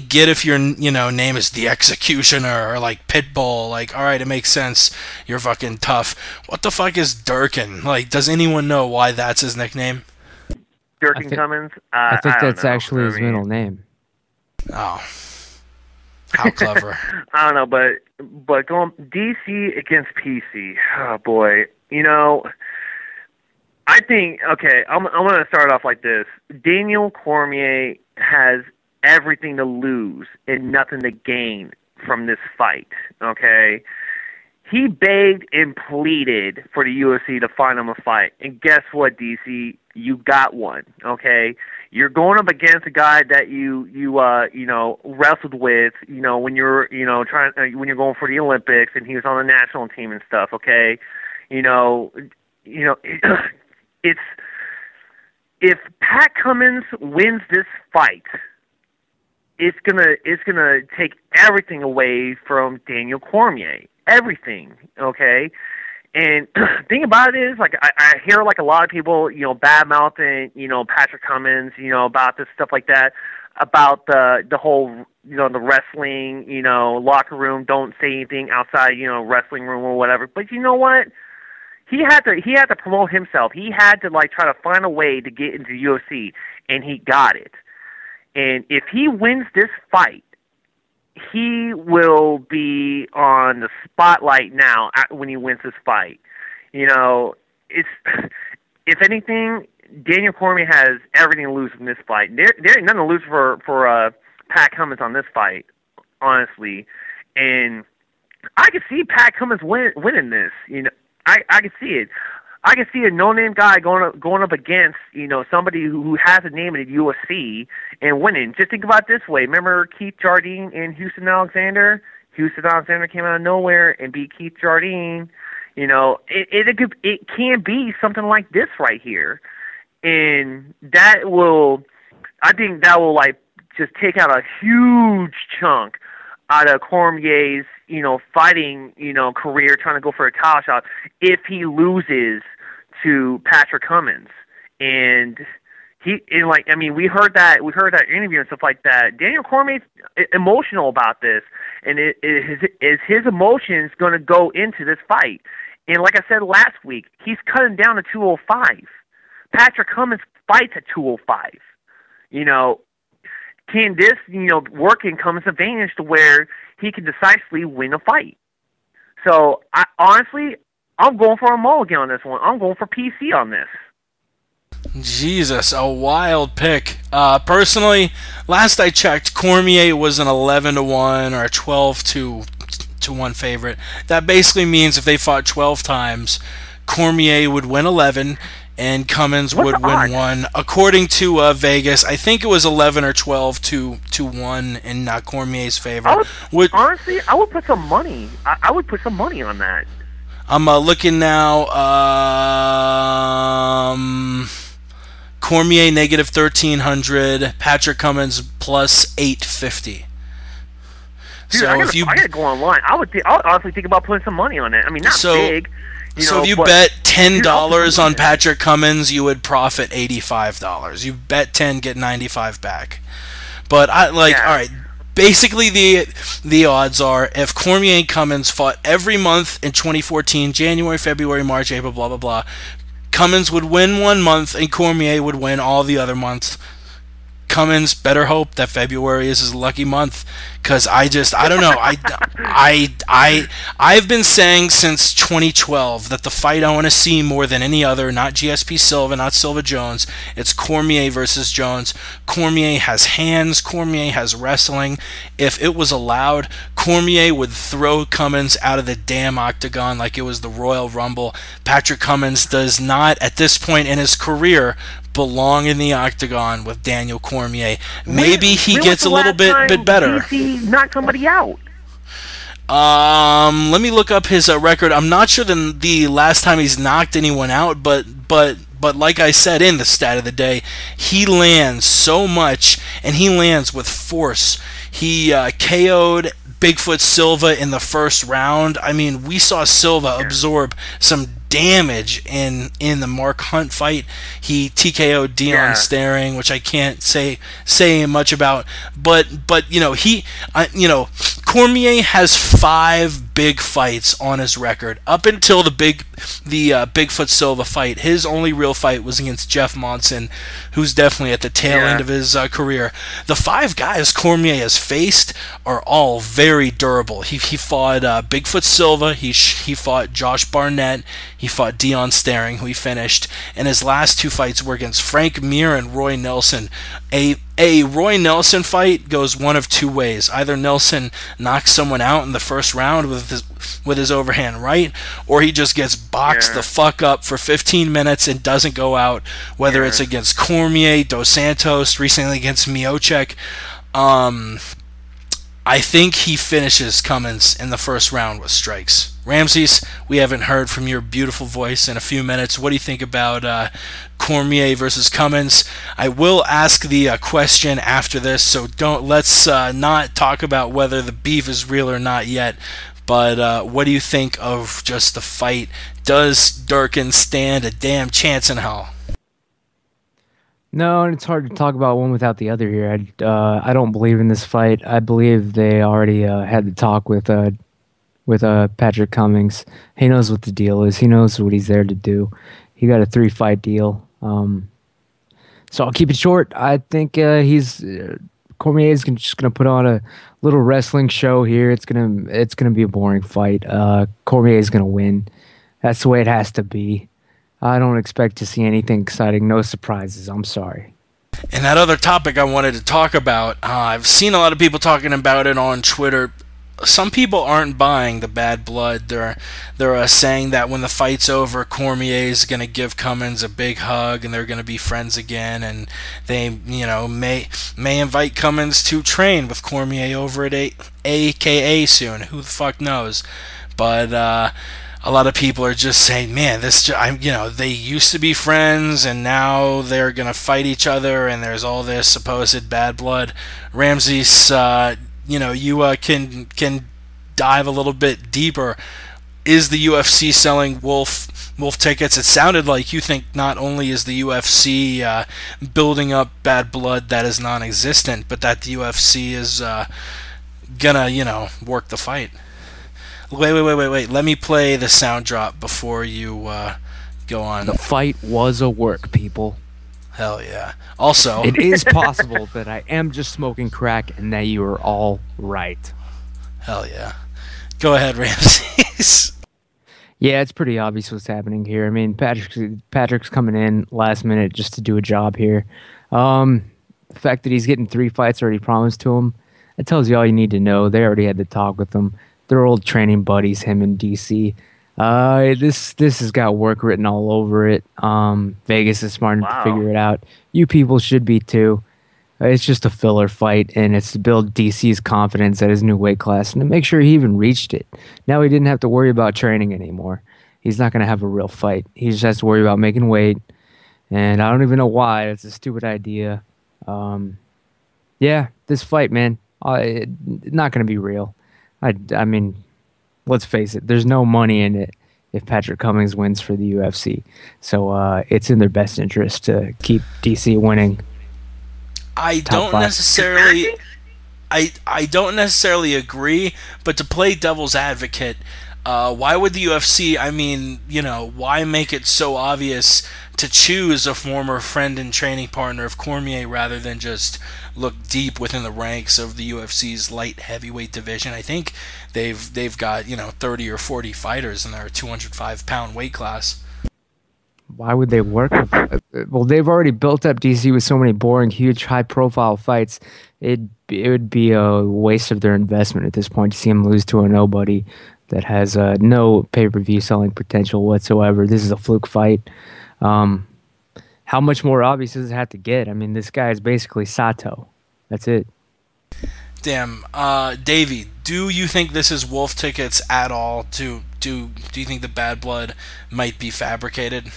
get if your name is the Executioner or like Pitbull. Like, all right, it makes sense. You're fucking tough. What the fuck is Durkin? Like, does anyone know why that's his nickname? Durkin Cummins. I think that's know. actually his middle name. Oh, how clever! I don't know, but going DC against PC. Oh boy. You know, I think, okay, I'm going to start off like this. Daniel Cormier has everything to lose and nothing to gain from this fight, okay? He begged and pleaded for the UFC to find him a fight. And guess what, DC? You got one, okay? You're going up against a guy that you wrestled with, when you're, when you're going for the Olympics, and he was on the national team and stuff, okay? It's if Pat Cummins wins this fight, it's gonna take everything away from Daniel Cormier, everything. Okay, and the thing about it is, like, I hear like a lot of people, bad mouthing, Patrick Cummins, about this stuff like that, about the whole, the wrestling, locker room, don't say anything outside, wrestling room or whatever. But you know what? He had to promote himself. He had to try to find a way to get into the UFC, and he got it. And if he wins this fight, he will be on the spotlight now when he wins this fight. It's, if anything, Daniel Cormier has everything to lose in this fight. There ain't nothing to lose for Pat Cummins on this fight, honestly. And I could see Pat Cummins winning this. I can see it. I can see a no-name guy going up against, somebody who has a name in the UFC and winning. Just think about it this way. Remember Keith Jardine and Houston Alexander? Houston Alexander came out of nowhere and beat Keith Jardine. It can be something like this right here. And I think that will just take out a huge chunk out of Cormier's, fighting, career, trying to go for a title shot if he loses to Patrick Cummins. And we heard that interview and stuff like that. Daniel Cormier's emotional about this, and is his emotions going to go into this fight? And like I said last week, he's cutting down to 205. Patrick Cummins fights at 205. Can this, work in Cummins' advantage to where he can decisively win a fight? So, honestly, I'm going for a mulligan on this one. I'm going for PC on this. Jesus, a wild pick. Personally, last I checked, Cormier was an 11-1 or a 12-1 favorite. That basically means if they fought 12 times, Cormier would win 11, and Cummins would win 1. According to Vegas, I think it was 11 or 12 to 1 in Cormier's favor. Honestly, I would put some money. I would put some money on that. I'm looking now. Cormier negative 1,300. Patrick Cummins plus 850. Dude, So I gotta go online. I would honestly think about putting some money on it. I mean, not big. So if you bet $10 on Patrick Cummins, you would profit $85. You bet 10, get 95 back. But all right, basically the odds are if Cormier and Cummins fought every month in 2014, January, February, March, April, blah blah blah, Cummins would win 1 month and Cormier would win all the other months. Cummins better hope that February is his lucky month, because I don't know. I've been saying since 2012 that the fight I want to see more than any other, not GSP Silva, not Silva Jones, it's Cormier versus Jones. Cormier has hands, Cormier has wrestling. If it was allowed, Cormier would throw Cummins out of the damn octagon like it was the Royal Rumble. Patrick Cummins does not, at this point in his career, belong in the octagon with Daniel Cormier. Maybe he gets a little bit better. DC knocked somebody out. Let me look up his record. I'm not sure the last time he's knocked anyone out, but like I said in the stat of the day, he lands so much, and he lands with force. He KO'd Bigfoot Silva in the first round. I mean, we saw Silva absorb some damage in the Mark Hunt fight. He TKO'd Dion Staring, which I can't say much about, but Cormier has 5 big fights on his record up until the Bigfoot Silva fight. His only real fight was against Jeff Monson, who's definitely at the tail end of his career. The 5 guys Cormier has faced are all very durable. He fought Bigfoot Silva. He fought Josh Barnett. He fought Dion Staring, who he finished. And his last 2 fights were against Frank Mir and Roy Nelson. A Roy Nelson fight goes one of 2 ways. Either Nelson knocks someone out in the first round with his overhand right, or he just gets boxed the fuck up for 15 minutes and doesn't go out, whether it's against Cormier, Dos Santos, recently against Miocic. I think he finishes Cummins in the first round with strikes. Ramses, we haven't heard from your beautiful voice in a few minutes. What do you think about Cormier versus Cummins? I will ask the question after this, so let's not talk about whether the beef is real or not yet. But what do you think of just the fight? Does Durkin stand a damn chance in hell? No, and it's hard to talk about one without the other here. I don't believe in this fight. I believe they already had the talk with Patrick Cummins. He knows what the deal is. He knows what he's there to do. He got a 3-fight deal. So I'll keep it short. I think Cormier is just gonna put on a little wrestling show here. It's gonna be a boring fight. Cormier is gonna win. That's the way it has to be. I don't expect to see anything exciting. No surprises. I'm sorry. And that other topic I wanted to talk about, I've seen a lot of people talking about it on Twitter. Some people aren't buying the bad blood. They're saying that when the fight's over, Cormier is going to give Cummins a big hug and they're going to be friends again, and they may invite Cummins to train with Cormier over at AKA soon. Who the fuck knows? But a lot of people are just saying, man, they used to be friends and now they're going to fight each other, and there's all this supposed bad blood. Ramses, you can dive a little bit deeper. Is the UFC selling wolf tickets? It sounded like you think not only is the UFC building up bad blood that is non-existent, but that the UFC is gonna work the fight. Wait. Let me play the sound drop before you go on. The fight was a work, people. Hell yeah. Also, it is possible that I am just smoking crack and that you are all right. Hell yeah. Go ahead, Ramses. Yeah, it's pretty obvious what's happening here. I mean, Patrick's coming in last minute just to do a job here. The fact that he's getting 3 fights already promised to him, that tells you all you need to know. They already had to talk with him. They're old training buddies, him and DC. This has got work written all over it. Vegas is smart enough to figure it out. You people should be too. It's just a filler fight, and it's to build DC's confidence at his new weight class and to make sure he even reached it. Now he didn't have to worry about training anymore. He's not going to have a real fight. He just has to worry about making weight, and I don't even know why. It's a stupid idea. Yeah, this fight, man, it's not going to be real. I mean, let's face it, there's no money in it if Patrick Cummins wins for the UFC. So it's in their best interest to keep DC winning. I don't necessarily... I don't necessarily agree, but to play devil's advocate, why would the UFC, I mean, why make it so obvious to choose a former friend and training partner of Cormier rather than just look deep within the ranks of the UFC's light heavyweight division? I think they've got 30 or 40 fighters in their 205-pound weight class. Why would they work with? Well, they've already built up DC with so many boring, huge, high-profile fights. It would be a waste of their investment at this point to see him lose to a nobody that has no pay-per-view selling potential whatsoever. This is a fluke fight. How much more obvious does it have to get? I mean, this guy is basically Sato. That's it. Damn. Davey, do you think this is wolf tickets at all? Do you think the bad blood might be fabricated?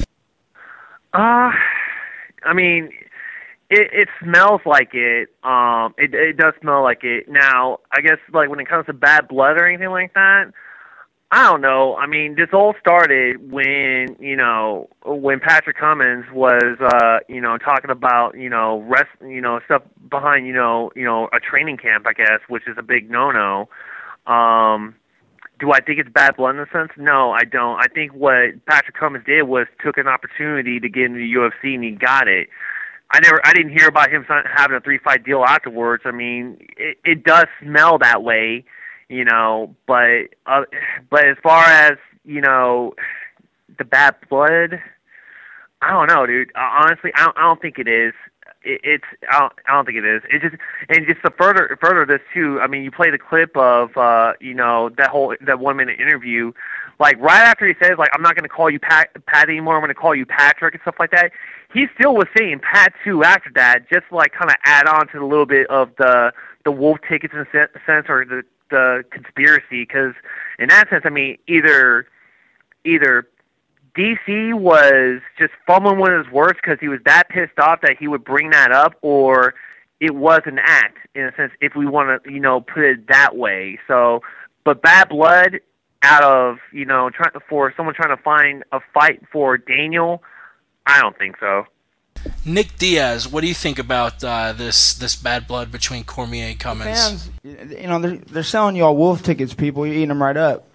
I mean, it smells like it. It does smell like it. Now, I guess like when it comes to bad blood or anything like that, I don't know. I mean, this all started when when Patrick Cummins was talking about stuff behind a training camp, I guess, which is a big no-no. Do I think it's bad blood in a sense? No, I don't. I think what Patrick Cummins did was took an opportunity to get into the UFC, and he got it. I didn't hear about him having a 3-fight deal afterwards. I mean, it does smell that way, but as far as the bad blood, I don't know, dude. Honestly, I don't think it is. I don't think it is. It's just to further this too. I mean, you play the clip of that 1 minute interview, like right after he says like I'm not going to call you Pat anymore. I'm going to call you Patrick and stuff like that. He still was saying Pat too after that, just to, like kind of add on to a little bit of the wolf tickets in a sense, or the conspiracy. Because in that sense, I mean, either DC was just fumbling with his words because he was that pissed off that he would bring that up, or it was an act, in a sense, if we want to, put it that way. So, but bad blood out of, for someone trying to find a fight for Daniel, I don't think so. Nick Diaz, what do you think about this bad blood between Cormier and Cummins? Fans, they're selling y'all wolf tickets, people. You're eating them right up.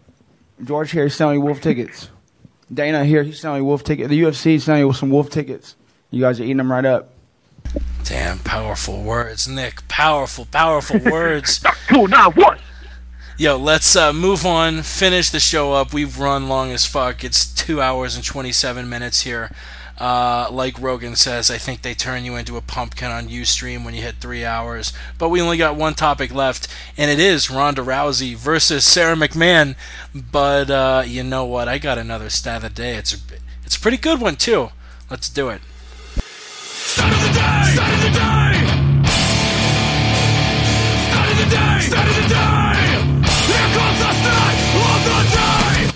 George here is selling you wolf tickets. Dana here, he's selling you wolf tickets. The UFC is selling you some wolf tickets. You guys are eating them right up. Damn, powerful words, Nick. Powerful words. 291. Yo, let's move on, finish the show up. We've run long as fuck. It's 2 hours and 27 minutes here. Like Rogan says, I think they turn you into a pumpkin on Ustream when you hit 3 hours. But we only got one topic left, and it is Ronda Rousey versus Sarah McMahon. But you know what? I got another stat of the day. It's a pretty good one, too. Let's do it. Start of the day! Start of the day! Start of the day! Start of the day! Here comes the start of the day!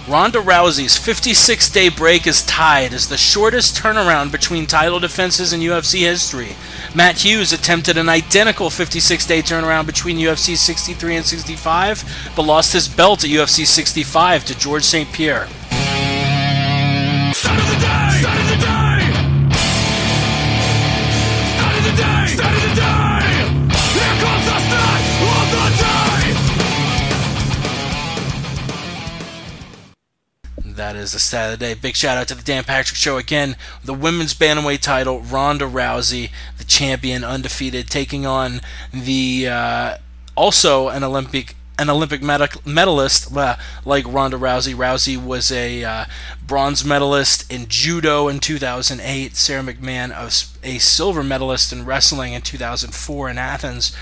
Ronda Rousey's 56-day break is tied as the shortest turnaround between title defenses in UFC history. Matt Hughes attempted an identical 56-day turnaround between UFC 63 and 65, but lost his belt at UFC 65 to George St. Pierre. Start of the day! Start of the day! Start of the day! Start of the day! Here comes the start of the day! That is the stat of the day. Big shout out to the Dan Patrick Show again. The women's bantamweight title, Ronda Rousey, the champion, undefeated, taking on the also an Olympic medalist like Ronda Rousey. Rousey was a bronze medalist in judo in 2008. Sarah McMahon, a silver medalist in wrestling in 2004 in Athens.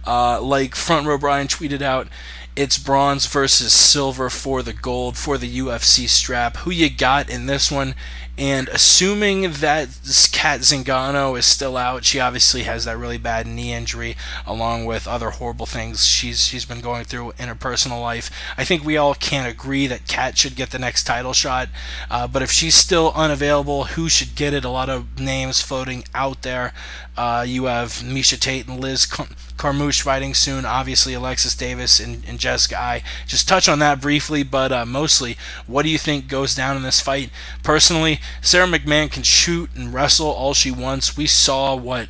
Like Front Row Brian tweeted out, it's bronze versus silver for the gold for the UFC strap. Who you got in this one? And assuming that Kat Zingano is still out, she obviously has that really bad knee injury, along with other horrible things she's been going through in her personal life. I think we all can agree that Kat should get the next title shot. But if she's still unavailable, who should get it? A lot of names floating out there. You have Misha Tate and Liz Carmouche fighting soon. Obviously, Alexis Davis and Jessica Ai. Just touch on that briefly, but mostly, what do you think goes down in this fight? Personally, Sarah McMahon can shoot and wrestle all she wants. We saw what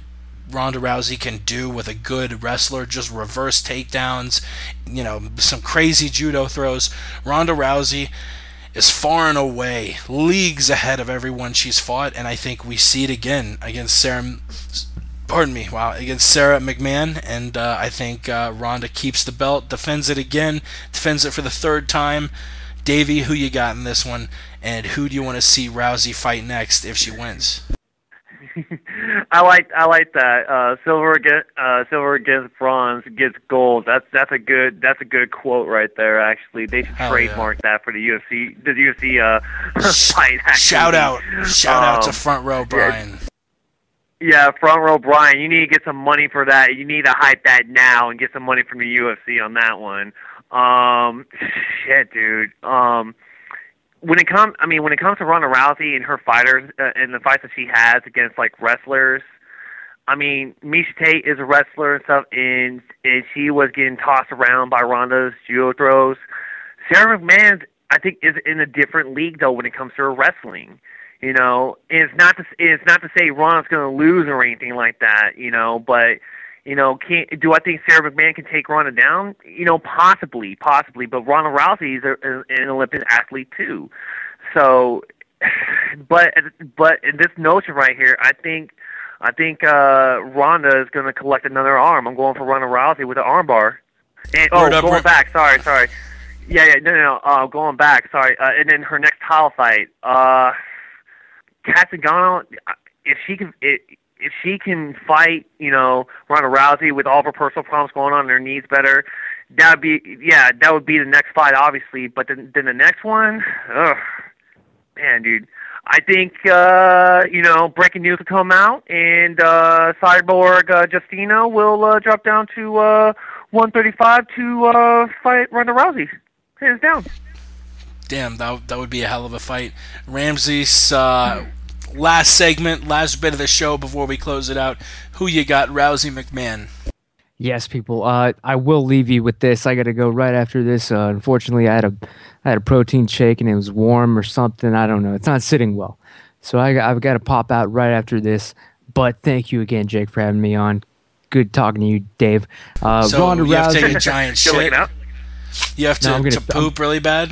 Ronda Rousey can do with a good wrestler, just reverse takedowns, some crazy judo throws. Ronda Rousey is far and away leagues ahead of everyone she's fought, and I think we see it again against Sarah McMahon, and I think Ronda keeps the belt, defends it again, defends it for the third time. Davey, who you got in this one, and who do you want to see Rousey fight next if she wins? I like that. Silver against bronze gets gold. That's a good quote right there. Actually, they should trademark that for the UFC. The UFC fight. Actually. Shout out to Front Row Brian. Yeah, Front Row Brian. You need to get some money for that. You need to hype that now and get some money from the UFC on that one. Shit, dude. When it comes to Ronda Rousey and her fighters and the fights that she has against like wrestlers, Miesha Tate is a wrestler and stuff, and she was getting tossed around by Ronda's judo throws. Sarah McMahon, I think, is in a different league though when it comes to her wrestling. And it's not to say Ronda's going to lose or anything like that. But. Do I think Sarah McMahon can take Ronda down? Possibly. But Ronda Rousey is an Olympic athlete too. So, but in this notion right here, I think Ronda is going to collect another arm. I'm going for Ronda Rousey with an arm bar. And going back. Sorry. Yeah. No. Going back. Sorry. And then her next title fight, Kat Zingano, if she can fight, Ronda Rousey with all of her personal problems going on and her needs better, that would be the next fight, obviously. But then the next one, man, dude, I think breaking news will come out and Cyborg Justino will drop down to 135 to fight Ronda Rousey, hands down. Damn, that would be a hell of a fight. Ramsey's last segment, last bit of the show before we close it out. Who you got, Rousey McMahon? Yes, people. I will leave you with this. I got to go right after this. Unfortunately, I had a protein shake and it was warm or something. I don't know. It's not sitting well, so I've got to pop out right after this. But thank you again, Jake, for having me on. Good talking to you, Dave. So Ronda you have Rousey, to take a giant shit. You have to poop really bad.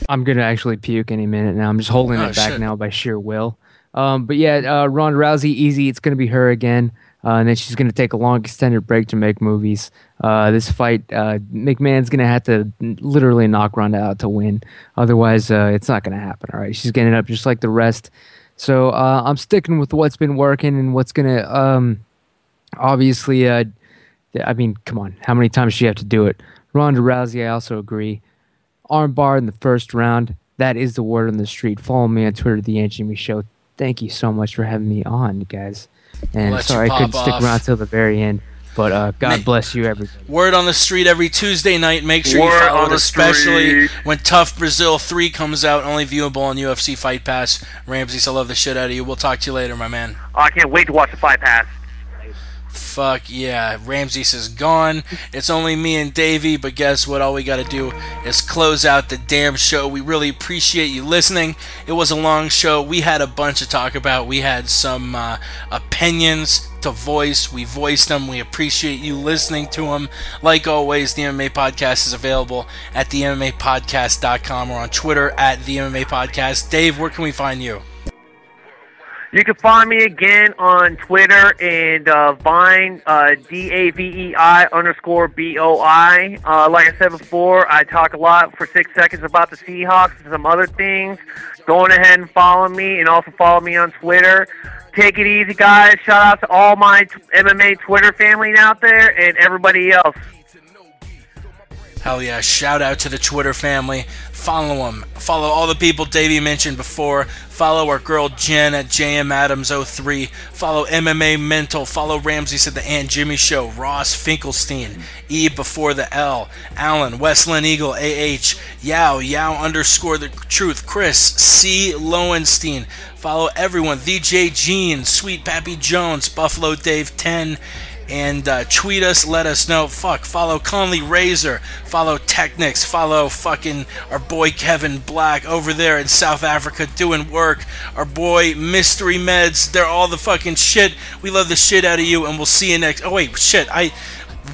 I'm gonna actually puke any minute now. I'm just holding it back now by sheer will. But yeah, Ronda Rousey, easy. It's going to be her again. And then she's going to take a long extended break to make movies. This fight, McMahon's going to have to literally knock Ronda out to win. Otherwise, it's not going to happen. All right, she's getting up just like the rest. So I'm sticking with what's been working and what's going to obviously. Come on, how many times does she have to do it? Ronda Rousey, I also agree. Armbar in the first round. That is the word on the street. Follow me on Twitter, The Aunt Jimmy Show. Thank you so much for having me on, guys. And sorry I couldn't stick around till the very end. But God bless you, everybody. Word on the street every Tuesday night. Make sure you follow it, especially when Tough Brazil 3 comes out, only viewable on UFC Fight Pass. Ramses, I love the shit out of you. We'll talk to you later, my man. I can't wait to watch the Fight Pass. Fuck yeah, Ramses is gone. It's only me and Davey, but guess what? All we gotta do is close out the damn show. We really appreciate you listening. It was a long show. We had a bunch to talk about. We had some opinions to voice. We voiced them. We appreciate you listening to them. Like always, the MMA Podcast is available at themmapodcast.com or on Twitter at the MMA Podcast. Dave, where can we find you? You can find me again on Twitter and Vine, DAVEI_BOI. Like I said before, I talk a lot for 6 seconds about the Seahawks and some other things. Go on ahead and follow me, and also follow me on Twitter. Take it easy, guys. Shout out to all my MMA Twitter family out there and everybody else. Hell yeah, shout out to the Twitter family. Follow them. Follow all the people Davey mentioned before. Follow our girl Jen at JMAdams03. Follow MMA Mental. Follow Ramses at the Aunt Jimmy Show. Ross Finkelstein. E before the L. Alan, Westland Eagle, AH. Yao _ the truth. Chris C. Lowenstein. Follow everyone. VJ Jean, Sweet Pappy Jones, Buffalo Dave 10. and tweet us, let us know. Follow Conley Razor, follow Technics, follow fucking our boy Kevin Black over there in South Africa doing work, our boy Mystery Meds. They're all the fucking shit. We love the shit out of you, and we'll see you next. Oh wait, shit,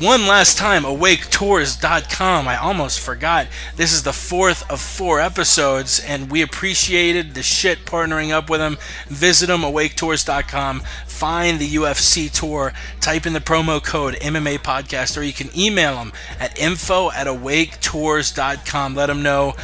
one last time, awaketours.com. I almost forgot. This is the 4th of 4 episodes, and we appreciated the shit partnering up with them. Visit them, awaketours.com. Find the UFC tour. Type in the promo code MMA Podcast, or you can email them at info@awaketours.com. Let them know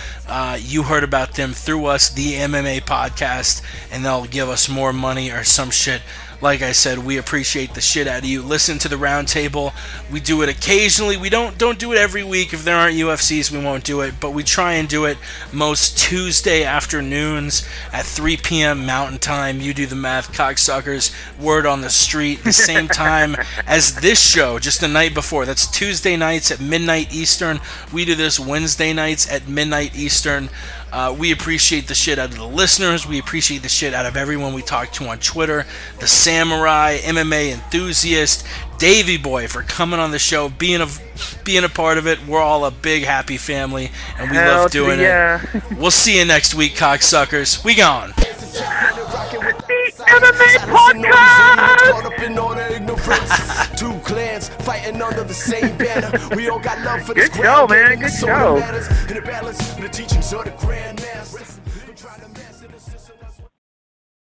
you heard about them through us, the MMA Podcast, and they'll give us more money or some shit. Like I said, we appreciate the shit out of you. Listen to the roundtable. We do it occasionally. We don't do it every week. If there aren't UFCs, we won't do it. But we try and do it most Tuesday afternoons at 3 p.m. Mountain Time. You do the math, cocksuckers. Word on the street. The same time as this show, just the night before. That's Tuesday nights at midnight Eastern. We do this Wednesday nights at midnight Eastern. We appreciate the shit out of the listeners. We appreciate the shit out of everyone we talk to on Twitter. The Samurai, MMA Enthusiast, Davey Boy for coming on the show, being a part of it. We're all a big happy family, and we love doing it. We'll see you next week, cocksuckers. We gone. The MMA Podcast! Two clans fighting under the same banner. We all got love for this Good show, man. Good show. The balance, the teachings of the grandmaster.